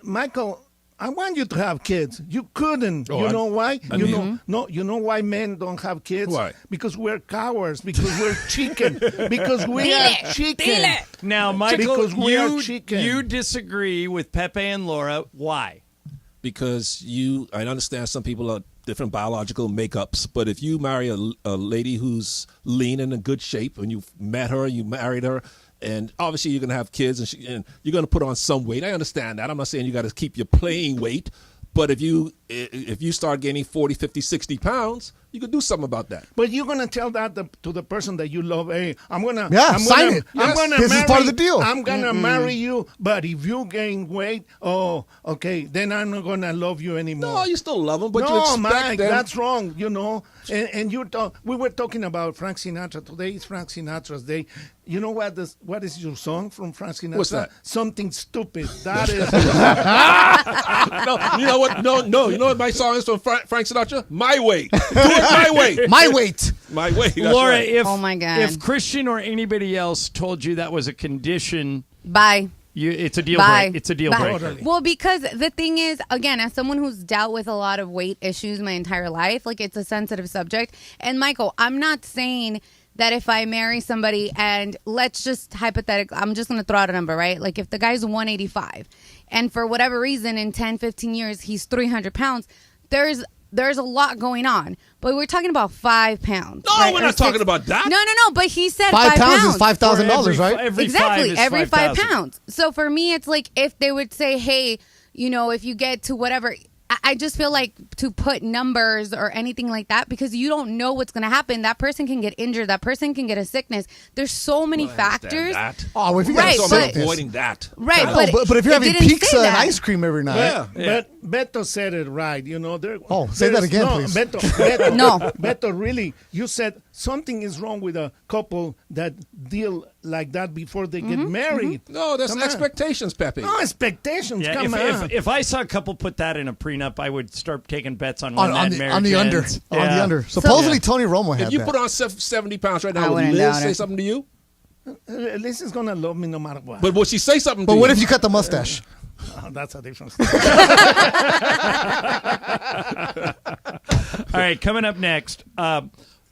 Michael, I want you to have kids. You couldn't. You know why? You know why men don't have kids? Why? Because we're cowards. Because we're chicken. Because we are chicken. Now, Michael, because we are chicken. You disagree with Pepe and Laura. Why? Because I understand some people are different biological makeups, but if you marry a lady who's lean and in good shape, and you met her, you married her, and obviously you're going to have kids, and you're going to put on some weight. I understand that. I'm not saying you got to keep your playing weight, but if you start gaining 40, 50, 60 pounds, you could do something about that. But you're going to tell that to the person that you love, hey, sign it. This is part of the deal. I'm going to marry you, but if you gain weight, okay, then I'm not going to love you anymore. No, you still love them, but you expect Mike, them. that's wrong, And we were talking about Frank Sinatra. Today is Frank Sinatra's day. You know what is your song from Frank Sinatra? What's that? Something Stupid. That is. No, you know what? No. You know what my song is from Frank Sinatra? My Way. Do it my way. My weight. My way. That's Laura, right. Oh my God. If Christian or anybody else told you that was a condition, bye. It's a deal breaker. It's a deal breaker. Totally. Well, because the thing is, again, as someone who's dealt with a lot of weight issues my entire life, like, it's a sensitive subject. And Michael, I'm not saying that if I marry somebody and let's just hypothetically, I'm just going to throw out a number, right? Like if the guy's 185 and for whatever reason in 10, 15 years, he's 300 pounds, there's a lot going on. But we're talking about 5 pounds. No, right? we're not talking about that. No. But he said 5 pounds is pounds. $5,000, right? Exactly. Every 5 5,000. pounds. So for me, it's like if they would say, hey, if you get to whatever, I just feel like to put numbers or anything like that because you don't know what's going to happen. That person can get injured. That person can get a sickness. There's so many factors. Oh, if you Right, got but- avoiding that. Right, but if you're it having didn't pizza say and that. ice cream every night. But Beto said it right. Oh, say that again, please. Beto, No. Beto, really, you said something is wrong with a couple that deal like that before they get married. No, that's Come on. expectations, Pepe. No expectations. Yeah, Come on. if I saw a couple put that in a prenup, I would start taking bets on when On that the marriage under. ends. On the Yeah. under. Supposedly Tony Romo had If you that. put on 70 pounds right I now, would wouldn't Liz doubt say it. something to you? Liz is going to love me no matter what. But will she say something to But you? what if you cut the mustache? Oh, that's a different story. All right, coming up next,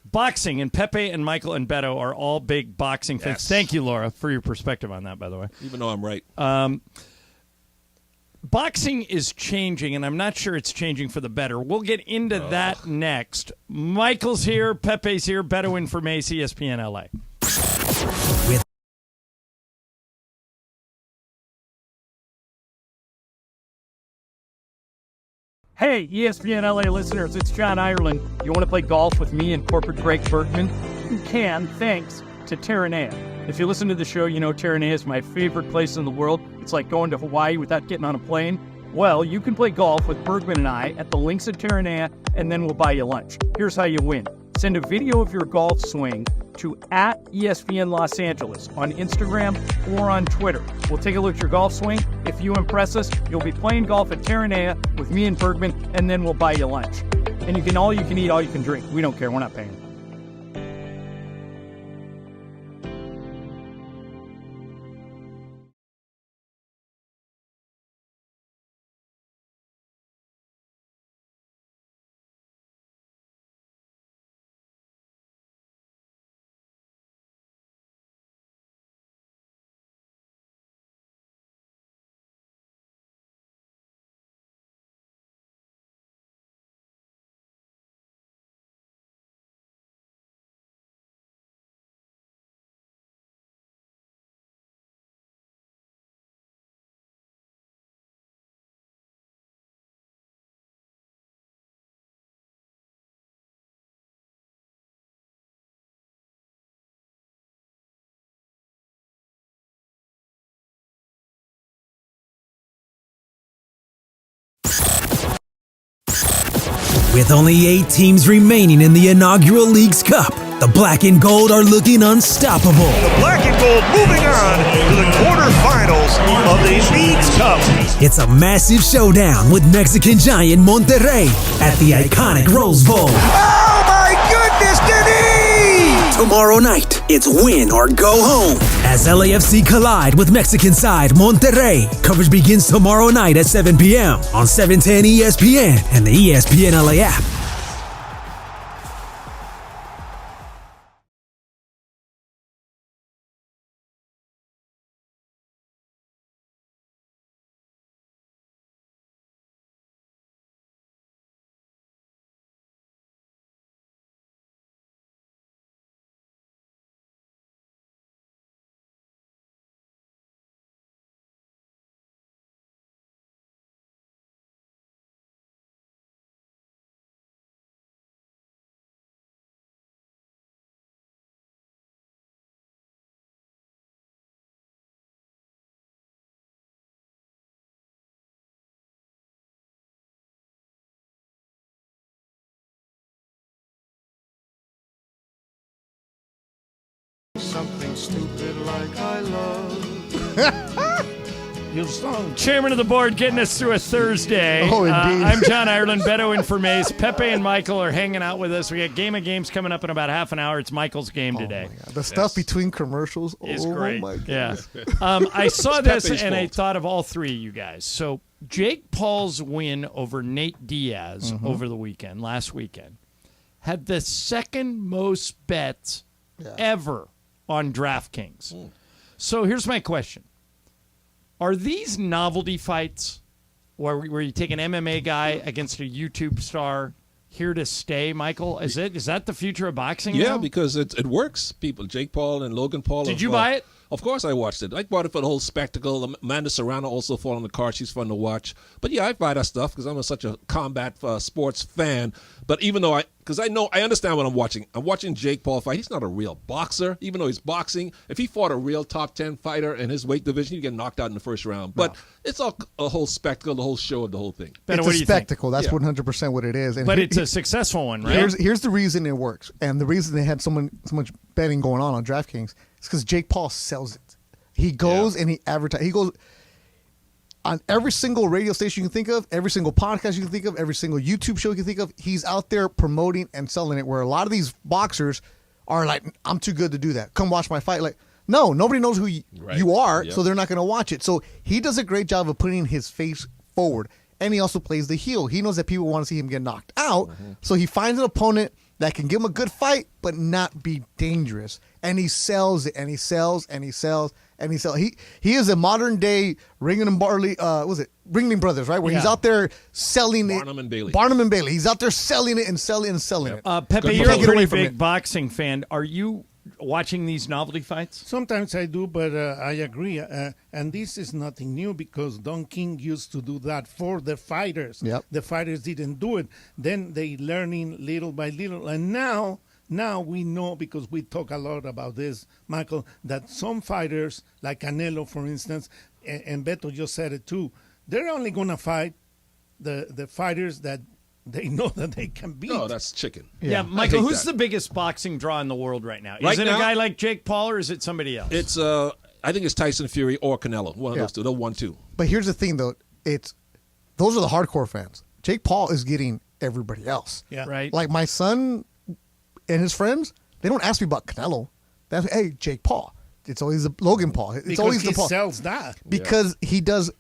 boxing, and Pepe and Michael and Beto are all big boxing fans. Yes. Thank you, Laura, for your perspective on that, by the way. Even though I'm right. Boxing is changing, and I'm not sure it's changing for the better. We'll get into that next. Michael's here, Pepe's here, Beto in from ESPN LA. Hey, ESPN LA listeners, it's John Ireland. You want to play golf with me and corporate Greg Bergman? You can, thanks to Terranea. If you listen to the show, you know Terranea is my favorite place in the world. It's like going to Hawaii without getting on a plane. Well, you can play golf with Bergman and I at the links at Terranea, and then we'll buy you lunch. Here's how you win. Send a video of your golf swing to @ESPN Los Angeles on Instagram or on Twitter. We'll take a look at your golf swing. If you impress us, you'll be playing golf at Terranea with me and Bergman, and then we'll buy you lunch. And you can eat, all you can drink. We don't care. We're not paying. With only 8 teams remaining in the inaugural League's Cup, the Black and Gold are looking unstoppable. The Black and Gold moving on to the quarterfinals of the League's Cup. It's a massive showdown with Mexican giant Monterrey at the iconic Rose Bowl. Oh my goodness, Denny! Tomorrow night, it's win or go home. As LAFC collide with Mexican side Monterrey. Coverage begins tomorrow night at 7 p.m. on 710 ESPN and the ESPN LA app. Something stupid like I love. Your song. Chairman of the board getting us through a Thursday. Oh, indeed. I'm John Ireland, Beto in from Mace. Pepe and Michael are hanging out with us. We got Game of Games coming up in about half an hour. It's Michael's game today. The stuff between commercials Is oh great. My Yeah. goodness. I saw It's this Pepe's and I fault. thought of all three of you guys. So Jake Paul's win over Nate Diaz over the weekend, last weekend, had the second most bets ever on DraftKings. So here's my question. Are these novelty fights where you take an MMA guy against a YouTube star here to stay, Michael? Is that the future of boxing Yeah, now? because it works. People, Jake Paul and Logan Paul. Did you buy it? Of course I watched it. I bought it for the whole spectacle. Amanda Serrano also fought on the card. She's fun to watch. But yeah, I buy that stuff because I'm such a combat sports fan. But even though I understand what I'm watching. I'm watching Jake Paul fight. He's not a real boxer, even though he's boxing. If he fought a real top 10 fighter in his weight division, he'd get knocked out in the first round. But it's all a whole spectacle, the whole show of the whole thing. Beto, it's what a do you spectacle. think? That's 100% what it is. And But it's a successful one, right? Here's the reason it works, and the reason they had so much betting going on DraftKings is because Jake Paul sells it. He goes and he advertises. He goes on every single radio station you can think of, every single podcast you can think of, every single YouTube show you can think of. He's out there promoting and selling it. Where a lot of these boxers are like, "I'm too good to do that. Come watch my fight." Like, no, nobody knows who you are, so they're not going to watch it. So he does a great job of putting his face forward, and he also plays the heel. He knows that people want to see him get knocked out, so he finds an opponent that can give him a good fight, but not be dangerous. And he sells it, and he sells, and he sells, and he sells. He is a modern day Ringling Barley. Ringling Brothers, right? Where he's out there selling it. Barnum and Bailey. He's out there selling it and selling it and selling it. Pepe, you're a pretty big boxing fan. Are you watching these novelty fights? Sometimes I do, but I agree. And this is nothing new because Don King used to do that for the fighters. Yep. The fighters didn't do it. Then they learning little by little. And now we know, because we talk a lot about this, Michael, that some fighters, like Canelo, for instance, and Beto just said it too, they're only going to fight the fighters that they know that they can beat. No, that's chicken. Yeah, Michael, who's the biggest boxing draw in the world right now? Is it a guy like Jake Paul or is it somebody else? It's I think it's Tyson Fury or Canelo. One of those two. They'll 1-2. But here's the thing, though. Those are the hardcore fans. Jake Paul is getting everybody else. Yeah. Right. Like my son and his friends, they don't ask me about Canelo. They ask me, hey, Jake Paul. It's always the Logan Paul. It's because always he the Paul. sells that. Because he does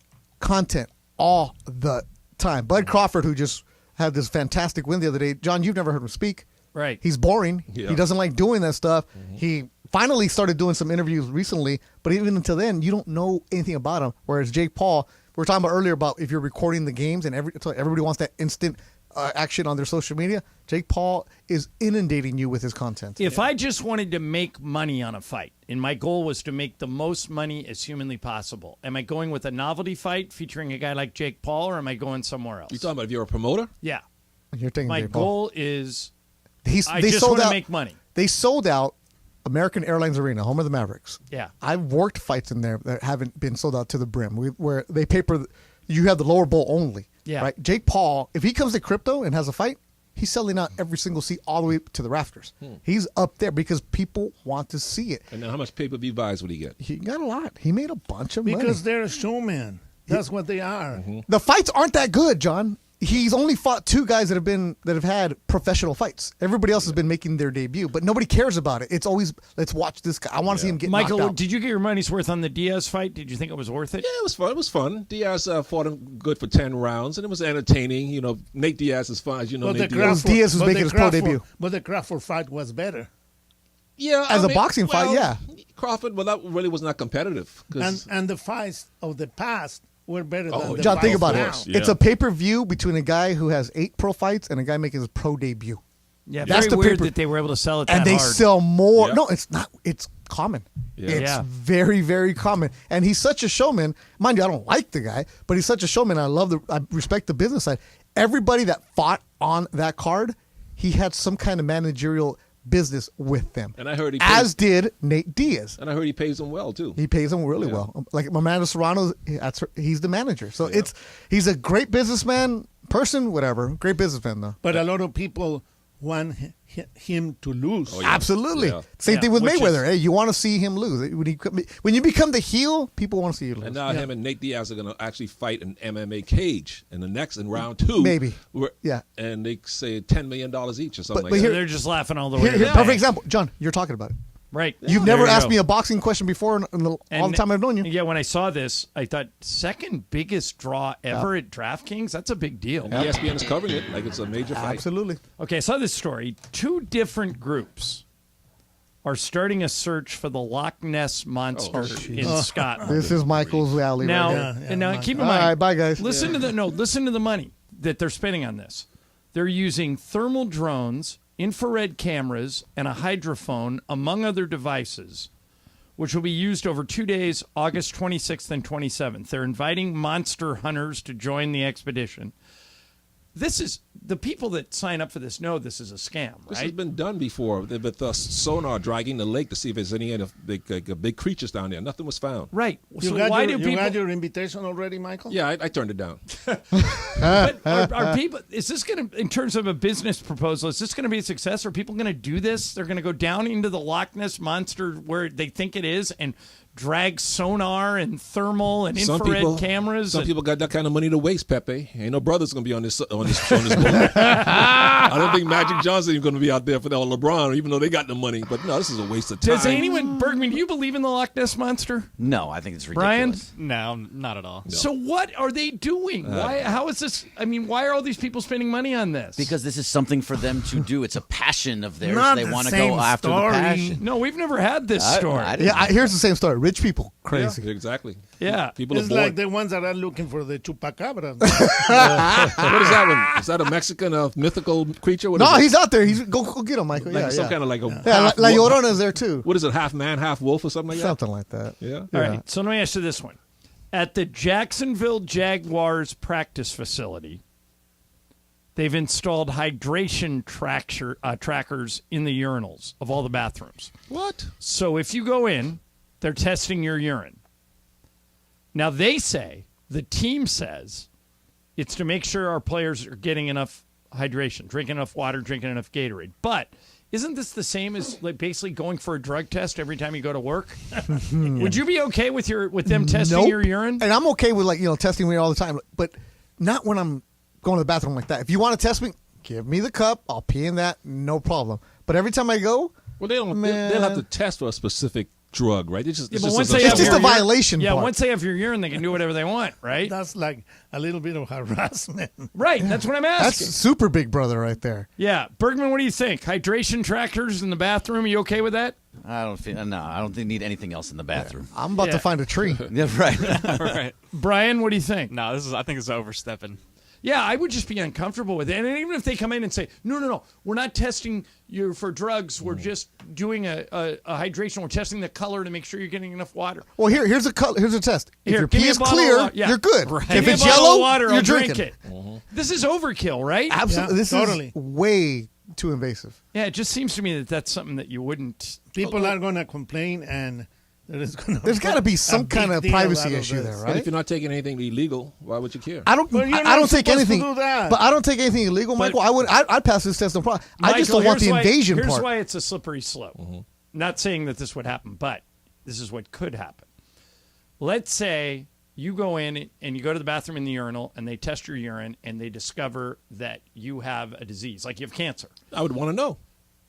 content all the time. Bud Crawford, who just had this fantastic win the other day. John, you've never heard him speak. Right. He's boring. Yeah. He doesn't like doing that stuff. He finally started doing some interviews recently, but even until then, you don't know anything about him. Whereas Jake Paul, we were talking about earlier about if you're recording the games and everybody wants that instant action on their social media, Jake Paul is inundating you with his content. If I just wanted to make money on a fight, and my goal was to make the most money as humanly possible, am I going with a novelty fight featuring a guy like Jake Paul, or am I going somewhere else? You talking about if you're a promoter? Yeah. You're taking my Jake Paul. goal is I they just sold want to out- make money. They sold out American Airlines Arena, home of the Mavericks. Yeah. I've worked fights in there that haven't been sold out to the brim, where they paper, you have the lower bowl only. Yeah. Right. Jake Paul, if he comes to crypto and has a fight, he's selling out every single seat all the way to the rafters. He's up there because people want to see it. And then how much pay-per-view buys would he get? He got a lot. He made a bunch of money. Because they're a showman. That's what they are. The fights aren't that good, John. He's only fought two guys that have had professional fights. Everybody else has been making their debut, but nobody cares about it. It's always, let's watch this guy. I want to see him get knocked Michael, out. did you get your money's worth on the Diaz fight? Did you think it was worth it? Yeah, it was fun. It was fun. Diaz fought him good for 10 rounds, and it was entertaining. You know, Nate Diaz is fine. As you know, But Nate the Diaz. Diaz was making his pro debut. But the Crawford fight was better. Yeah, As a boxing fight, yeah. Crawford, well, that really was not competitive. And the fights of the past were better than the John, fights think about now. it. It's a pay-per-view between a guy who has 8 pro fights and a guy making his pro debut. Yeah, That's very the weird pay-per- that they were able to sell it and that they hard. sell more. Yeah. No, it's not. It's common. Yeah. It's Yeah. very, very common. And he's such a showman. Mind you, I don't like the guy, but he's such a showman. I respect the business side. Everybody that fought on that card, he had some kind of managerial business with them. And I heard he as did Nate Diaz. And I heard he pays them well, too. He pays them really well. Like Amanda Serrano, he's the manager. So he's a great businessman, person, whatever. Great businessman, though. But a lot of people want him to lose. Absolutely. Yeah. Same thing with which Mayweather. Hey, you want to see him lose. When you become the heel, people want to see you lose. And now him and Nate Diaz are going to actually fight an MMA cage in round 2. Maybe. Yeah. And they say $10 million each or something But like here- that. They're just laughing all the way. to the Perfect bank. example. John, you're talking about it. Right. You've There never you asked go. me a boxing question before all the time I've known you. Yeah, when I saw this, I thought second biggest draw ever at DraftKings. That's a big deal. And ESPN is covering it like it's a major fight. Absolutely. Okay, I saw this story. 2 different groups are starting a search for the Loch Ness Monster in Scotland. This is Michael's alley Now, right here. and now keep in All mind. right, bye, guys. Listen to the money that they're spending on this. They're using thermal drones, infrared cameras, and a hydrophone, among other devices, which will be used over 2 days, August 26th and 27th. They're inviting monster hunters to join the expedition. This is the people that sign up for this know this is a scam, right? This has been done before with sonar dragging the lake to see if there's any big creatures down there. Nothing was found. Right. You got your invitation already, Michael? Yeah, I turned it down. But are people? Is this going to, in terms of a business proposal, is this going to be a success? Are people going to do this? They're going to go down into the Loch Ness Monster where they think it is and drag sonar and thermal and infrared cameras. Some people got that kind of money to waste, Pepe. Ain't no brothers going to be on this boat. I don't think Magic Johnson is going to be out there for that, or LeBron, even though they got the money. But no, this is a waste of time. Does anyone, Bergman, do you believe in the Loch Ness Monster? No, I think it's ridiculous. Brian? No, not at all. No. So what are they doing? Why? How is this? I mean, why are all these people spending money on this? Because this is something for them to do. It's a passion of theirs. Not They the want to same go after story. the passion. No, we've never had this story. Here's the same story. Rich people, crazy. Yeah, exactly. Yeah. People It's are bored. like the ones that are looking for the chupacabra. What is that one? Is that a Mexican mythical creature? What is No, it? he's out there. He's go get him, Michael. Like Yeah, some yeah. kind of like a Yeah, La Llorona's there too. What is it? Half man, half wolf, or something like that. Something like that. Yeah. All right. So let me ask you this one: at the Jacksonville Jaguars practice facility, they've installed hydration trackers in the urinals of all the bathrooms. What? So if you go in, they're testing your urine. Now they say, the team says, it's to make sure our players are getting enough hydration, drinking enough water, drinking enough Gatorade. But isn't this the same as like basically going for a drug test every time you go to work? Would you be okay with them testing Nope. your urine? And I'm okay with testing me all the time, but not when I'm going to the bathroom like that. If you want to test me, give me the cup. I'll pee in that, no problem. But every time I go, Well, they don't. They'll have to test for a specific drug, right? It's just a violation. Yeah, part. once they have your urine, they can do whatever they want, right? That's like a little bit of harassment. Right, that's what I'm asking. That's super Big Brother right there. Yeah, Bergman, what do you think? Hydration trackers in the bathroom? Are you okay with that? I don't think they need anything else in the bathroom. I'm about to find a tree. Yeah, right. Right. Brian, what do you think? No, I think it's overstepping. Yeah, I would just be uncomfortable with it. And even if they come in and say, no, we're not testing you for drugs. We're just doing a hydration. We're testing the color to make sure you're getting enough water. Well, here's a test. If Here, your give pee me a is bottle of clear, water. Yeah. you're good. Right. If Give me it's a bottle yellow, of water, you're I'll drinking. drink it. This is overkill, right? Absolutely. Yeah, This totally. is way too invasive. Yeah, it just seems to me that that's something that you wouldn't. People are going to complain, and there's got to be some kind of privacy issue there, But right? if you're not taking anything illegal, why would you care? I don't. But you're I not don't take supposed to anything. do that. But I don't take anything illegal, Michael. I'd pass this test no problem. I just don't want the invasion here's part. why it's a slippery slope. Not saying that this would happen, but this is what could happen. Let's say you go in and you go to the bathroom in the urinal, and they test your urine, and they discover that you have a disease, like you have cancer. I would want to know.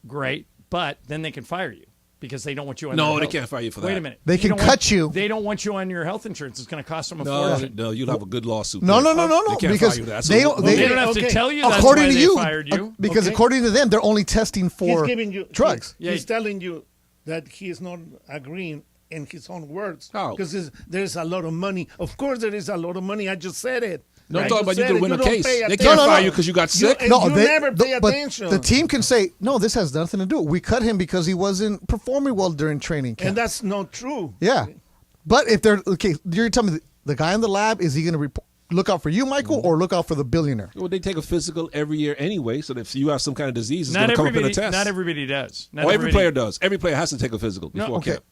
Great, but then they can fire you because they don't want you on No, their they health. can't fire you for that. Wait a minute. They can don't cut you. They don't want you on your health insurance. It's going to cost them a No, fortune. no, you'll have a good lawsuit. No, there. no, They can't because fire you. That's they a- don't. They don't have to tell you. That's according why to they you, fired you. because Okay. according to them, they're only testing for he's giving you drugs. He's telling you that he is not agreeing in his own words. How? Because there's a lot of money. Of course, there is a lot of money. I just said it. No, I'm I talking just about you said could it. win a don't case. pay They attention. can't No, no, fire no. you because you got sick. You never pay but attention. the team can say, no, this has nothing to do. We cut him because he wasn't performing well during training camp. And that's not true. Yeah, but if they're okay, you're telling me the guy in the lab, is he going to look out for you, Michael, or look out for the billionaire? Well, they take a physical every year anyway, so that if you have some kind of disease, it's Not going to come up in a everybody. test. Not everybody does. Not Every everybody- player does. Every player has to take a physical before Okay. camp.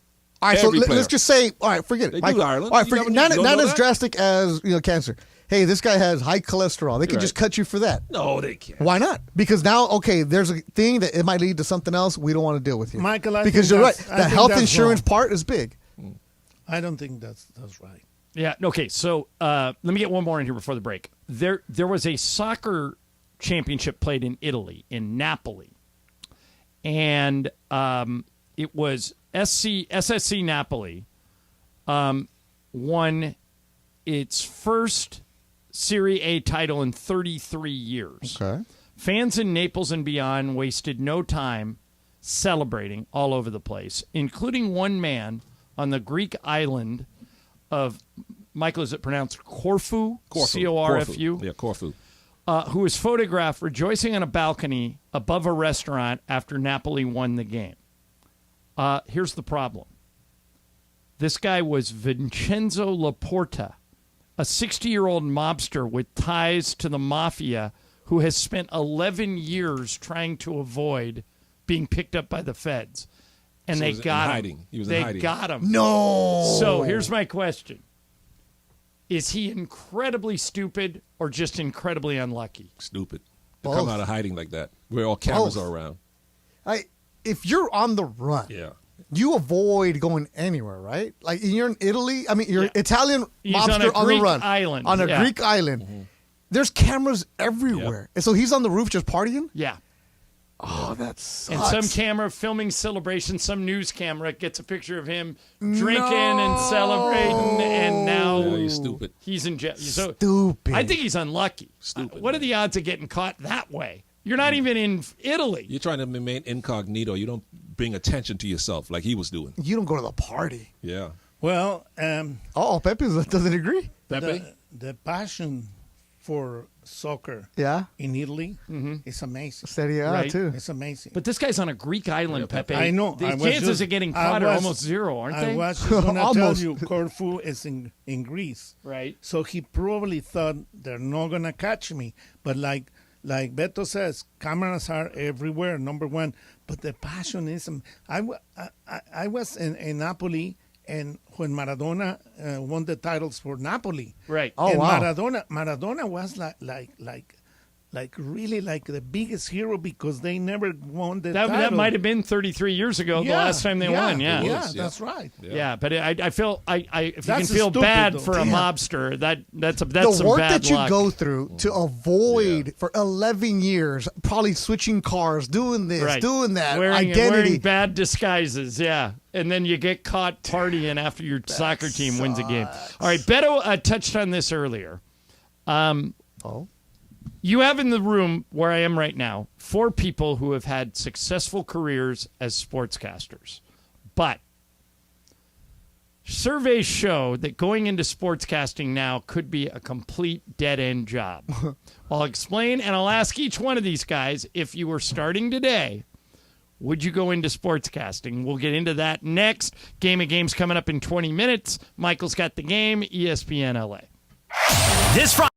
All right, so Every player. let's just say, all right, forget it. They do, Michael. Ireland. All right, You forget, don't not know as that? drastic as cancer. Hey, this guy has high cholesterol. They could Right. just cut you for that. No, they can't. Why not? Because now, okay, there's a thing that it might lead to something else. We don't want to deal with you, Michael, I because think you're right. that's- I The think health that's insurance wrong. part is big. I don't think that's right. Yeah. Okay. So let me get one more in here before the break. There was a soccer championship played in Italy, in Napoli, and it was SSC Napoli won its first Serie A title in 33 years. Okay. Fans in Naples and beyond wasted no time celebrating all over the place, including one man on the Greek island of, Michael, is it pronounced Corfu? Corfu. Yeah, Corfu. Who was photographed rejoicing on a balcony above a restaurant after Napoli won the game. Here's the problem. This guy was Vincenzo Laporta, a 60-year-old mobster with ties to the mafia who has spent 11 years trying to avoid being picked up by the feds. And So they he was got in him. hiding. He was in They hiding. got him. No. So here's my question. Is he incredibly stupid or just incredibly unlucky? Stupid. To Both. come out of hiding like that, where all cameras Both. are around. If you're on the run, Yeah. you avoid going anywhere, right? Like you're in Italy. I mean, you're Italian He's mobster on a the Greek run island. on a Yeah. Greek island. There's cameras everywhere, and so he's on the roof just partying. Yeah. Oh, that's And some camera filming celebration, some news camera gets a picture of him drinking and celebrating, and now Yeah, he's stupid. He's in jail. So Stupid. I think he's unlucky. Stupid. What are the odds of getting caught that way? You're not even in Italy. You're trying to remain incognito. You don't bring attention to yourself like he was doing. You don't go to the party. Yeah. Well, Pepe doesn't agree. Pepe? The passion for soccer Yeah. in Italy is amazing. Serie A, Right. too. It's amazing. But this guy's on a Greek island, Pepe. I know. The I was chances just- of getting I caught are was- almost zero, aren't I they? was just going to tell Almost. you, Corfu is in Greece. Right. So he probably thought they're not going to catch me. But like Beto says, cameras are everywhere, number one. But the passion is... I was in Napoli, and when Maradona won the titles for Napoli. Right. Oh, and wow. Maradona was like really like the biggest hero because they never won the title. That might have been 33 years ago, the last time they won. Yeah. Yeah, that's right. Yeah, but I feel if you can That's feel stupid, bad though. for a Damn. mobster, that's The some work bad that you luck. go through to avoid for 11 years, probably switching cars, doing this, Right. doing that, wearing identity. bad disguises, yeah. And then you get caught partying after your soccer team wins a game. All right, Beto touched on this earlier. You have in the room where I am right now 4 people who have had successful careers as sportscasters. But surveys show that going into sportscasting now could be a complete dead-end job. I'll explain, and I'll ask each one of these guys, if you were starting today, would you go into sportscasting? We'll get into that next. Game of Games coming up in 20 minutes. Michael's got the game, ESPN LA. This Friday.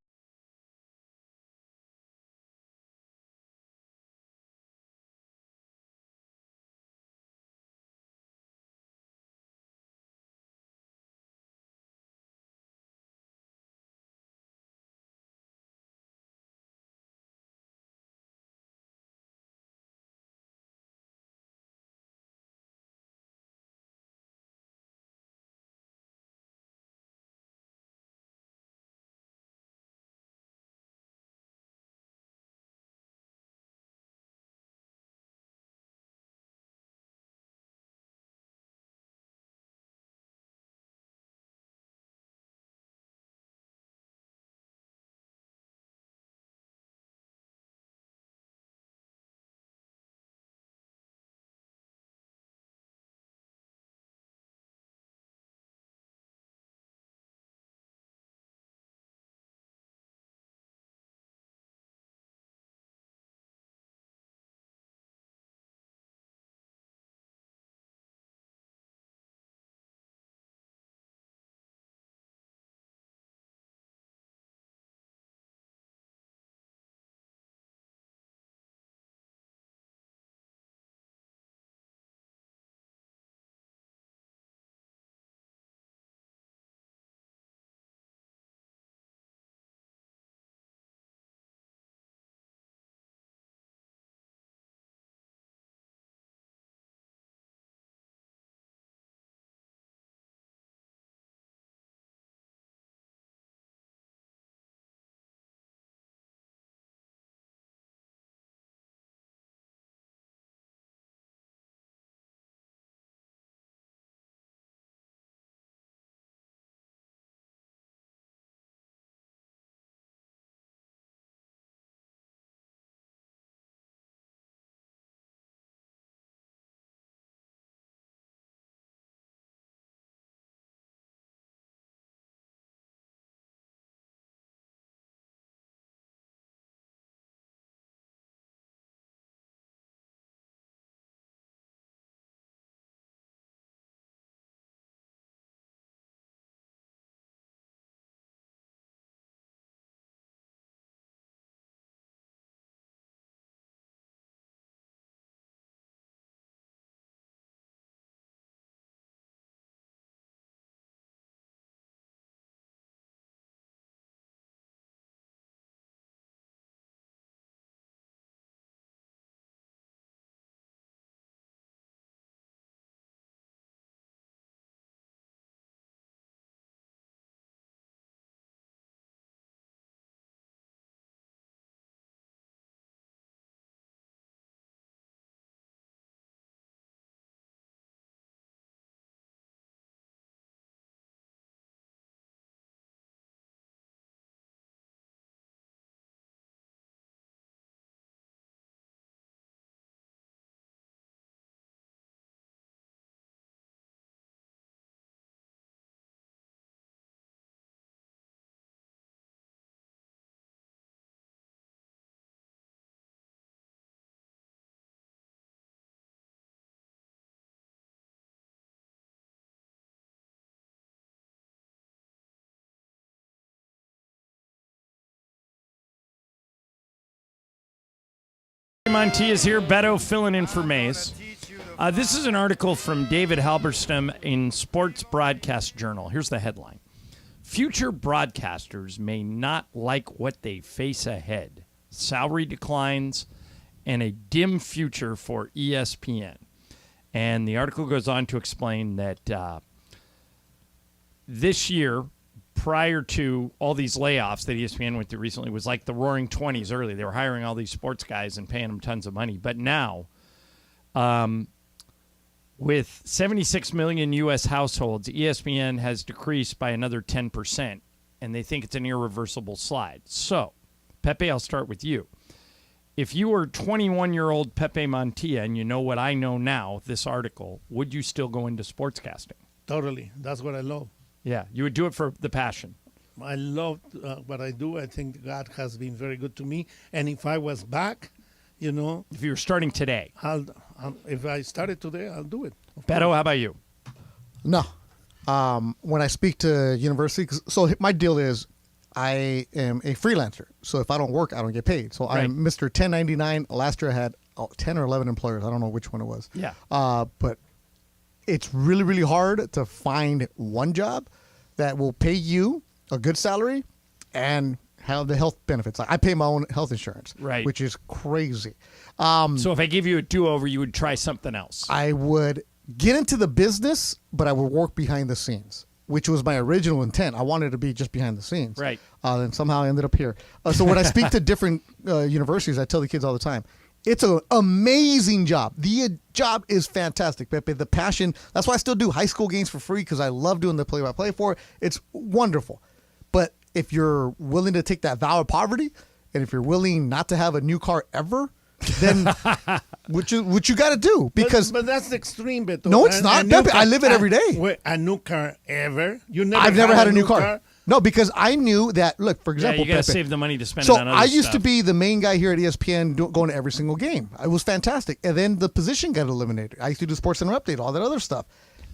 Montilla's here. Beto filling in for Mays. This is an article from David Halberstam in Sports Broadcast Journal. Here's the headline. Future broadcasters may not like what they face ahead. Salary declines and a dim future for ESPN. And the article goes on to explain that this year, prior to all these layoffs that ESPN went through recently, was like the roaring 20s early. They were hiring all these sports guys and paying them tons of money. But now, with 76 million U.S. households, ESPN has decreased by another 10%, and they think it's an irreversible slide. So, Pepe, I'll start with you. If you were 21-year-old Pepe Montilla and you know what I know now, this article, would you still go into sportscasting? Totally. That's what I love. Yeah, you would do it for the passion. I love what I do. I think God has been very good to me. And if I was back, you know. If you were starting today. If I started today, I'll do it. Beto, how about you? No. When I speak to university, so my deal is I am a freelancer. So if I don't work, I don't get paid. So I'm Mr. 1099. Last year I had 10 or 11 employers. I don't know which one it was. Yeah. But it's really, really hard to find one job that will pay you a good salary and have the health benefits. Like I pay my own health insurance, right, which is crazy. So if I give you a do-over, you would try something else. I would get into the business, but I would work behind the scenes, which was my original intent. I wanted to be just behind the scenes. Right. And somehow I ended up here. So when I speak to different universities, I tell the kids all the time, it's an amazing job. The job is fantastic, Pepe. The passion. That's why I still do high school games for free, because I love doing the play-by-play for it. It's wonderful. But if you're willing to take that vow of poverty, and if you're willing not to have a new car ever, then what you got to do? Because but that's the extreme, Beto. No, it's not. Pepe, I live it every day. Wait, a new car ever? I've never had a new car. No, because I knew that. Look, for example, you got to Pepe, save the money to spend so it on other I used stuff. to be the main guy here at ESPN going to every single game. It was fantastic. And then the position got eliminated. I used to do Sports Center Update, all that other stuff.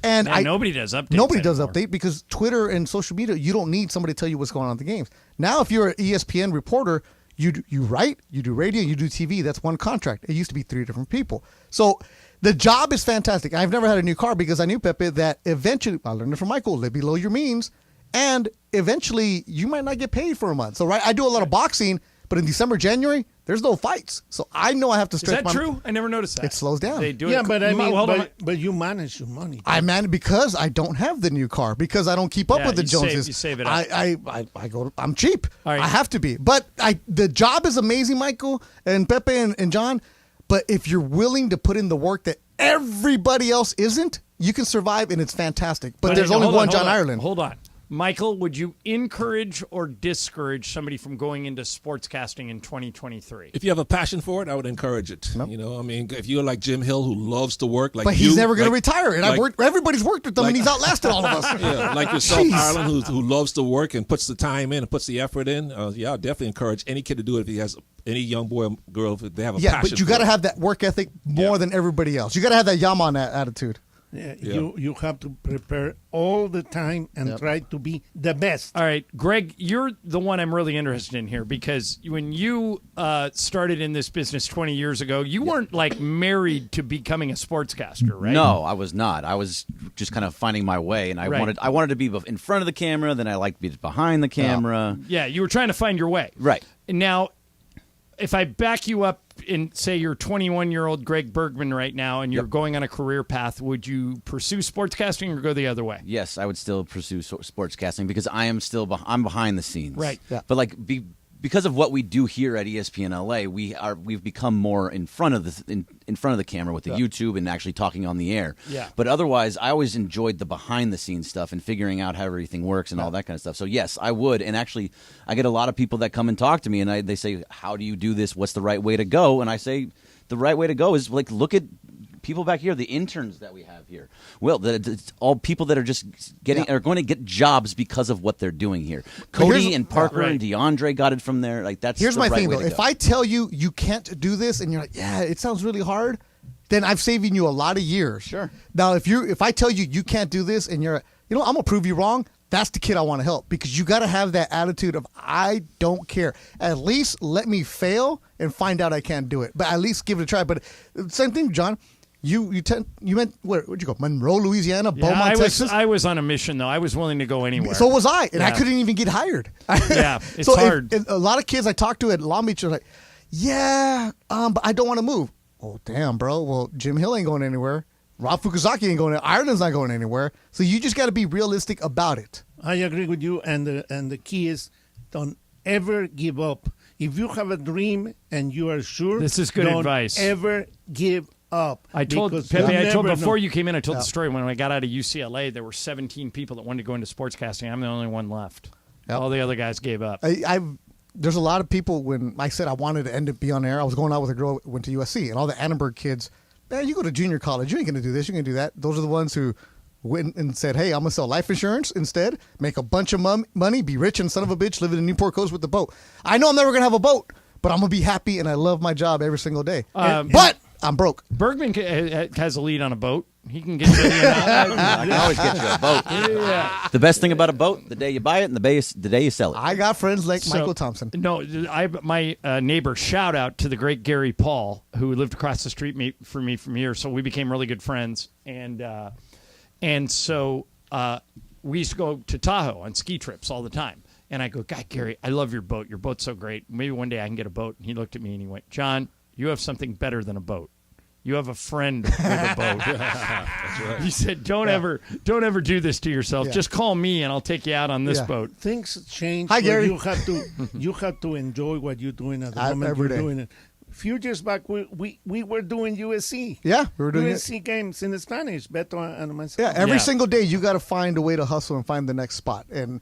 And nobody does updates. Nobody does anymore. update because Twitter and social media, you don't need somebody to tell you what's going on at the games. Now, if you're an ESPN reporter, you write, you do radio, you do TV. That's one contract. It used to be 3 different people. So the job is fantastic. I've never had a new car because I knew, Pepe, that eventually, I learned it from Michael, live below your means. And eventually, you might not get paid for a month. So, right, I do a lot of boxing, but in December, January, there's no fights. So I know I have to stretch. Is that true? I never noticed that. It slows down. They do yeah, it. but I mean, but you manage your money. I manage because I don't have the new car, because I don't keep up with the Joneses. You save it up. I go. I'm cheap. All right. I have to be. But the job is amazing, Michael and Pepe and John. But if you're willing to put in the work that everybody else isn't, you can survive, and it's fantastic. But there's only one John Ireland. Hold on. Michael, would you encourage or discourage somebody from going into sportscasting in 2023? If you have a passion for it, I would encourage it. Nope. You know, I mean, if you're like Jim Hill, who loves to work, like but he's never going to retire, and everybody's worked with him, and he's outlasted all of us. Yeah, like yourself, Ireland, who loves to work and puts the time in and puts the effort in. Yeah, I'll definitely encourage any kid to do it if he has any young boy or girl, if they have a passion. Yeah, but you got to have that work ethic more than everybody else. You got to have that Yaman attitude. Yeah, you have to prepare all the time and try to be the best. All right, Greg, you're the one I'm really interested in here, because when you started in this business 20 years ago, you weren't like married to becoming a sportscaster, right? No, I was not. I was just kind of finding my way, and I wanted to be in front of the camera, then I liked to be behind the camera. Yeah, you were trying to find your way. Right. Now, if I back you up and say you're 21-year-old Greg Bergman right now and you're going on a career path, would you pursue sportscasting or go the other way? Yes, I would still pursue sportscasting because I am still I'm behind the scenes. Right. Yeah. But because of what we do here at ESPN LA, we've become more in front of the camera with the YouTube and actually talking on the air. Yeah. But otherwise, I always enjoyed the behind the scenes stuff and figuring out how everything works and all that kind of stuff. So yes, I would. And actually, I get a lot of people that come and talk to me and they say, "How do you do this? What's the right way to go?" And I say, the right way to go is like look at people back here, the interns that we have here. Well, it's all people that are just are going to get jobs because of what they're doing here. Cody and Parker and DeAndre got it from there. Like that's here's the my right thing way though. to If go. I tell you you can't do this, and you're like, yeah, it sounds really hard, then I've saving you a lot of years. Sure. Now, if I tell you you can't do this, and you're, I'm gonna prove you wrong, That's the kid I want to help, because you got to have that attitude of, I don't care. At least let me fail and find out I can't do it, but at least give it a try. But same thing, John. You meant where'd you go? Monroe, Louisiana, Beaumont, Texas. I was on a mission though. I was willing to go anywhere. So was I, and I couldn't even get hired. Yeah, it's so hard. A lot of kids I talked to at Long Beach are like, "Yeah, but I don't want to move." Oh, damn, bro. Well, Jim Hill ain't going anywhere. Rob Fukuzaki ain't going anywhere. Ireland's not going anywhere. So you just got to be realistic about it. I agree with you, and the key is don't ever give up. If you have a dream and you are sure, this is good don't advice. Ever give up. I told Pepe, before you came in, I told the story when I got out of UCLA, there were 17 people that wanted to go into sportscasting. I'm the only one left. Yep. All the other guys gave up. There's a lot of people, when I said I wanted to end up be on air, I was going out with a girl who went to USC, and all the Annenberg kids, man, you go to junior college, you ain't going to do this, you're going to do that. Those are the ones who went and said, hey, I'm going to sell life insurance instead, make a bunch of money, be rich and son of a bitch, live in Newport Coast with the boat. I know I'm never going to have a boat, but I'm going to be happy, and I love my job every single day. But I'm broke. Bergman has a lead on a boat. He can get you I can always get you a boat. Yeah. The best thing about a boat, the day you buy it and the day you sell it. I got friends like Michael Thompson. No, my neighbor, shout out to the great Gary Paul, who lived across the street from me from here. So we became really good friends. And so we used to go to Tahoe on ski trips all the time. And I go, God, Gary, I love your boat. Your boat's so great. Maybe one day I can get a boat. And he looked at me and he went, John, you have something better than a boat. You have a friend with a boat. That's right. He said, don't ever do this to yourself. Yeah. Just call me and I'll take you out on this boat. Things change. Hi, Gary. You have to enjoy what you're doing at the moment you're doing it. A few years back, we were doing USC. Yeah, we were doing USC games in Spanish, Beto and myself. Yeah, every single day you got to find a way to hustle and find the next spot. And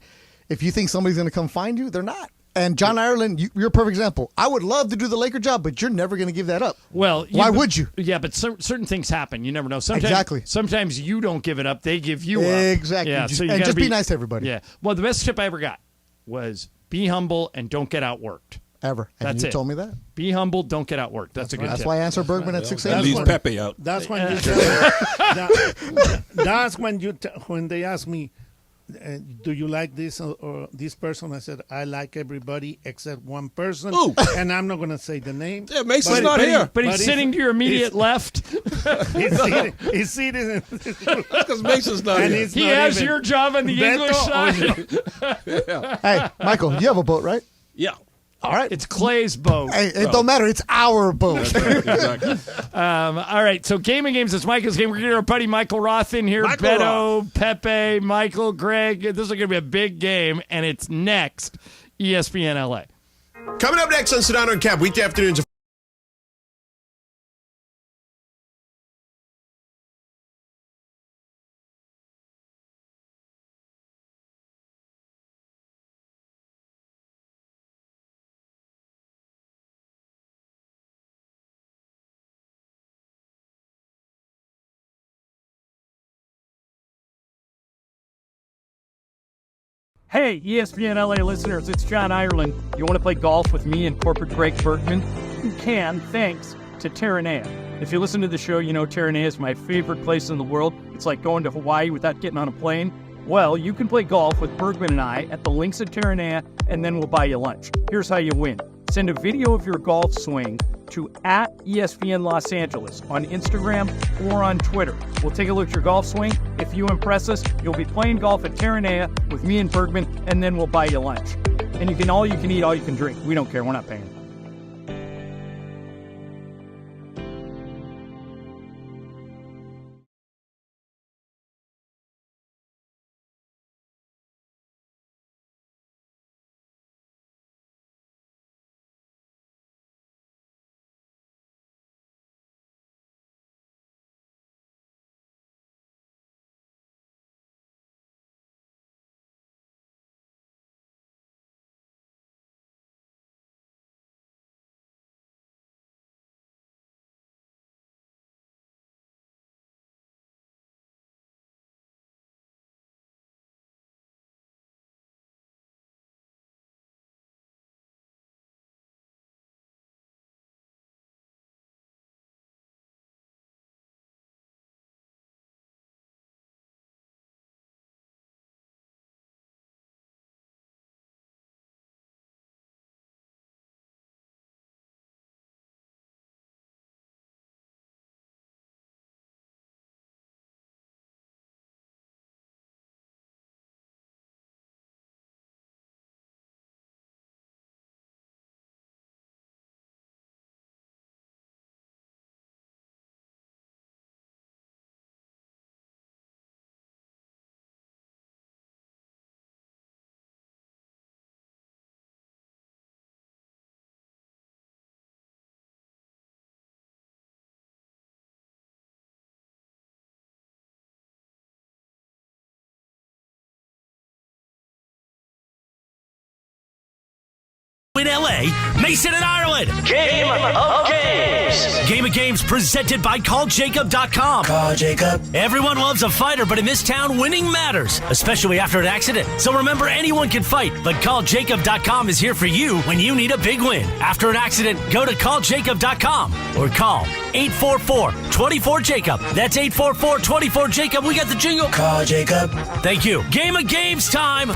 if you think somebody's going to come find you, they're not. And John Ireland, you're a perfect example. I would love to do the Laker job, but you're never going to give that up. Well, why would you? Yeah, but certain things happen. You never know. Exactly. Sometimes you don't give it up; they give you up. Exactly. Yeah, so and just be nice to everybody. Yeah. Well, the best tip I ever got was be humble and don't get outworked. Ever. And That's you it. told me that. Be humble, don't get outworked. That's a good That's tip. why I answer Bergman at 6 a.m. That leaves Pepe out. That's when that's when they ask me, do you like this or this person? I said, I like everybody except one person. Ooh. And I'm not going to say the name. Yeah, Mason's not here. But he's sitting to your immediate left. He's seated. Because Mason's not here. He has your job on the English side. Hey, Michael, you have a boat, right? Yeah. All right. It's Clay's boat. Hey, it don't matter. It's our boat. Exactly. All right. So, Gaming Games, it's Michael's game. We're going to get our buddy Michael Roth in here. Beto, Pepe, Michael, Greg. This is going to be a big game, and it's next ESPN LA. Coming up next on Sedano and Cap, weekday afternoons. Hey, ESPN LA listeners, it's John Ireland. You want to play golf with me and corporate Drake Bergman? You can, thanks to Terranea. If you listen to the show, you know Terranea is my favorite place in the world. It's like going to Hawaii without getting on a plane. Well, you can play golf with Bergman and I at the links at Terranea, and then we'll buy you lunch. Here's how you win. Send a video of your golf swing to @ESPN Los Angeles on Instagram or on Twitter. We'll take a look at your golf swing. If you impress us, you'll be playing golf at Terranea with me and Bergman, and then we'll buy you lunch. And you can eat, all you can drink. We don't care. We're not paying. LA, Mason and Ireland. Game of Games. Game of Games presented by CallJacob.com. Call Jacob. Everyone loves a fighter, but in this town, winning matters, especially after an accident. So remember, anyone can fight, but CallJacob.com is here for you when you need a big win. After an accident, go to CallJacob.com or call 844-24-JACOB. That's 844-24-JACOB. We got the jingle. Call Jacob. Thank you. Game of Games time.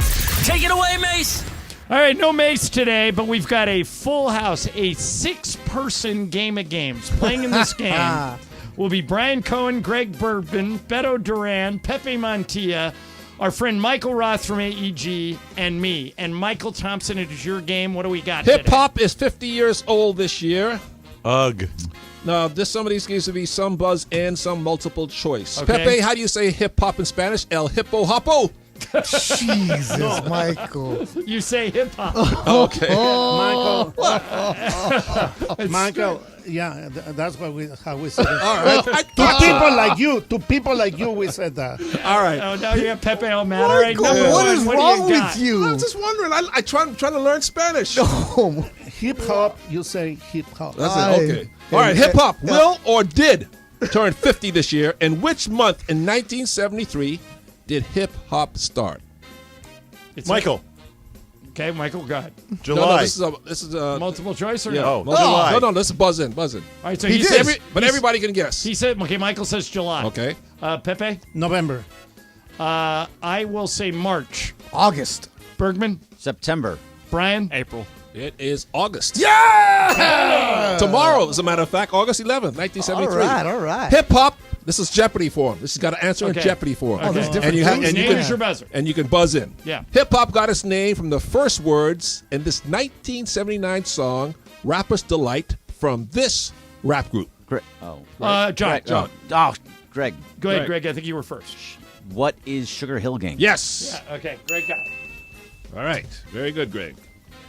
Take it away, Mace. All right, no Mace today, but we've got a full house, a 6-person game of games. Playing in this game will be Brian Cohen, Greg Bergman, Beto Duran, Pepe Montilla, our friend Michael Roth from AEG, and me. And Michael Thompson, it is your game. What do we got Hip today? hop is 50 years old this year. Ugh. Now, some of these games will be some buzz and some multiple choice. Okay. Pepe, how do you say hip hop in Spanish? El hippo hoppo. Jesus, Michael. You say hip hop. Okay. Michael, yeah, that's how we said it. All right. To people like you, we said that. All right. Oh, now you got Pepe all mad. All right, Michael, number what one, is do wrong got? with you? I'm just wondering. I'm trying to learn Spanish. No. Hip hop, you say hip hop. That's it. Okay. All right. Hip hop will or did turn 50 this year. And which month in 1973 did hip hop start? It's Michael. Okay, Michael, go ahead. July. No, this is Multiple choice or yeah. no? July. No, this is buzzing. All right, so He he did. says, But everybody can guess. He said, okay, Michael says July. Okay. Pepe? November. I will say March. August. Bergman? September. Brian? April. It is August. Yeah! Tomorrow, as a matter of fact, August 11th, 1973. All right. Hip hop. This is Jeopardy for him. This has got to answer in Jeopardy for him. Oh, there's different and you things. and you Name can is your buzzer. and you can buzz in. Yeah. Hip hop got its name from the first words in this 1979 song, "Rapper's Delight," from this rap group. Greg. John. Greg. Greg. Go ahead, Greg. I think you were first. What is Sugar Hill Gang? Yes. Yeah, okay. Greg got it. All right. Very good, Greg.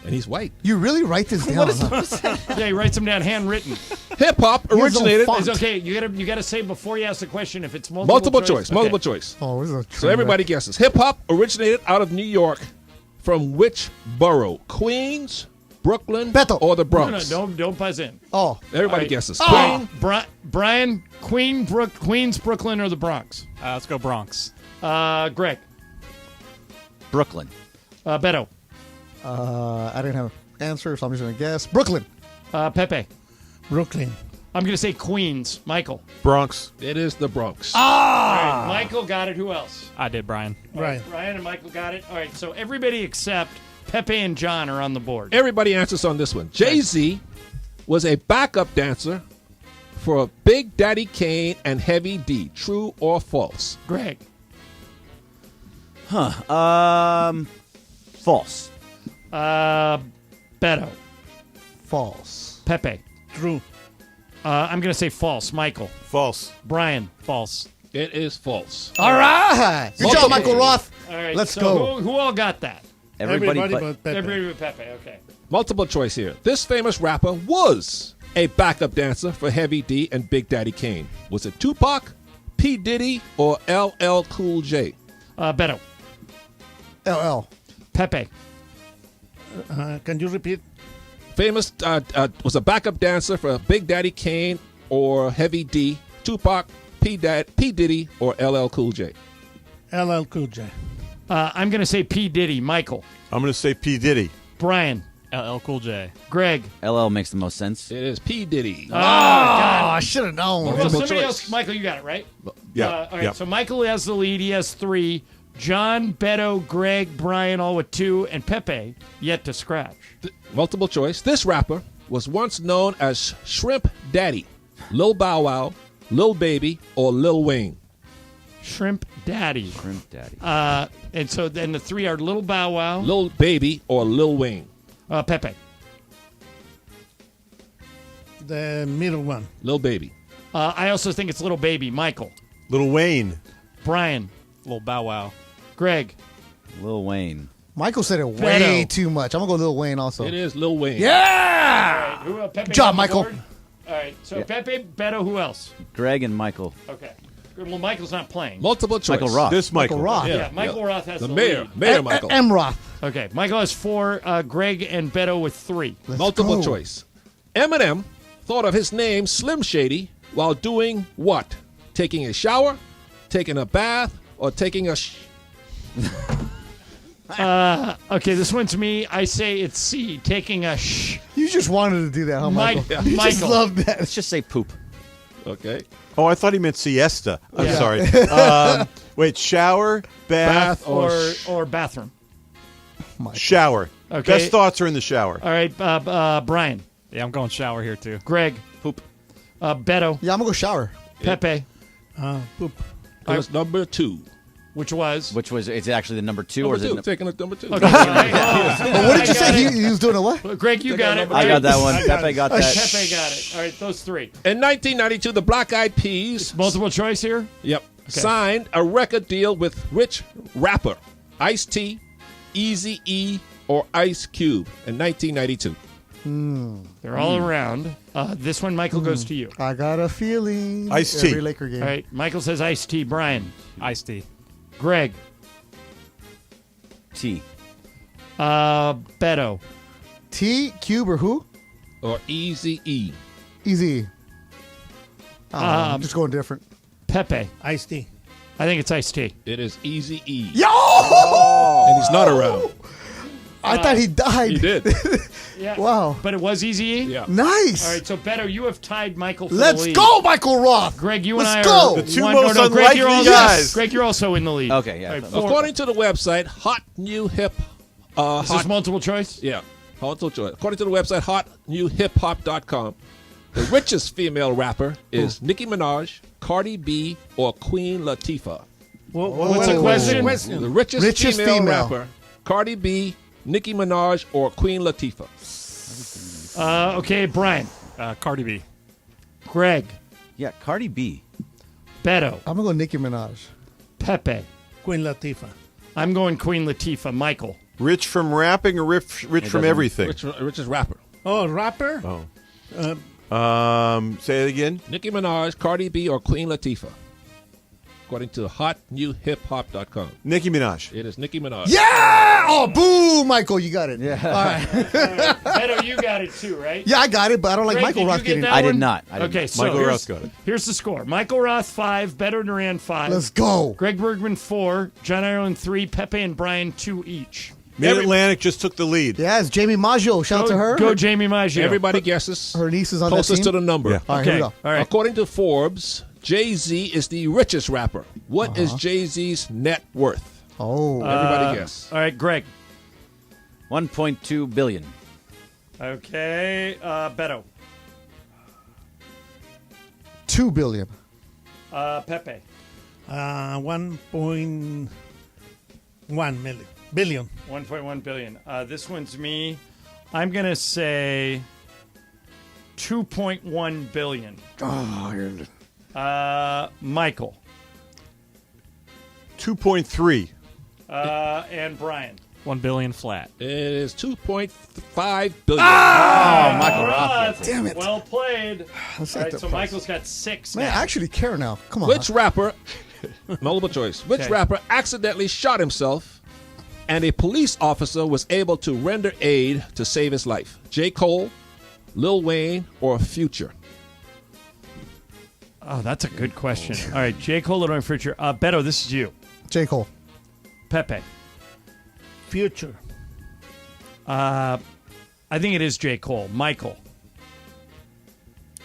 And he's white. You really write this down, huh? Yeah, he writes them down handwritten. Hip hop originated. font. It's okay. You gotta say before you ask the question if it's multiple choice. Okay. Multiple choice. Oh, this is a So everybody guesses. Hip hop originated out of New York. From which borough? Queens, Brooklyn, Beto. or the Bronx? No, don't buzz in. Oh. Everybody right. guesses. Queen, Brian, Queens, Brooklyn, or the Bronx? Let's go Bronx. Greg. Brooklyn. Beto. I didn't have an answer, so I'm just going to guess. Brooklyn. Pepe. Brooklyn. I'm going to say Queens. Michael. Bronx. It is the Bronx. All right, Michael got it. Who else? I did, Brian. Right. Brian and Michael got it. All right, so everybody except Pepe and John are on the board. Everybody answers on this one. Jay-Z was a backup dancer for Big Daddy Kane and Heavy D. True or false? Greg. False. Beto. False. Pepe. True. I'm going to say false. Michael. False. Brian. False. It is false. All right. Good job, Michael Roth. All right, Let's so go. Who all got that? Everybody but Pepe. Everybody but Pepe. Okay. Multiple choice here. This famous rapper was a backup dancer for Heavy D and Big Daddy Kane. Was it Tupac, P. Diddy, or LL Cool J? Beto. LL. Pepe. Can you repeat? Famous was a backup dancer for Big Daddy Kane or Heavy D, Tupac, P. Diddy, or LL Cool J? LL Cool J. I'm going to say P. Diddy. Michael. I'm going to say P. Diddy. Brian. LL Cool J. Greg. LL makes the most sense. It is P. Diddy. Oh, God. I should have known. Well, Multiple somebody choice. else. Michael, you got it, right? Yeah. All right, yeah. so Michael has the lead. He has 3. John, Beto, Greg, Brian, all with 2, and Pepe yet to scratch. Multiple choice. This rapper was once known as Shrimp Daddy, Lil Bow Wow, Lil Baby, or Lil Wayne. Shrimp Daddy. Shrimp Daddy. And so then the 3 are Lil Bow Wow, Lil Baby, or Lil Wayne. Pepe. The middle one. Lil Baby. I also think it's Little Baby. Michael. Little Wayne. Brian. Little Bow Wow. Greg. Lil Wayne. Michael said it way Beto. too much. I'm going to go Lil Wayne also. It is Lil Wayne. Yeah! All right, Pepe Good job, on the Michael. board? All right, so Pepe, Beto, who else? Greg and Michael. Okay. Well, Michael's not playing. Multiple choice. Michael Roth. This Michael. Roth. Yeah, Michael Roth has the mayor. lead. Mayor Michael. M. Roth. Okay, Michael has 4. Greg and Beto with 3. Multiple go. choice. Eminem thought of his name Slim Shady while doing what? Taking a shower, taking a bath, or taking a Okay, this one's me. I say it's C. Taking a You just wanted to do that, huh, Michael? You just Michael. love that. Let's just say poop. Okay. Oh, I thought he meant siesta. I'm Yeah. sorry. Wait, shower, bath, or bathroom. shower. Okay. Best thoughts are in the shower. All right, Brian. Yeah, I'm going shower here too. Greg. Poop. Beto. Yeah, I'm going to go shower. Pepe. Poop. It was number 2. Which was? It's actually the number 2 Number or is 2. it? Taking a number 2. Okay. What did you say? He was doing a what? Greg, you got it. I got that one. Pepe got that. Pepe got it. All right, those 3. In 1992, the Black Eyed Peas. Multiple choice here? Yep. Signed a record deal with which rapper? Ice-T, Eazy-E, or Ice Cube in 1992? They're all around. This one, Michael, goes to you. I got a feeling. Ice-T. Every Laker game. All right, Michael says Ice-T. Brian. Ice-T. Greg. T. Beto. T, Cube, or who? Or Eazy-E? Easy. I'm just going different. Pepe. Ice-T. I think it's Ice-T. It is Eazy-E. Yo! And he's not around. I thought he died. He did. Yeah. Wow. But it was Easy-E? Yeah. Nice. All right, so Beto, you have tied Michael for the Let's lead. go, Michael Roth. Greg, you Let's and I go. are The two one, most no, Greg, you're unlikely also, guys. Greg, you're also in the lead. Okay, yeah. All right, 4. According to the website, Hot New Hip. Is this multiple choice? Yeah. Multiple choice. According to the website, hotnewhiphop.com, the richest female rapper is Nicki Minaj, Cardi B, or Queen Latifah. What's the question? The richest female female. rapper, Cardi B, Nicki Minaj, or Queen Latifah. Okay, Brian. Cardi B. Greg. Yeah, Cardi B. Beto. I'm going to go Nicki Minaj. Pepe. Queen Latifah. I'm going Queen Latifah. Michael. Rich from rapping or rich from everything? Richest rapper. Oh, rapper? Oh. Say it again. Nicki Minaj, Cardi B, or Queen Latifah. According to hotnewhiphop.com. Nicki Minaj. It is Nicki Minaj. Yeah! Oh, boo, Michael, you got it. Yeah. All right. Beto, you got it too, right? Yeah, I got it, but I don't like Greg, Michael did Roth you get getting that it. I did one? not. Okay, so Michael here's, Roth got it. here's the score. Michael Roth 5, Beto Duran 5. Let's go. Greg Bergman 4, John Ireland 3, Pepe and Brian 2 each. Mid-Atlantic just took the lead. Yeah, it's Jamie Maggio. Shout out to her. Go Jamie Maggio. Everybody guesses. Her niece is on Closest that to team. the number. Yeah. All right, here we go. All right. According to Forbes, Jay-Z is the richest rapper. What is Jay-Z's net worth? Oh. Everybody guess. All right, Greg. 1.2 billion. Okay, Beto. $2 billion. Pepe. 1.1 billion. 1.1 billion. This one's me. I'm going to say 2.1 billion. Michael. 2.3. And Brian. 1 billion flat. It is 2.5 billion. Michael Roth. Damn it. Well played. Let's All take right, the so price. Michael's got 6 Man, now. I actually care now. Come on. Which rapper, multiple choice, which Okay. rapper accidentally shot himself and a police officer was able to render aid to save his life? J. Cole, Lil Wayne, or Future? Oh, that's a good question. All right, J. Cole, Little Future. Beto, this is you. J. Cole. Pepe. Future. I think it is J. Cole. Michael.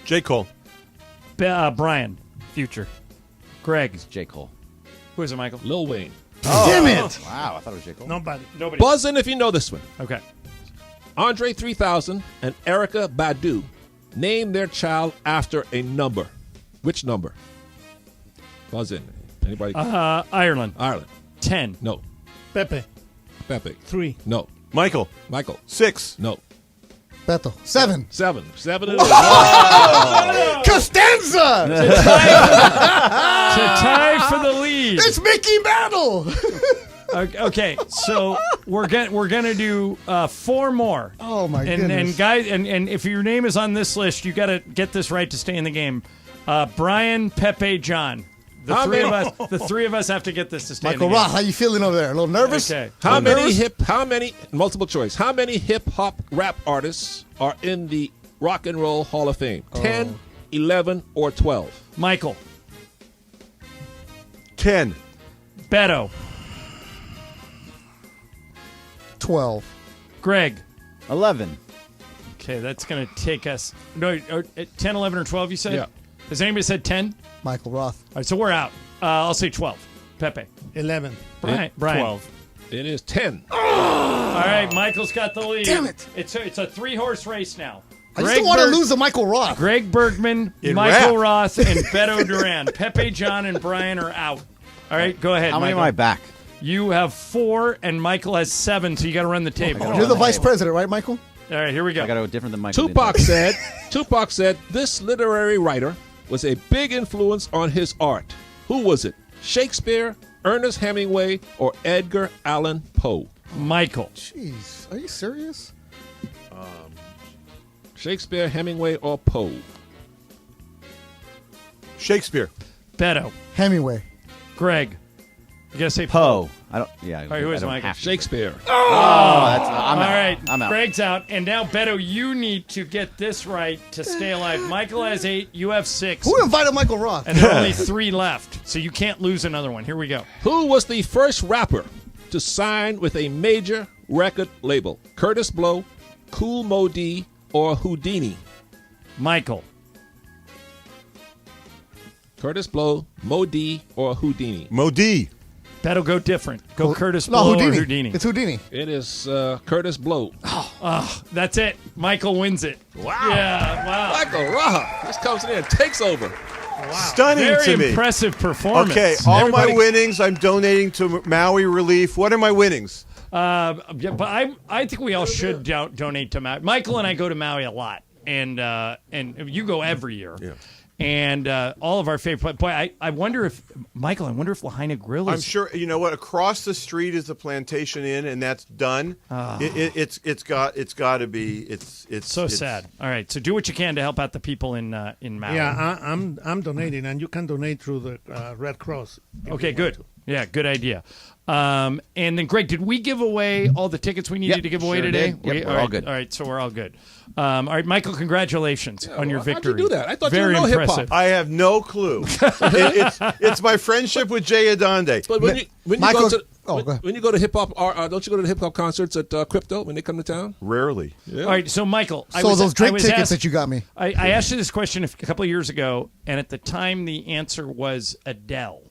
J. Cole. Brian. Future. Greg. J. Cole. Who is it, Michael? Lil Wayne. Damn it. Wow, I thought it was J. Cole. Nobody. Nobody. Buzz in if you know this one. Okay. Andre 3000 and Erykah Badu named their child after a number. Which number? Buzz in. Anybody? Ireland. Ireland. 10. No. Pepe. Pepe. 3. No. Michael. Michael. 6. No. Beto. 7. 7. 7 it is. Costanza. To tie for the lead. It's Mickey Mantle. Okay, so we're gonna do 4 more. Oh my and goodness. And guys, and if your name is on this list, you got to get this right to stay in the game. Brian, Pepe, John. The three of us have to get this to stand Michael together. Roth, how you feeling over there? A little nervous? Okay. How many multiple choice, how many hip hop rap artists are in the Rock and Roll Hall of Fame? 10, 11, or 12? Michael. 10. Beto. 12. Greg. 11. Okay, that's going to take us. No, 10, 11, or 12, you said? Yeah. Has anybody said 10? Michael Roth. All right, so we're out. I'll say 12. Pepe. 11. Brian. 12. It is 10. All right, Michael's got the lead. Damn it. It's a 3-horse race now. I just don't want to lose to Michael Roth. Greg Bergman, In Michael rap. Roth, and Beto Duran. Pepe, John, and Brian are out. All right, go ahead, How many am Michael. I back? You have 4, and Michael has 7, so you got to run the table. You're the vice president, right, Michael? All right, here we go. I got to go different than Michael. Tupac said, this literary writer was a big influence on his art. Who was it? Shakespeare, Ernest Hemingway, or Edgar Allan Poe? Michael. Jeez, are you serious? Shakespeare, Hemingway, or Poe? Shakespeare. Beto. Hemingway. Greg. You got to say Poe. I don't. Yeah. All right, who is I don't Michael? have to. Shakespeare. Oh, I'm All out. right, I'm out. Greg's out. And now, Beto, you need to get this right to stay alive. Michael has 8, you have 6. Who invited Michael Roth? And there are only 3 left, so you can't lose another one. Here we go. Who was the first rapper to sign with a major record label? Curtis Blow, Kool Moe Dee, or Houdini? Michael. Curtis Blow, Moe Dee, or Houdini? Moe Dee. Beto, go different. Go Curtis No, Blow Houdini. or Houdini. It's Houdini. It is Curtis Blow. That's it. Michael wins it. Wow. Yeah, wow. Michael Roth. This comes in and takes over. Stunning Very to me. impressive performance. Okay, all Everybody- my winnings I'm donating to Maui Relief. What are my winnings? Yeah, but I think we all should donate to Maui. Michael and I go to Maui a lot, and you go every year. Yeah. And all of our favorite. Boy, I wonder if Michael. I wonder if Lahaina Grill is. I'm sure you know what. Across the street is the Plantation Inn, and that's done. It's got to be. It's so sad. All right, so do what you can to help out the people in Maui. Yeah, I'm donating, and you can donate through the Red Cross. Okay, good. Yeah, good idea. And then, Greg, did we give away all the tickets we needed to give away sure today? did. Yep, we're all good. All right, so we're all good. All right, Michael, congratulations on your victory. How'd you do that? I thought Very you were no impressive. hip-hop. I have no clue. It's my friendship with Jay Adonde. But when you Michael- go to Oh, go ahead. when you go to hip hop, don't you go to the hip hop concerts at Crypto when they come to town? Rarely. Yeah. All right, so Michael, So those Drake tickets that you got me. I asked you this question a couple of years ago, and at the time the answer was Adele.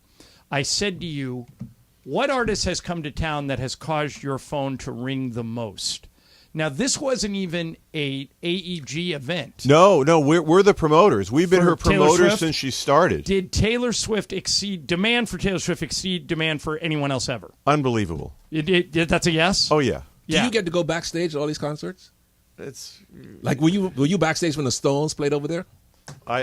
I said to you, what artist has come to town that has caused your phone to ring the most? Now, this wasn't even a AEG event. No, we're the promoters. We've been For her Taylor promoters Swift? since she started. Did Taylor Swift demand for Taylor Swift exceed demand for anyone else ever? Unbelievable. That's a yes? Oh yeah. Do you get to go backstage at all these concerts? It's Like, were you backstage when the Stones played over there?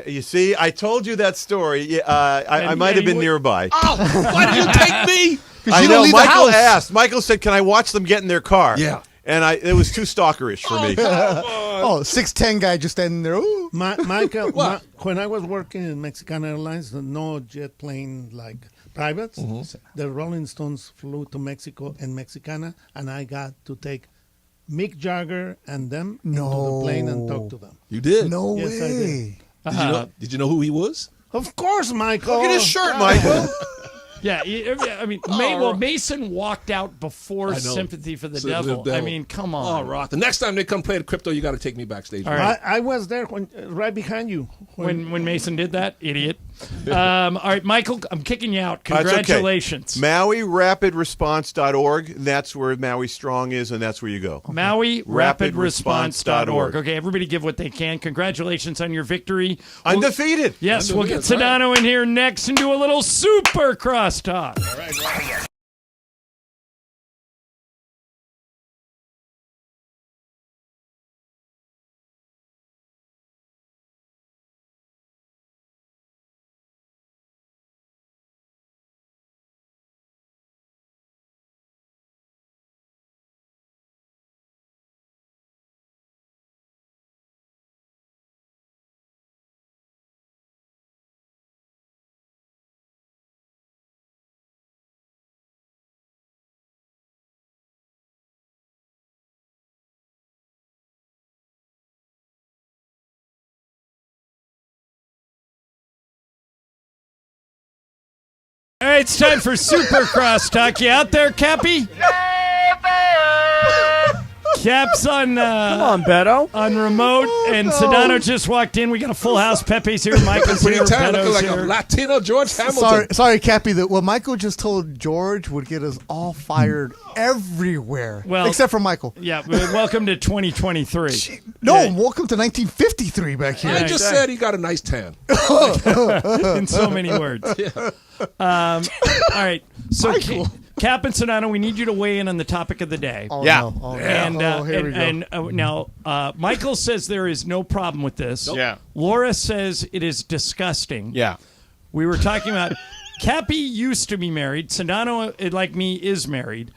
You see, I told you that story. Yeah, I might have been nearby. Oh, why did you take me? I you don't know. leave the Michael house. asked. Michael said, "Can I watch them get in their car?" Yeah. And it was too stalkerish for me. Oh, 6'10" guy just standing there. Ooh. Michael, when I was working in Mexican Airlines, no jet plane like privates, the Rolling Stones flew to Mexico and Mexicana, and I got to take Mick Jagger and them into the plane and talk to them. You did? No Yes, I way. Did you know who he was? Of course, Michael. Look at his shirt, Michael. Yeah, I mean, Mason walked out before I know. Sympathy for the Sympathy Devil. for the I Devil. mean, come on. Oh, Roth. The next time they come play at Crypto, you got to take me backstage. All right. I was there right behind you. When Mason did that, idiot. All right, Michael, I'm kicking you out. That's okay. Congratulations. MauiRapidResponse.org. That's where Maui Strong is, and that's where you go. MauiRapidResponse.org. Okay, everybody give what they can. Congratulations on your victory. Undefeated. Yes, we'll get Undefeated, right. Sedano in here next and do a little super crosstalk. All right. All right, it's time for Super Crosstalk. You out there, Cappy? Cap's on. Come on, Beto. On remote, and Sedano just walked in. We got a full house. Pepe's here. Michael's here. Beto's like here. a Latino George Hamilton. Sorry, Cappy. What Michael just told George would get us all fired everywhere. Well, except for Michael. Yeah, welcome to 2023. Welcome to 1953 back here. I just said he got a nice tan. In so many words. Yeah. All right. So, Cap and Sedano, we need you to weigh in on the topic of the day. Oh, Yeah. No. Oh, And, no. Here we go. and now, Michael says there is no problem with this. Yeah. Laura says it is disgusting. Yeah. We were talking about Cappy used to be married. Sedano, like me, is married.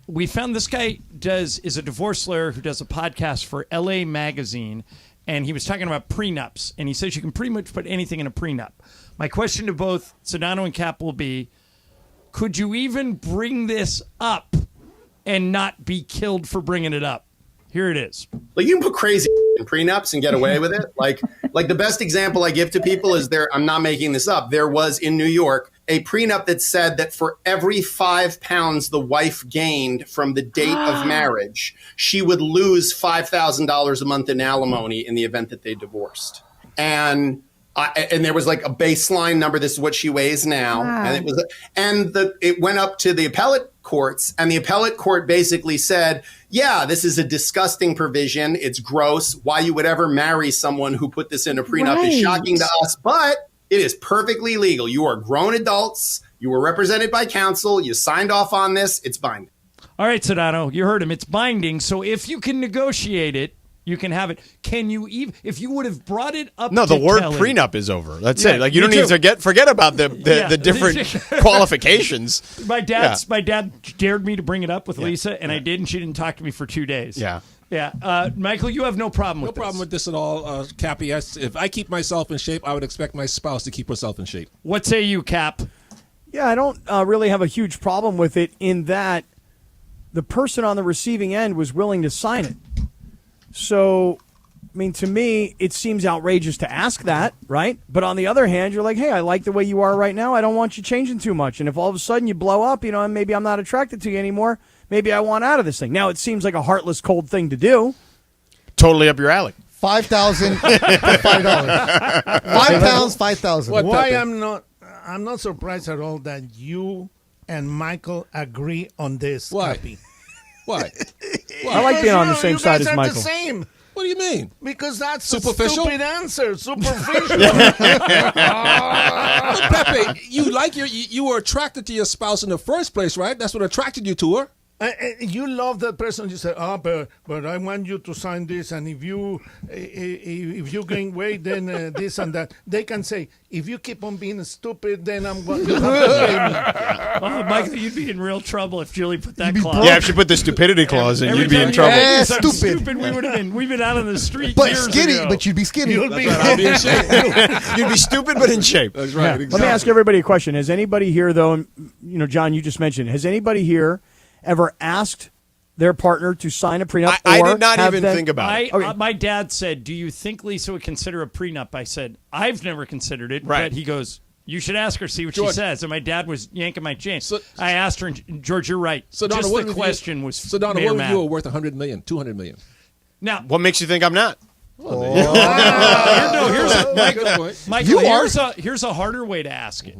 We found this guy is a divorce lawyer who does a podcast for LA Magazine, and he was talking about prenups, and he says you can pretty much put anything in a prenup. My question to both Sedano and Cap will be, could you even bring this up and not be killed for bringing it up? Here it is. Like, you can put crazy in prenups and get away with it. Like the best example I give to people is I'm not making this up. There was in New York a prenup that said that for every 5 pounds the wife gained from the date of marriage, she would lose $5,000 a month in alimony in the event that they divorced. And there was like a baseline number. This is what she weighs now. Wow. And it went up to the appellate courts, and the appellate court basically said, yeah, this is a disgusting provision. It's gross. Why you would ever marry someone who put this in a prenup is shocking to us, but it is perfectly legal. You are grown adults. You were represented by counsel. You signed off on this. It's binding. All right, Sedano, you heard him. It's binding. So if you can negotiate it, you can have it. Can you even, if you would have brought it up? No, to the word Kelly, prenup is over. That's Yeah, it. Like, you me don't need too. to forget about the different qualifications. My dad dared me to bring it up with Lisa, and I did, and she didn't talk to me for 2 days. Yeah. Yeah. Michael, you have no problem with No problem with this at all, Cappy. If I keep myself in shape, I would expect my spouse to keep herself in shape. What say you, Cap? Yeah, I don't really have a huge problem with it in that the person on the receiving end was willing to sign it. So, I mean, to me, it seems outrageous to ask that, right? But on the other hand, you're like, hey, I like the way you are right now. I don't want you changing too much. And if all of a sudden you blow up, and maybe I'm not attracted to you anymore, maybe I want out of this thing. Now, it seems like a heartless, cold thing to do. Totally up your alley. $5,000 for $5. 5 pounds, 5,000. Why I'm not surprised at all that you and Michael agree on this. Why? Cappy. Why? I like being on the same side as You guys are Michael. the same. What do you mean? Because that's Superficial? a stupid answer. Superficial. Pepe, you were attracted to your spouse in the first place, right? That's what attracted you to her. You love that person. You say, but I want you to sign this, and if you gain weight, then this and that. They can say, if you keep on being stupid, then I'm going to have to pay me. Oh, Michael, you'd be in real trouble if Julie put that clause. Yeah, if she put the stupidity clause in, Every you'd be time in trouble. said Stupid. stupid. We've been out on the street But years skinny, ago. but you'd be skinny. You'll be I'll be in shape. You'd be stupid but in shape. That's right. Let me ask everybody a question. Has anybody here, though, and, John, you just mentioned, has anybody here ever asked their partner to sign a prenup? I or did not have even them- think about it. My dad said, do you think Lisa would consider a prenup? I said, I've never considered it. Right. But he goes, you should ask her, see what George. she says. And my dad was yanking my chain. So- I asked her, and George, you're right. So, Donna, Just what the if you- question was So, Donna, made her what if mad. you were worth $100 million, $200 million? Now, What makes you think I'm not? Michael, here's a harder way to ask it.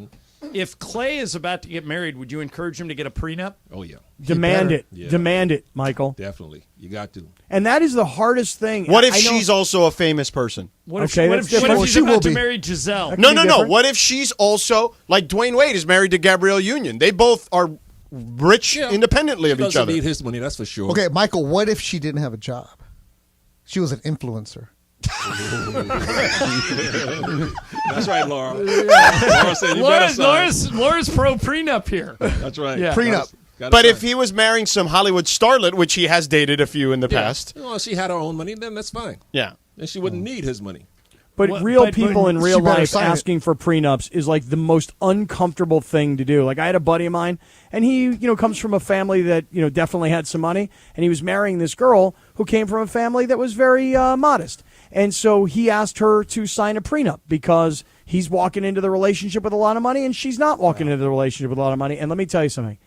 If Clay is about to get married, would you encourage him to get a prenup? Oh, yeah. Demand it. Yeah. Demand it, Michael. Definitely. You got to. And that is the hardest thing. What if I know- she's also a famous person? What if, Okay, what that's if, what different. if she's She will about to be. marry Giselle? No. different. What if she's also, like Dwayne Wade is married to Gabrielle Union? They both are rich Yeah. independly of He each doesn't other. need his money, that's for sure. Okay, Michael, what if she didn't have a job? She was an influencer. That's right, Laura. Laura said, you better sign. Laura's pro prenup here. That's right. Yeah. Prenup. Gotta But sign. if he was marrying some Hollywood starlet, which he has dated a few in the past, Well, she had her own money, then that's fine. yeah. Then she wouldn't need his money. But What- real but- people in she real better life sign it. asking for prenups is like the most uncomfortable thing to do. Like I had a buddy of mine, and he, comes from a family that, definitely had some money, and he was marrying this girl who came from a family that was very modest. And so he asked her to sign a prenup because he's walking into the relationship with a lot of money and she's not walking into the relationship with a lot of money. And let me tell you something.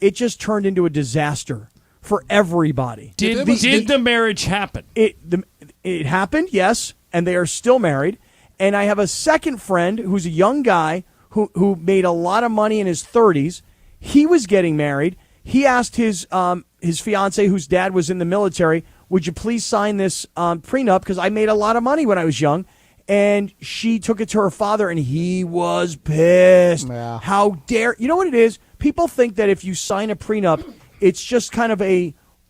It just turned into a disaster for everybody. Did the marriage happen? It happened, yes, and they are still married. And I have a second friend who's a young guy who made a lot of money in his 30s. He was getting married. He asked his fiance, whose dad was in the military, would you please sign this prenup because I made a lot of money when I was young. And she took it to her father, and he was pissed. Yeah. How dare... You know what it is? People think that if you sign a prenup, it's just kind of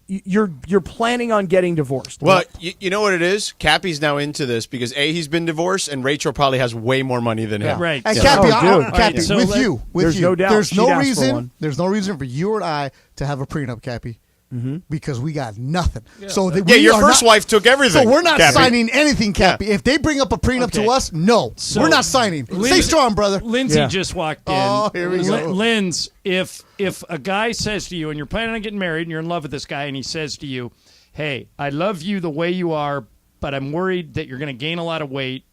you're planning on getting divorced. Well, you know what it is? Cappy's now into this because he's been divorced, and Rachel probably has way more money than him. Right. And So- Cappy, dude. So with let- you, There's no doubt There's she'd no ask for reason. one. There's no reason for you or I to have a prenup, Cappy. Because we got nothing. Yeah. So that Yeah, we your are first not- wife took everything. So we're not Cappy. signing anything, Cappy. If they bring up a prenup Okay. to us, no, So- we're not signing. Stay Lindsay- strong, brother. Lindsay Yeah. just walked in. Oh, here we go. Linz, if a guy says to you, and you're planning on getting married, and you're in love with this guy, and he says to you, "Hey, I love you the way you are, but I'm worried that you're going to gain a lot of weight.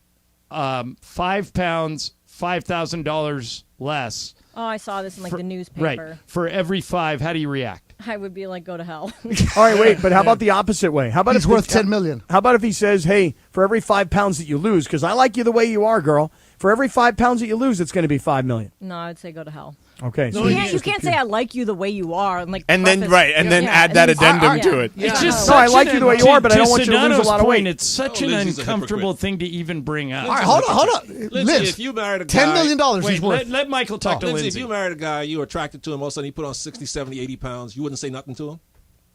5 pounds, $5,000 less." Oh, I saw this in the Right. newspaper. For every 5, how do you react? I would be like, go to hell. All right, wait, but how about the opposite way? How about He's if worth $10 million. How about if he says, "Hey, for every 5 pounds that you lose, because I like you the way you are, girl. For every 5 pounds that you lose, it's going to be $5 million." No, I'd say go to hell. Okay, so You can't say I like you the way you are and like. And then preface- add that addendum to it. It's just No, I such like an- you the way you are, but I don't want you to lose a Sedano's lot of point, weight. It's such Oh, an Lindsay's a uncomfortable hypocrite. thing to even bring up. All right, hold on. Lindsay, Liz, if you married a guy, $10 million Wait, he's worth. let Michael talk to Lindsay, Lindsay. if you married a guy, you were attracted to him, all of a sudden he put on 60, 70, 80 pounds, you wouldn't say nothing to him?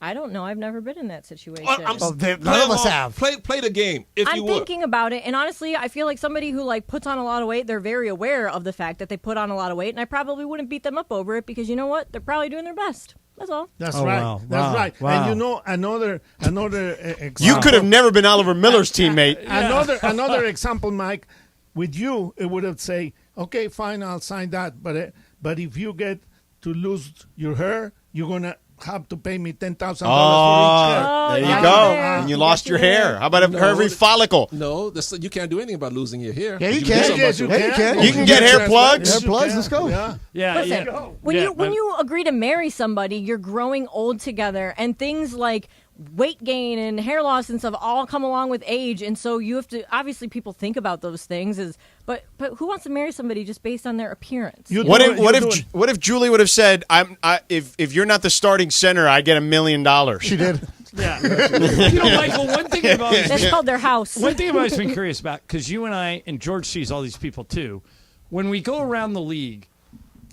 I don't know. I've never been in that situation. none of us have. Play the game, if I'm you would. thinking about it, and honestly, I feel like somebody who like puts on a lot of weight, they're very aware of the fact that they put on a lot of weight, and I probably wouldn't beat them up over it because you know what? They're probably doing their best. That's all. That's Oh, right. wow. That's Wow. right. Wow. And you know another example. You could have never been Oliver Miller's teammate. Another example, Mike. With you, it would have say, okay, fine, I'll sign that. But if you get to lose your hair, you're gonna have to pay me $10,000 for each hair. There you yeah. go. Yeah. And you lost your hair. How about every follicle? No, you can't do anything about losing your hair. Yeah, you do can. something Yes, about you your- can. You can get hair plugs. Hair plugs. Let's go. Yeah. Yeah, Listen, when you agree to marry somebody, you're growing old together, and things like weight gain and hair loss and stuff all come along with age, and so you have to. Obviously, people think about those things, but who wants to marry somebody just based on their appearance? What if Julie would have said, if you're not the starting center, I get $1 million. She did. Yeah. You know, Michael, one thing I've always That's called their house. One thing I've always been curious about, because you and I, and George sees all these people too, when we go around the league,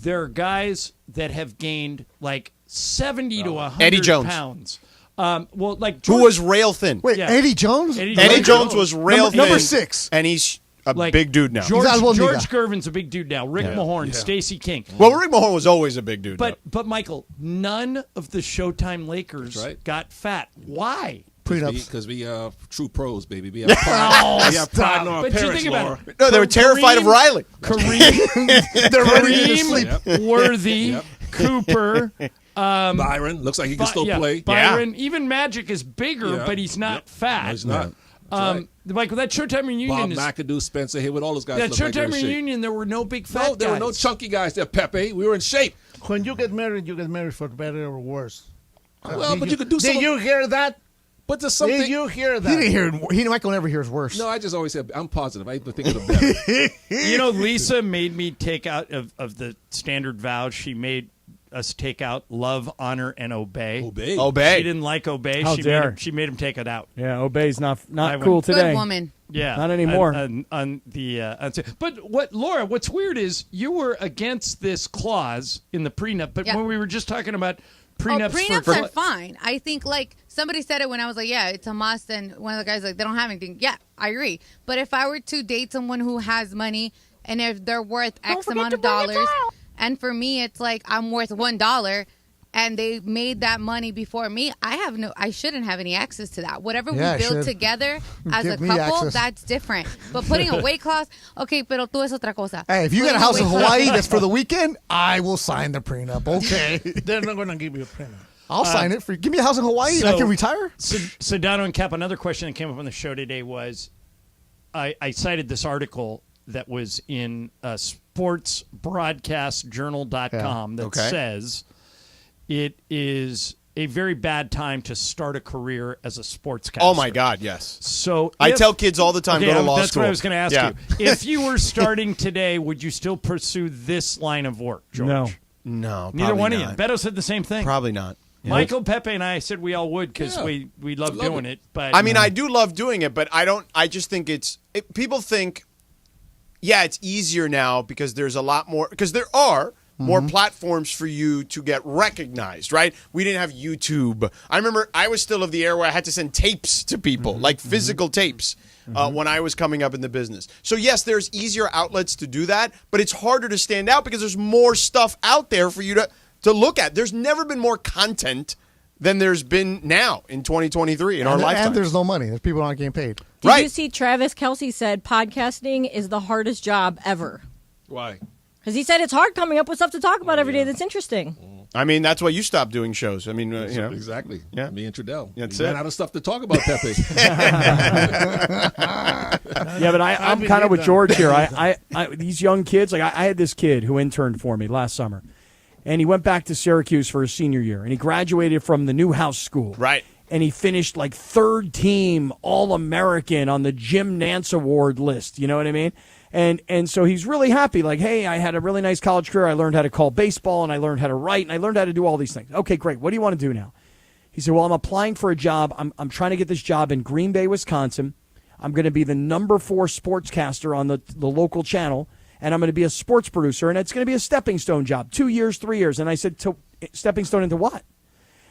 there are guys that have gained like 70 to 100 Eddie Jones. pounds. Well, like Who was rail thin? Wait, Yeah. Eddie Jones? Eddie Jones was rail thin. Number 6. And he's a like big dude now. George He's Almondiga. Gervin's a big dude now. Rick Mahorn, Stacey King. Well, Rick Mahorn was always a big dude. But Michael, none of the Showtime Lakers That's right. got fat. Why? Prenups. Because we true pros, baby. We have pride, we have pride in our But you parents, think about Laura. it. No, they were terrified of Riley. They're ready to sleep. Worthy, Cooper, Byron looks like he can still play. Byron, even Magic is bigger, Yeah. but he's not fat. No, he's not. That's right. Michael, that Showtime reunion Bob McAdoo, Spencer Haywood, all those guys. that look like they were Showtime in shape. reunion, there were no big fat No, there were no guys. chunky guys there, Pepe. We were in shape. When you get married for better or worse. Well, but you could do Did something. you hear that? But there's something. Did you hear that? He didn't hear. Michael never hears worse. No, I just always said I'm positive. I even think of the better. You know, Lisa made me take out of the standard vows. She made us take out love, honor, and obey. Obey. She didn't like obey. How dare. She made him take it out. Yeah, obey's not I cool went- today. Good woman. Yeah, Not anymore. On the but Laura, what's weird is you were against this clause in the prenup, but Yeah. when we were just talking about Oh, prenups, prenups are fine. I think, like, somebody said it when I was like, yeah, it's a must. And one of the guys like, they don't have anything. Yeah, I agree. But if I were to date someone who has money and if they're worth X amount of dollars, and for me, it's like I'm worth $1 and they made that money before me, I shouldn't have any access to that. Whatever Yeah, I we build should. together as Give a me couple, access. that's different. But putting a weight clause, okay, pero tú es otra cosa. Hey, if you got a Putting house in weight clause- Hawaii that's for the weekend, I will sign the prenup. Okay. They're not going to give you a prenup. I'll sign it for you. Give me a house in Hawaii and I can retire. So Dono and Cap, another question that came up on the show today was, I cited this article that was in sportsbroadcastjournal.com that says it is a very bad time to start a career as a sportscaster. Oh, my God, yes. So I tell kids all the time, go to law that's school. what I was going to ask you. If you were starting today, would you still pursue this line of work, George? No, Neither one not. of you. Beto said the same thing. Probably not. Yeah. Michael, Pepe, and I said we all would because we love doing it. But I mean, I do love doing it, but I just think people think, it's easier now because there's a lot more, because there are more platforms for you to get recognized, right? We didn't have YouTube. I remember I was still of the era where I had to send tapes to people, like physical tapes, when I was coming up in the business. So yes, there's easier outlets to do that, but it's harder to stand out because there's more stuff out there for you to look at. There's never been more content than there's been now in 2023 in our lifetime. And there's no money. There's people aren't getting paid. Did you see Travis Kelce said podcasting is the hardest job ever? Why? Because he said it's hard coming up with stuff to talk about every day that's interesting. I mean, that's why you stopped doing shows. I mean, Exactly. Yeah. Me and Trudell. That's we ran it. out of stuff to talk about, Pepe. Yeah, but I'm kind of with George here. I these young kids, like I had this kid who interned for me last summer, and he went back to Syracuse for his senior year, and he graduated from the Newhouse School. Right. And he finished like third team All-American on the Jim Nance Award list. You know what I mean? And so he's really happy. Like, hey, I had a really nice college career. I learned how to call baseball, and I learned how to write, and I learned how to do all these things. Okay, great. What do you want to do now? He said, well, I'm applying for a job. I'm trying to get this job in Green Bay, Wisconsin. I'm going to be the number 4 sportscaster on the local channel, and I'm going to be a sports producer, and it's going to be a stepping stone job, 2 years, 3 years. And I said, stepping stone into what?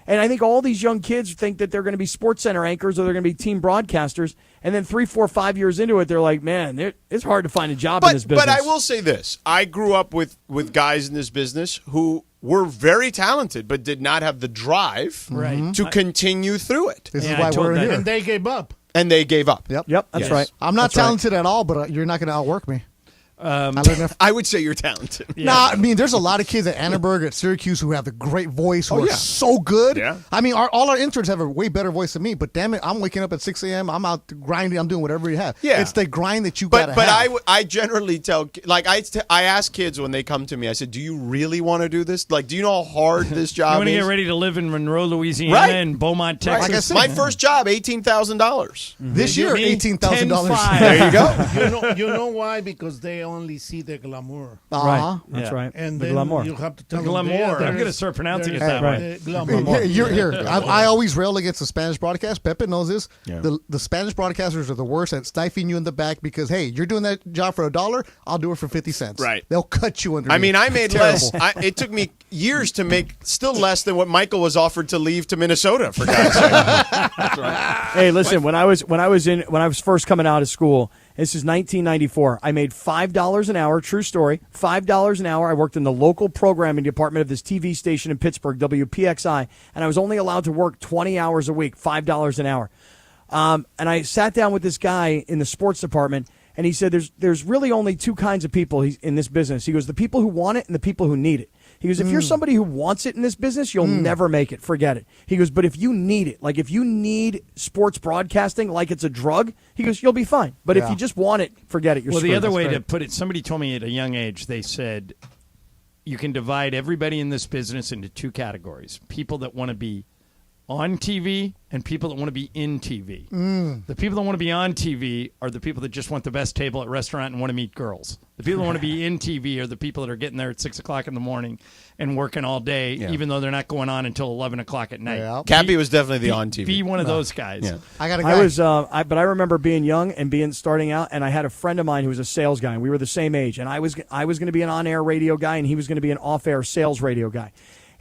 And I think all these young kids think that they're going to be Sports Center anchors or they're going to be team broadcasters. And then 3, 4, 5 years into it, they're like, man, it's hard to find a job in this business. But I will say this. I grew up with guys in this business who were very talented but did not have the drive to continue through it. This is why we're here. And they gave up. And they gave up. Yep, that's right. I'm not That's right. talented at all, but you're not going to outwork me. I would say you're talented. Yeah. Nah, I mean, there's a lot of kids at Annenberg, at Syracuse, who have a great voice, who are so good. Yeah. I mean, all our interns have a way better voice than me, but damn it, I'm waking up at 6 a.m., I'm out grinding, I'm doing whatever you have. Yeah. It's the grind that you got to have. But I generally tell, like, I ask kids when they come to me, I said, do you really want to do this? Like, do you know how hard this job you want to is? get ready to live in Monroe, Louisiana, Right. and Beaumont, Texas. Like I said, my first job, $18,000. This year, $18,000. There you go. You know why? Because they only see the glamour. Right. That's right. And The then glamour. you have to tell The them glamour. there, I'm going to start pronouncing it there's that way. the glamour. Here. I always rail against the Spanish broadcast. Pepe knows this. Yeah. The Spanish broadcasters are the worst at stifling you in the back because, hey, you're doing that job for $1, I'll do it for 50 cents. Right. They'll cut you under. I mean, I made less. Terrible. It took me years to make still less than what Michael was offered to leave to Minnesota, for God's sake. That's right. Hey, listen, when I was first coming out of school, this is 1994. I made $5 an hour, true story, $5 an hour. I worked in the local programming department of this TV station in Pittsburgh, WPXI, and I was only allowed to work 20 hours a week, $5 an hour. And I sat down with this guy in the sports department, and he said there's really only 2 kinds of people in this business. He goes, the people who want it and the people who need it. He goes, if you're somebody who wants it in this business, you'll never make it. Forget it. He goes, but if you need it, like if you need sports broadcasting like it's a drug, he goes, you'll be fine. But if you just want it, forget it. You're Well, screwed. the other That's way great. to put it, somebody told me at a young age, they said, you can divide everybody in this business into 2 categories. People that want to be on TV and people that want to be in TV. The people that want to be on TV are the people that just want the best table at a restaurant and want to meet girls. The people that want to be in TV are the people that are getting there at 6 o'clock in the morning and working all day, even though they're not going on until 11 o'clock at night. Yeah. Cappy was definitely the on TV. Be one of those guys. Yeah. I got a guy. But I remember being young and starting out, and I had a friend of mine who was a sales guy, and we were the same age. And I was going to be an on-air radio guy, and he was going to be an off-air sales radio guy.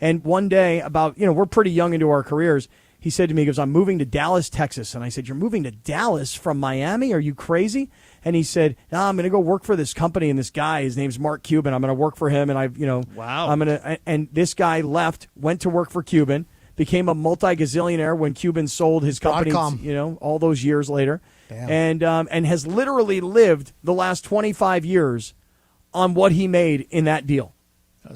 And one day, we're pretty young into our careers, he said to me, he goes, I'm moving to Dallas, Texas. And I said, you're moving to Dallas from Miami? Are you crazy? And he said, no, I'm going to go work for this company and this guy, his name's Mark Cuban. I'm going to work for him. And wow. And this guy left, went to work for Cuban, became a multi-gazillionaire when Cuban sold his company, all those years later. Damn. And has literally lived the last 25 years on what he made in that deal.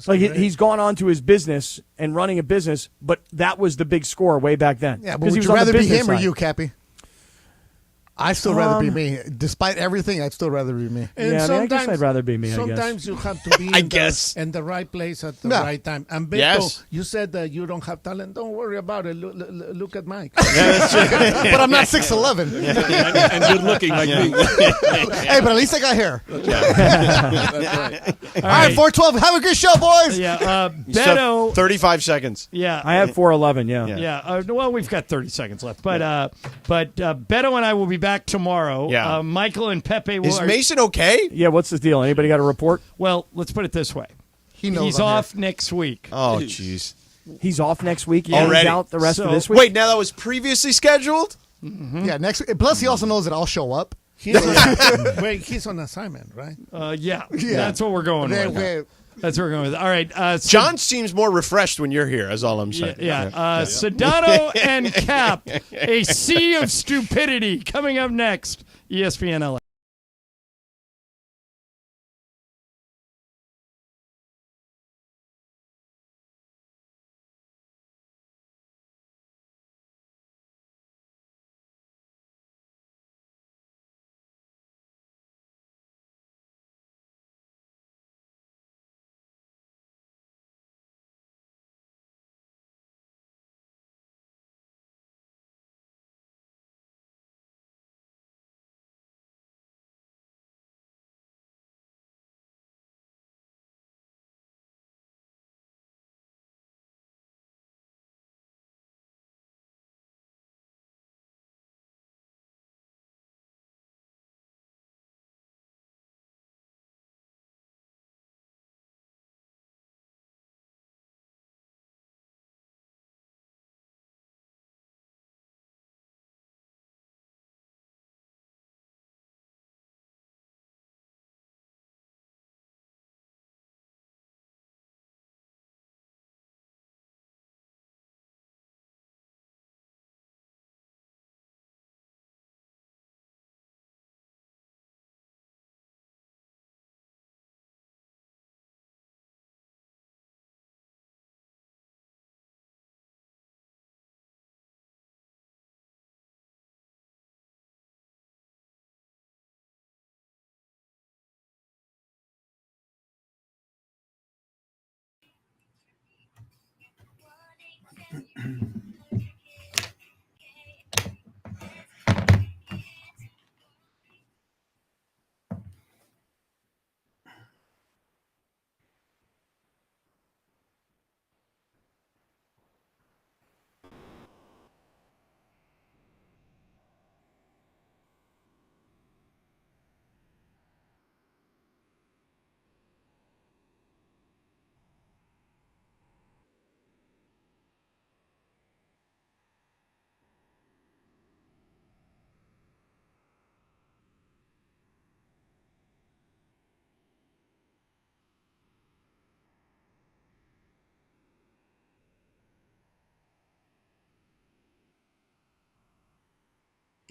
Like he's gone on to his business and running a business, but that was the big score way back then. Yeah, but would he was you on the rather be business him or side. you, Cappy? I'd still rather be me. Despite everything, I'd still rather be me. And Yeah, I mean, I guess I'd rather be me, I guess. Sometimes you have to be in the right place at the right time. And Beto, you said that you don't have talent. Don't worry about it. Look at Mike. But I'm not 6'11". and good looking like me. Hey, but at least I got hair. That's right. All right, 412. Have a good show, boys. Yeah, Beto. 35 seconds. Yeah, I have 411. Yeah. Yeah. Well, we've got 30 seconds left, but Beto and I will be back tomorrow. Yeah. Michael and Pepe will. Is Mason okay? Yeah, what's the deal? Anybody got a report? Well, let's put it this way. knows He's I'm off next week. Oh, jeez. He's off next week. Yeah. He's out the rest of this week. Wait, now that was previously scheduled? Yeah, next. Plus, he also knows that I'll show up. He's on assignment, right? Yeah. That's what we're going with. That's what we're going with. All right. John seems more refreshed when you're here, is all I'm saying. Sedano and Cap, a sea of stupidity coming up next. ESPN LA.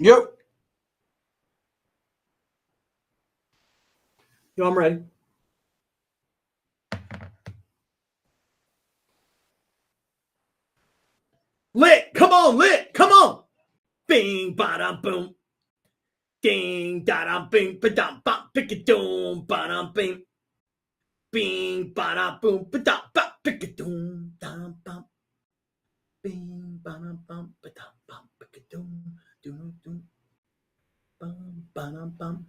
Yep. Yo, I'm ready. Lit. Come on, lit. Come on. Bing, ba-dum, boom. Ding, da-dum, bing, ba-dum, bop, pick-a-doom, ba-dum, bing. Bing, ba-dum, boom, ba-dum, bop, pick-a-doom, dum, bum. Bing, ba-dum, bum, ba-dum, bum, pick-a-doom, doom, doom. Bum, ba-dum, bum.